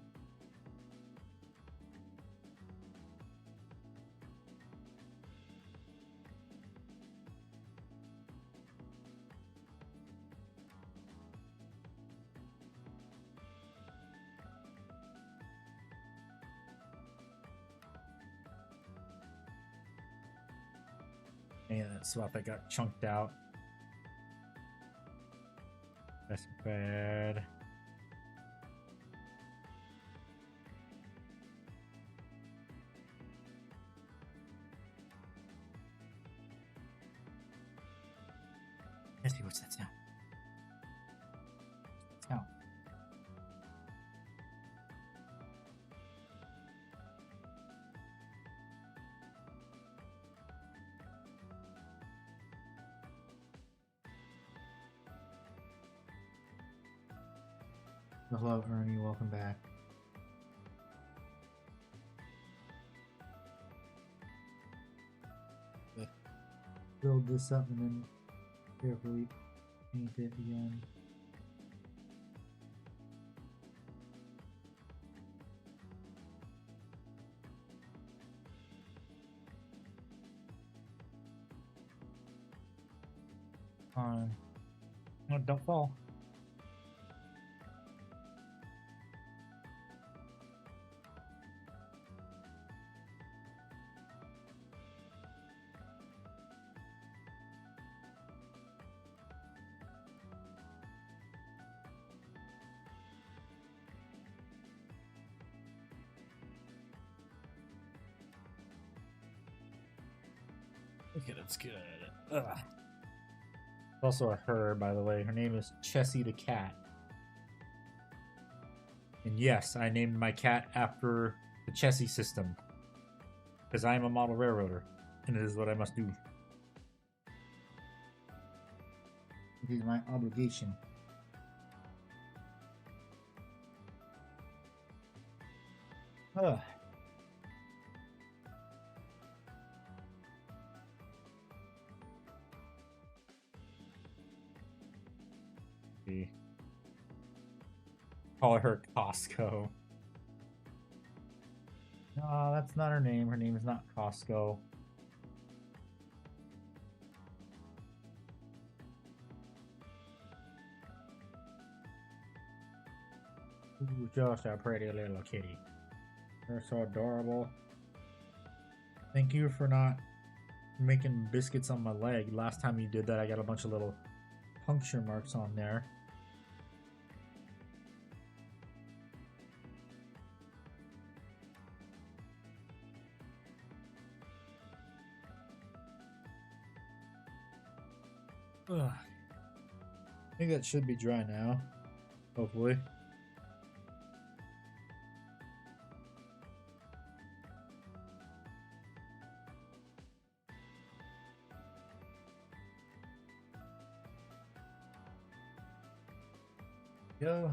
Yeah, that spot that got chunked out. That's bad. Let's see, what's that sound? What's that sound? Hello, Ernie. Welcome back. Build this up and then carefully paint it again. Fine. No, don't fall. Okay, that's good. Ugh. Also a her, by the way. Her name is Chessie the cat. And yes, I named my cat after the Chessie system. Because I am a model railroader. And it is what I must do. It is my obligation. Ugh. Call her Costco. No, that's not her name. Her name is not Costco. Ooh, just a pretty little kitty. You're so adorable. Thank you for not making biscuits on my leg. Last time you did that, I got a bunch of little puncture marks on there. Ugh. I think that should be dry now. Hopefully. Go.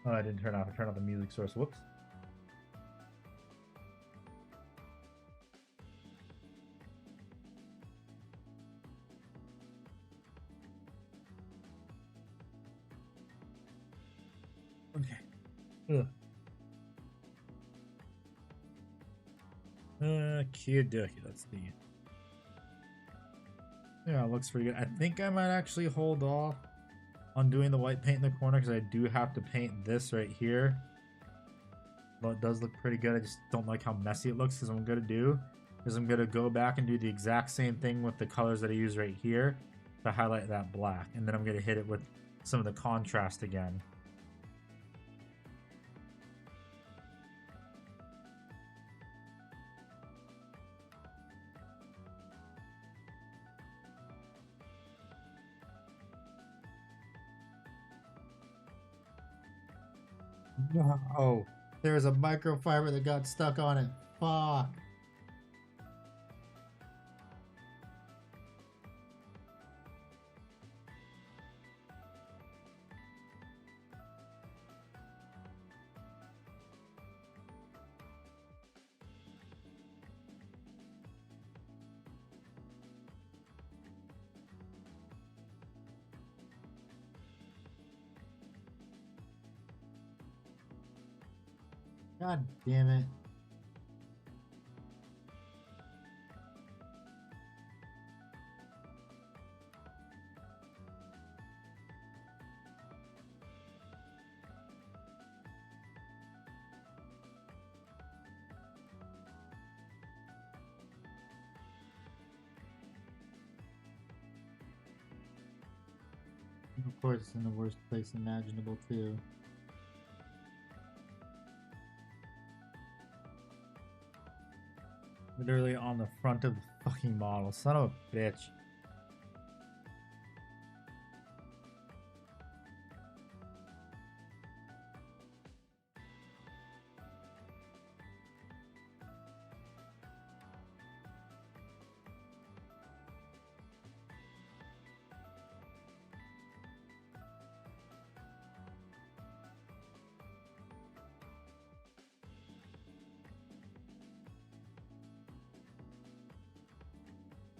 Oh, I didn't turn off. I turned off the music source. Whoops. Okay. Ugh. Okie dokie. Let's see. Yeah, it looks pretty good. I think I might actually hold off on doing the white paint in the corner because I do have to paint this right here. Well, it does look pretty good. I just don't like how messy it looks. Because what I'm going to do is I'm going to go back and do the exact same thing with the colors that I use right here to highlight that black. And then I'm going to hit it with some of the contrast again. Oh, there's a microfiber that got stuck on it. Fuck. God damn it. Of course, it's in the worst place imaginable, too. Literally on the front of the fucking model. Son of a bitch.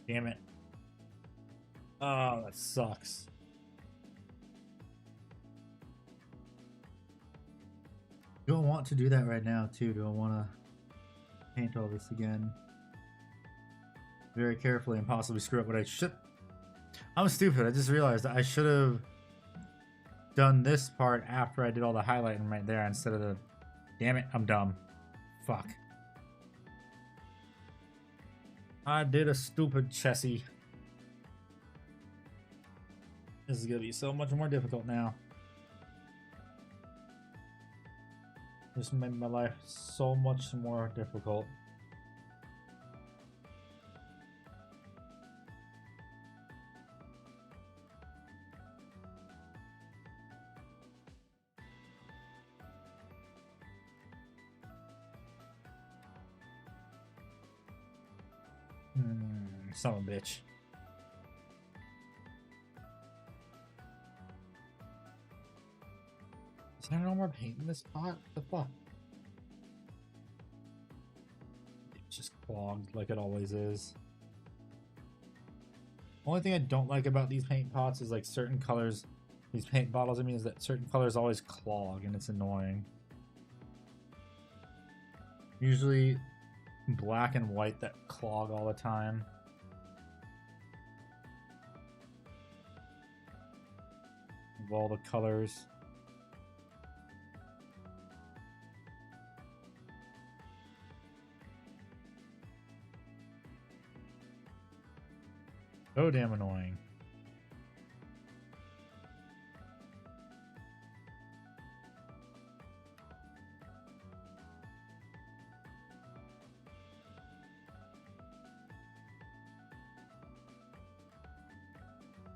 Damn it. Oh, that sucks. Do I want to do that right now, too? Do I want to paint all this again? very carefully and possibly screw up what I should. I'm stupid. I just realized that I should have done this part after I did all the highlighting right there instead of the... Damn it, I'm dumb. Fuck. I did a stupid chessy. This is gonna be so much more difficult now. This made my life so much more difficult. Son of a bitch. Is there no more paint in this pot? What the fuck? It's just clogged like it always is. Only thing I don't like about these paint pots is like certain colors, these paint bottles, I mean, is that certain colors always clog and it's annoying. Usually black and white that clog all the time. Of all the colors. So damn annoying.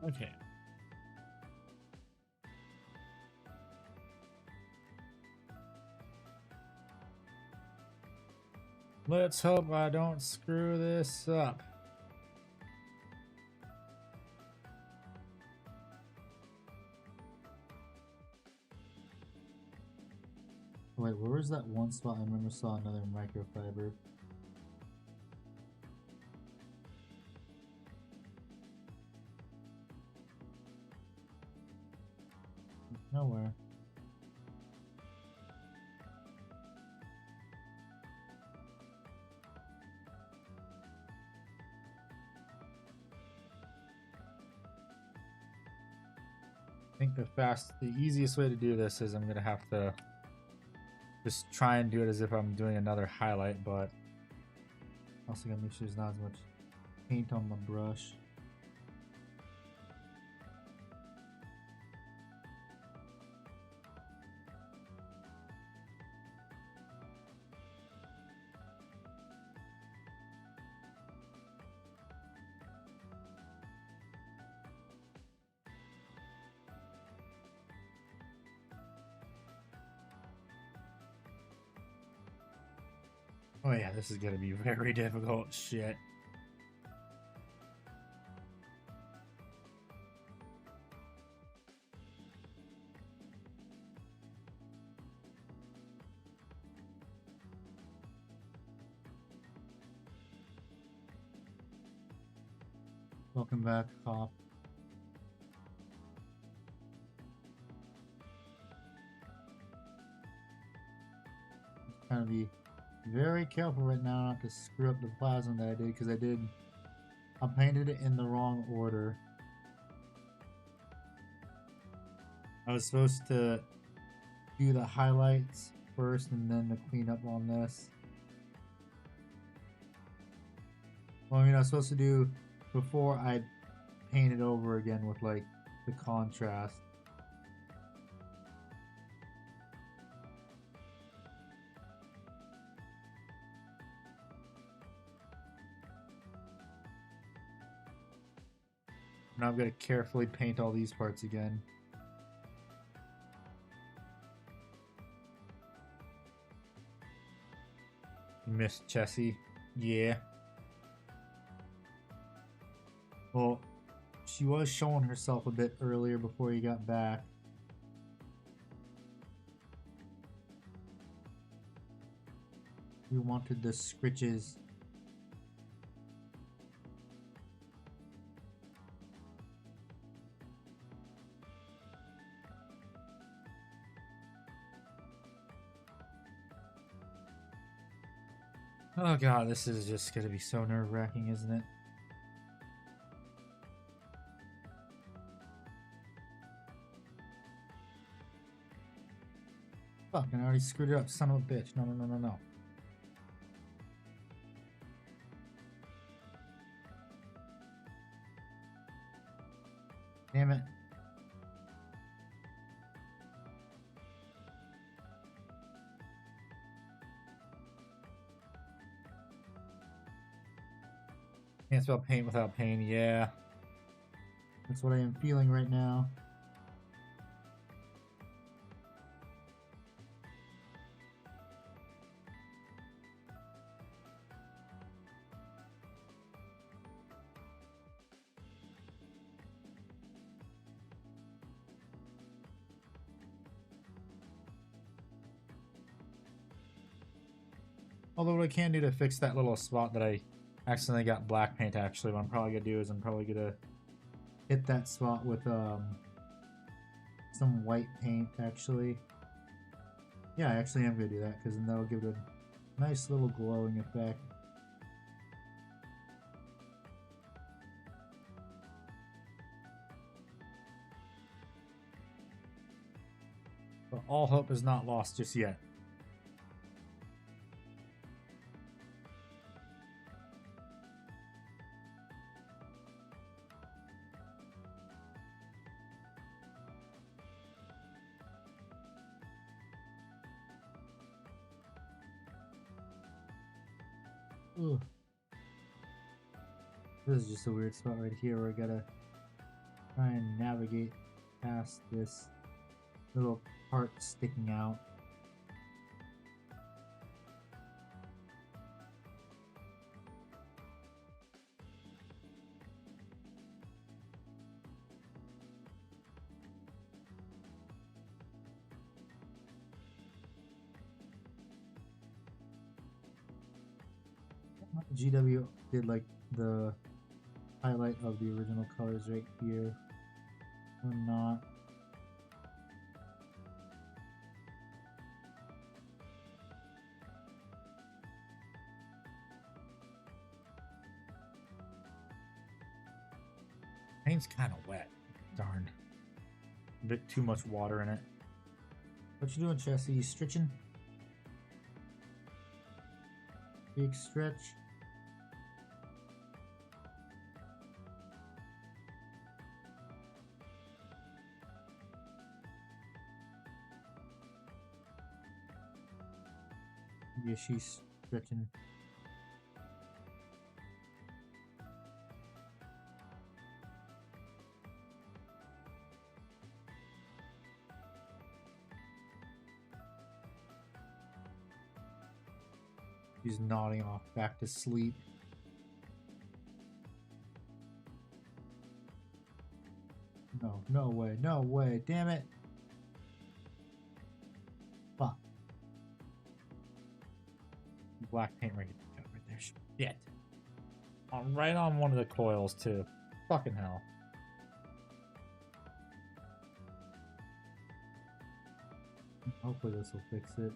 Okay. Let's hope I don't screw this up. Wait, where was that one spot I remember saw another microfiber? Nowhere. I think the easiest way to do this is I'm gonna have to just try and do it as if I'm doing another highlight, but also gotta make sure there's not as much paint on my brush. Oh yeah, this is gonna be very difficult. Shit. Welcome back, cop. Trying to be very careful right now not to screw up the plasma that I did, because I painted it in the wrong order. I was supposed to do the highlights first and then the cleanup on this. Well, I mean, I was supposed to do before I paint it over again with like the contrast. Now I've got to carefully paint all these parts again. Miss Chessie. Yeah. Well, she was showing herself a bit earlier before you got back. We wanted the scritches. Oh god, this is just gonna be so nerve-wracking, isn't it? Fuck, I already screwed it up, son of a bitch. No, no, no, no, no. Damn it. Can't spell paint without pain, yeah. That's what I am feeling right now. Although what I can do to fix that little spot that I accidentally got black paint, actually, what I'm probably gonna do is I'm probably gonna hit that spot with some white paint, actually. Yeah, I actually am gonna do that, because then that'll give it a nice little glowing effect. But all hope is not lost just yet. Ugh. This is just a weird spot right here where I gotta try and navigate past this little part sticking out. GW did like the highlight of the original colors right here, or not. Paint's kind of wet. Darn. A bit too much water in it. What you doing, Chessie? You stretching? Big stretch. Yeah, she's stretching. She's nodding off back to sleep. No, no way, no way, damn it. Fuck. Black paint right there. Shit. Right on one of the coils, too. Fucking hell. Hopefully this will fix it.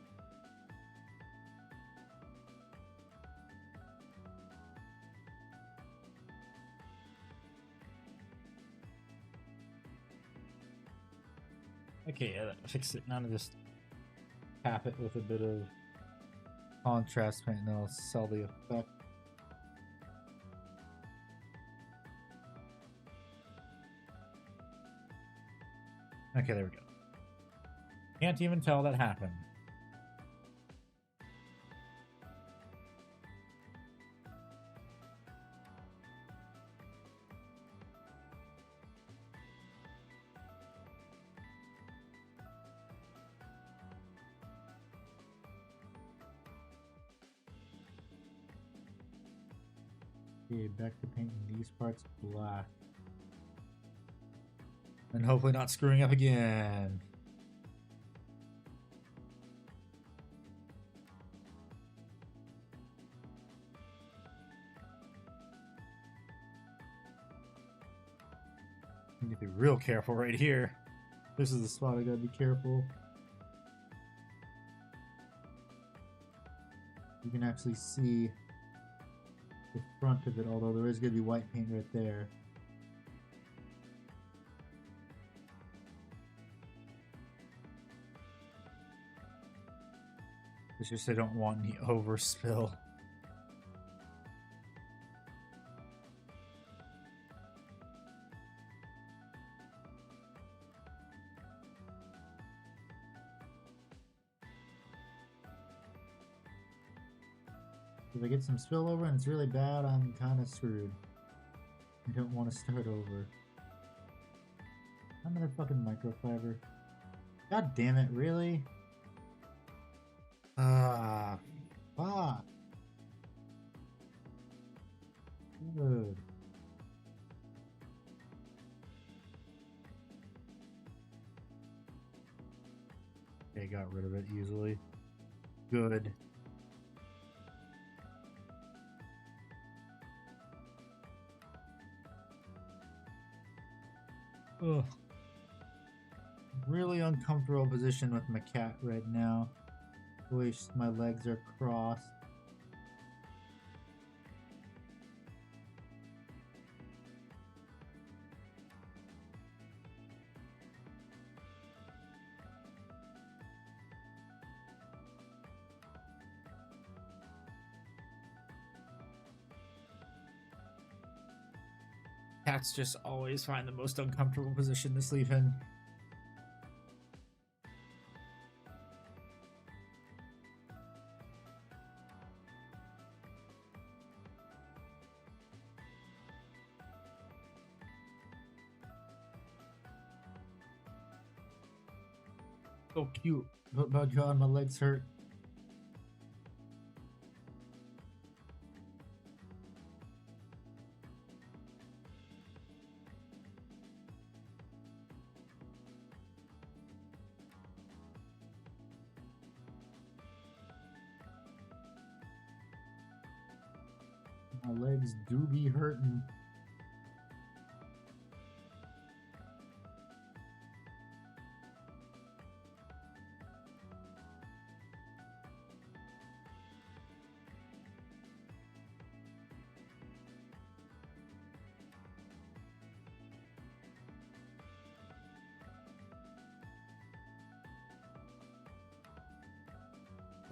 Okay, yeah, that'll fix it. Now to just tap it with a bit of contrast paint and then I'll sell the effect. Okay, there we go. Can't even tell that happened. Okay, back to painting these parts black. And hopefully not screwing up again. I need to be real careful right here. This is the spot I gotta be careful. You can actually see the front of it, although there is going to be white paint right there. It's just I don't want any overspill. If I get some spillover and it's really bad, I'm kind of screwed. I don't want to start over. Another fucking microfiber. God damn it, really? Ah, fuck. Good. Okay, got rid of it easily. Good. Ugh. Really uncomfortable position with my cat right now. Wish my legs are crossed. Cats just always find the most uncomfortable position to sleep in. So cute. Oh my god, my legs hurt. My legs do be hurting.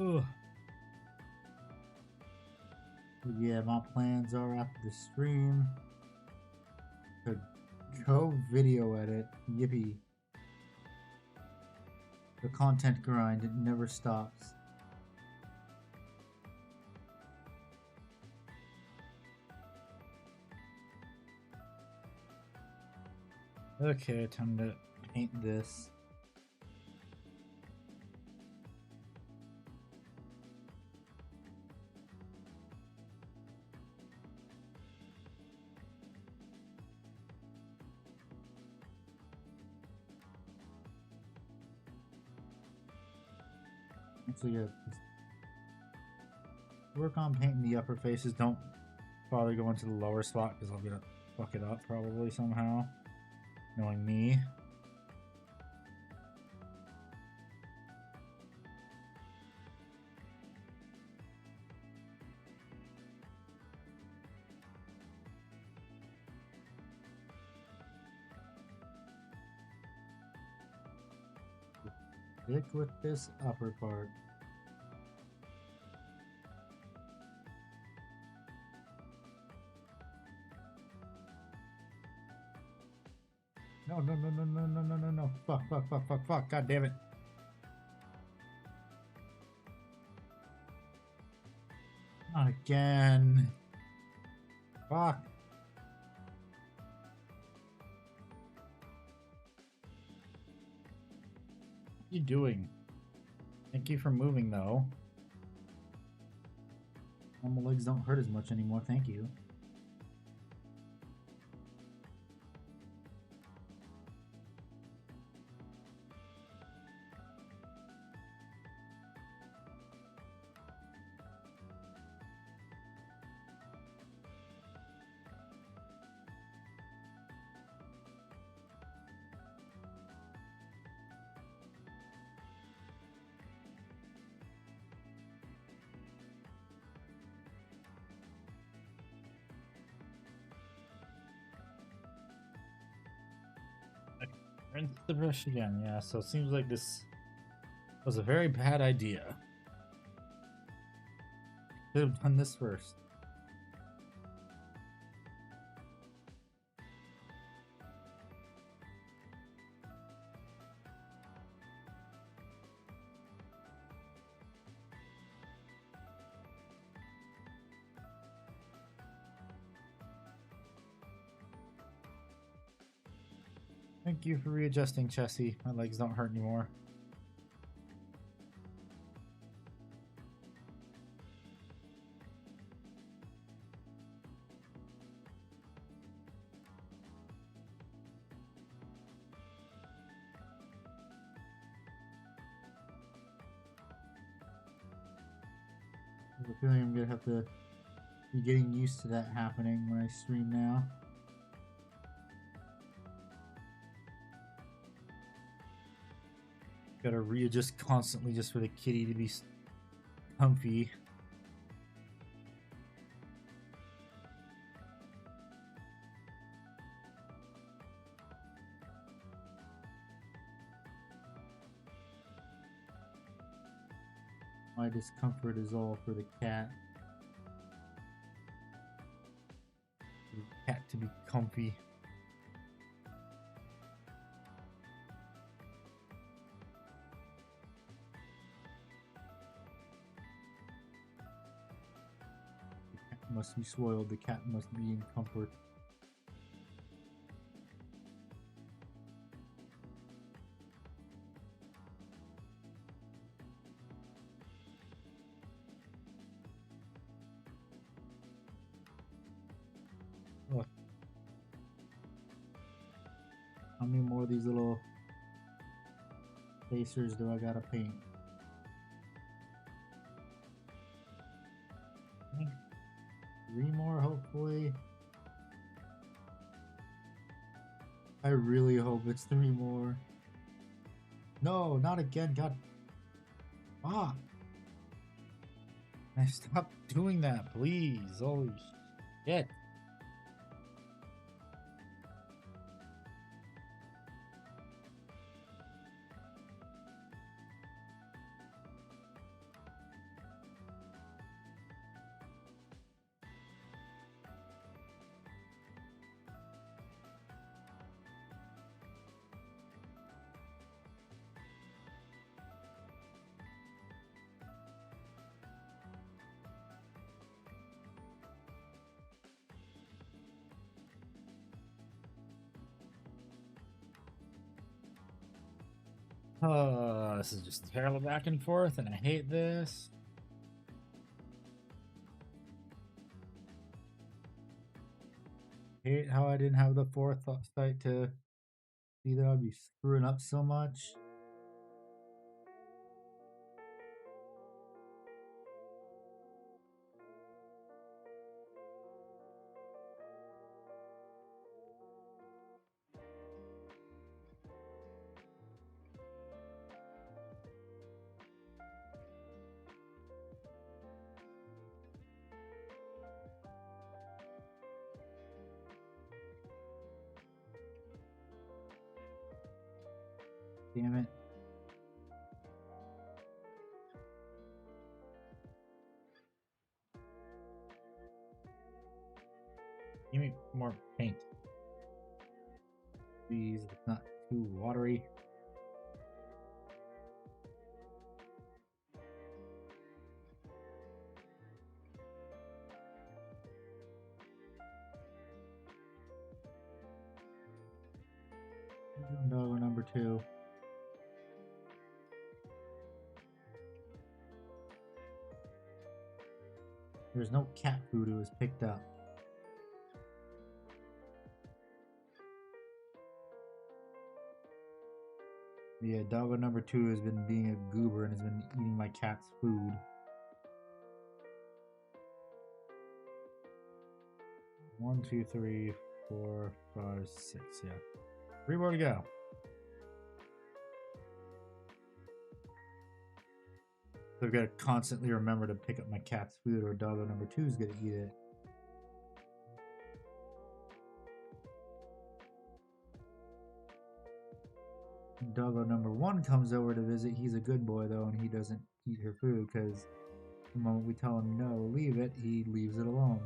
Ugh. Yeah, my plans are after the stream to go video edit. Yippee. The content grind, it never stops. Okay, time to paint this. So yeah, work on painting the upper faces. Don't bother going to the lower spot because I'm gonna fuck it up probably somehow, knowing me. Stick with this upper part. No, no, no, no, no, no, no, no, no. Fuck, fuck, fuck, fuck, fuck. God damn it. Not again. Fuck. What are you doing? Thank you for moving, though. My legs don't hurt as much anymore, thank you. Rinse the brush again, yeah, so it seems like this was a very bad idea. Should have done this first. Thank you for readjusting, Chessie. My legs don't hurt anymore. I have a feeling I'm gonna have to be getting used to that happening when I stream now. Gotta readjust constantly just for the kitty to be comfy. My discomfort is all for the cat. For the cat to be comfy. Must be spoiled. The cat must be in comfort. Look. How many more of these little placers do I gotta paint? I think 3 more, hopefully. I really hope it's 3 more. No, not again. God. Ah. I stop doing that, please. Holy shit. This is just terrible back and forth, and I hate this. Hate how I didn't have the foresight to see that I'd be screwing up so much. Damn it. Give me more paint. Please, it's not too watery. No, number 2. There's no cat food who was picked up. Yeah, doggo number 2 has been being a goober and has been eating my cat's food. One, 2, 3, 4, 5, 6. Yeah, 3 more to go. So I've got to constantly remember to pick up my cat's food, or doggo number 2 is gonna eat it. Doggo number 1 comes over to visit. He's a good boy though, and he doesn't eat her food because The moment we tell him no, leave it, he leaves it alone.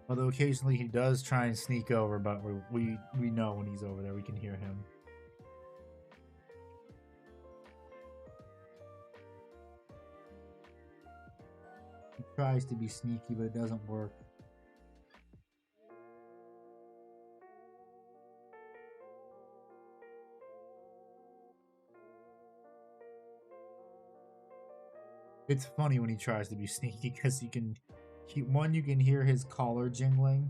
Although occasionally he does try and sneak over, but we know when he's over there, we can hear him. He tries to be sneaky, but it doesn't work. It's funny when he tries to be sneaky because you can hear his collar jingling,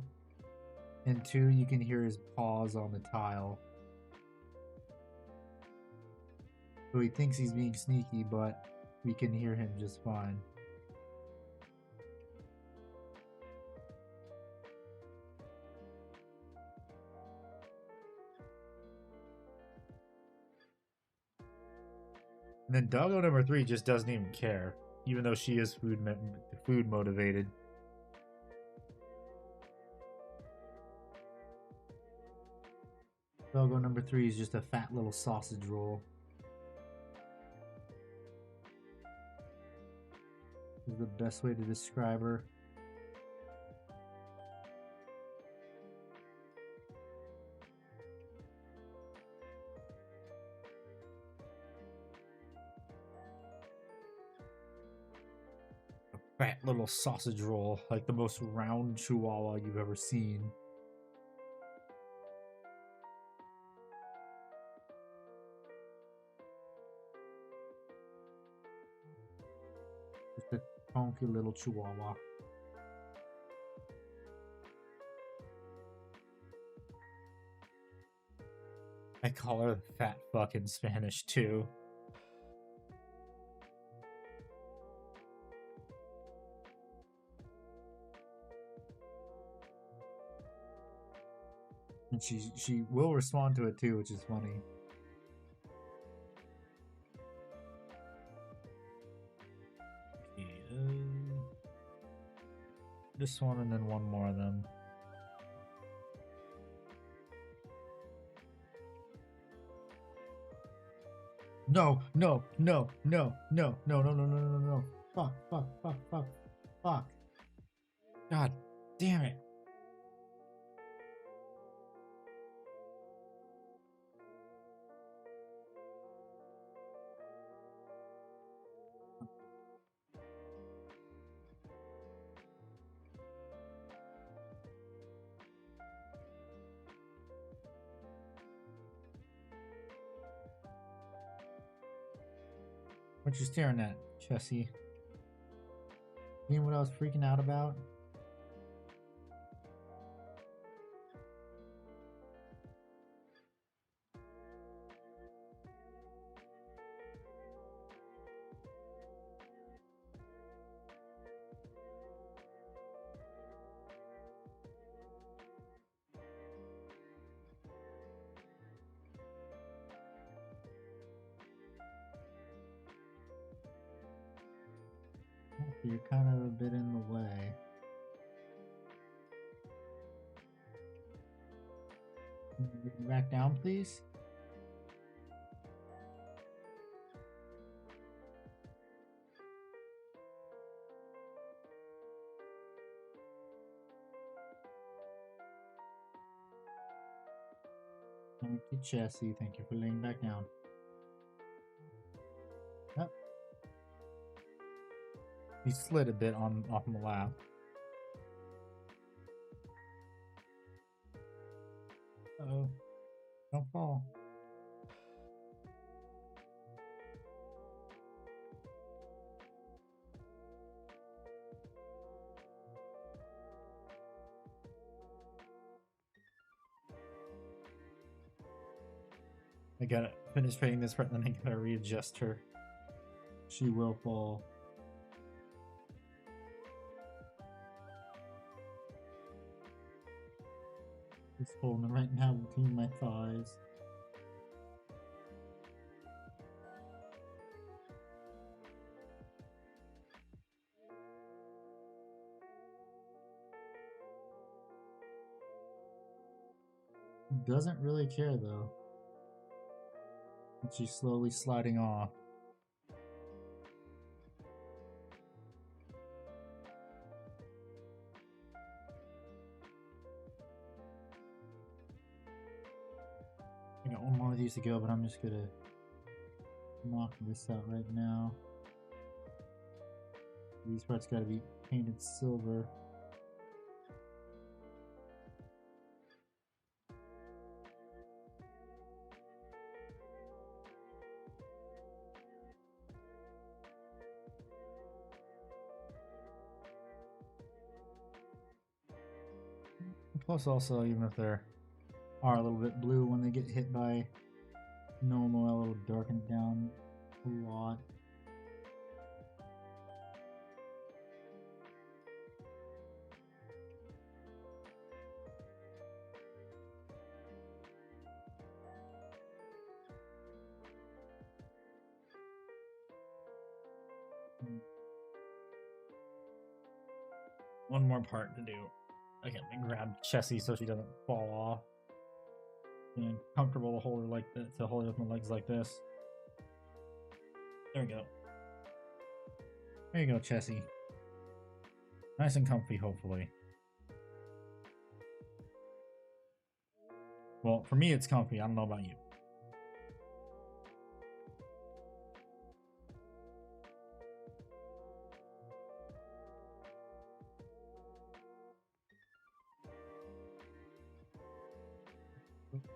and two, you can hear his paws on the tile. So he thinks he's being sneaky, but we can hear him just fine. And then doggo number 3 just doesn't even care, even though she is food motivated. Doggo number 3 is just a fat little sausage roll. Is the best way to describe her. Fat little sausage roll, like the most round chihuahua you've ever seen. Just a funky little chihuahua. I call her fat fucking Spanish too. And she will respond to it too, which is funny. This one and then one more of them. No, no, no, no, no, no, no, no, no, no, no. Fuck, fuck, fuck, fuck, fuck. God damn it. What you staring at, Chessie? You know what I was freaking out about? You're kind of a bit in the way. Can you get back down, please? Thank you, Chessie. Thank you for laying back down. Yep. He slid a bit off my lap. Uh-oh. Don't fall. I gotta finish painting this part, and then I gotta readjust her. She will fall. Just holding it right now between my thighs. Doesn't really care though. And she's slowly sliding off. I got one more of these to go, but I'm just gonna knock this out right now. These parts gotta be painted silver. Plus also, even if they're a little bit blue, when they get hit by normal oil, it'll darken it down a lot. One more part to do. Okay, let me grab Chessie so she doesn't fall off. And comfortable to hold her like that, to hold her with my legs like this. There we go. There you go, Chessie. Nice and comfy, hopefully. Well, for me it's comfy. I don't know about you.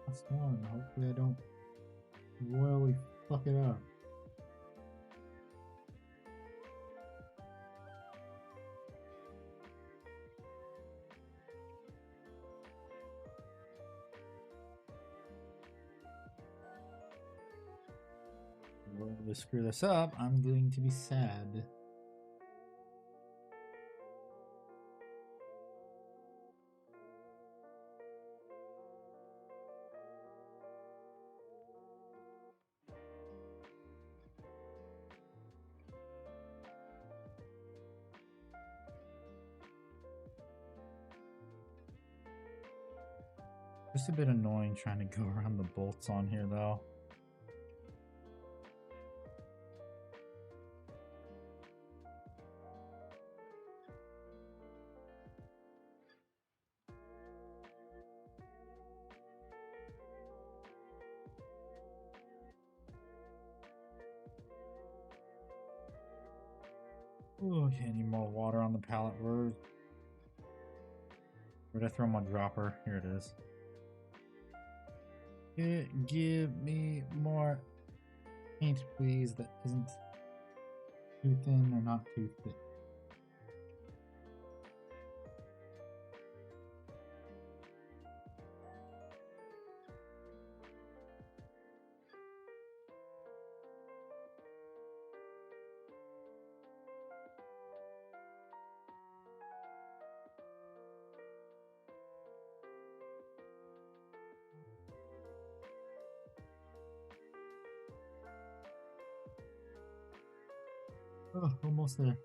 Last one. Hopefully I don't royally fuck it up. If I screw this up, I'm going to be sad. Just a bit annoying trying to go around the bolts on here though. Oh, okay, I need more water on the pallet. Where'd I throw my dropper? Here it is. Give me more paint, please, that isn't too thin or not too thick. Oh, almost there.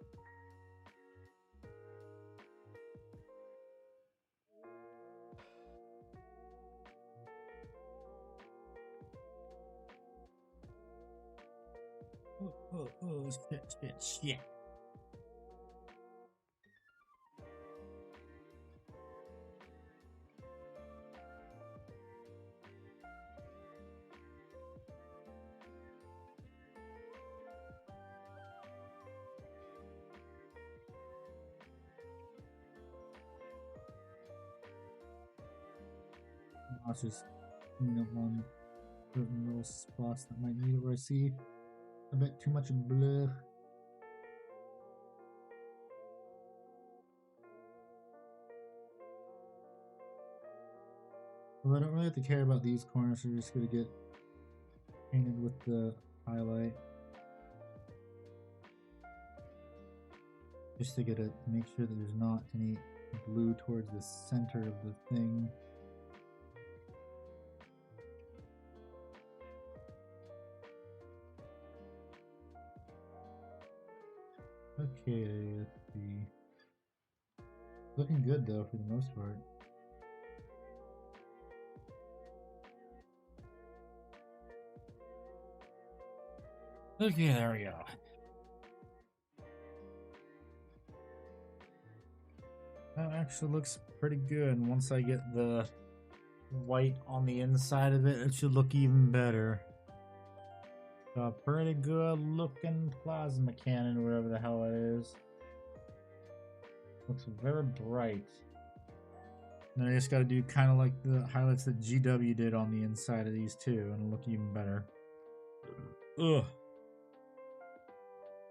Oh, shit. I'll just clean up on certain little spots that might need it where I see a bit too much blur. Well, I don't really have to care about these corners, so we're just gonna get painted with the highlight. Just to make sure that there's not any blue towards the center of the thing. Okay, let's see. Looking good though for the most part. Okay, there we go. That actually looks pretty good. Once I get the white on the inside of it, it should look even better. A pretty good looking plasma cannon, whatever the hell it is. Looks very bright. And then I just gotta do kind of like the highlights that GW did on the inside of these two, and it'll look even better. Ugh.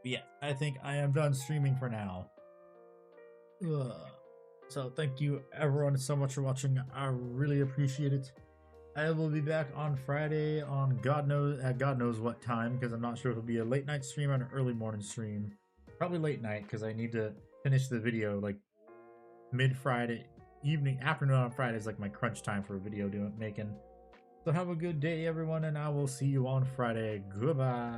Yeah, I think I am done streaming for now. Ugh. So thank you everyone so much for watching. I really appreciate it. I will be back on Friday on God knows what time, because I'm not sure if it'll be a late night stream or an early morning stream. Probably late night, because I need to finish the video like mid-Friday evening. Afternoon on Friday is like my crunch time for video making. So have a good day everyone, and I will see you on Friday. Goodbye.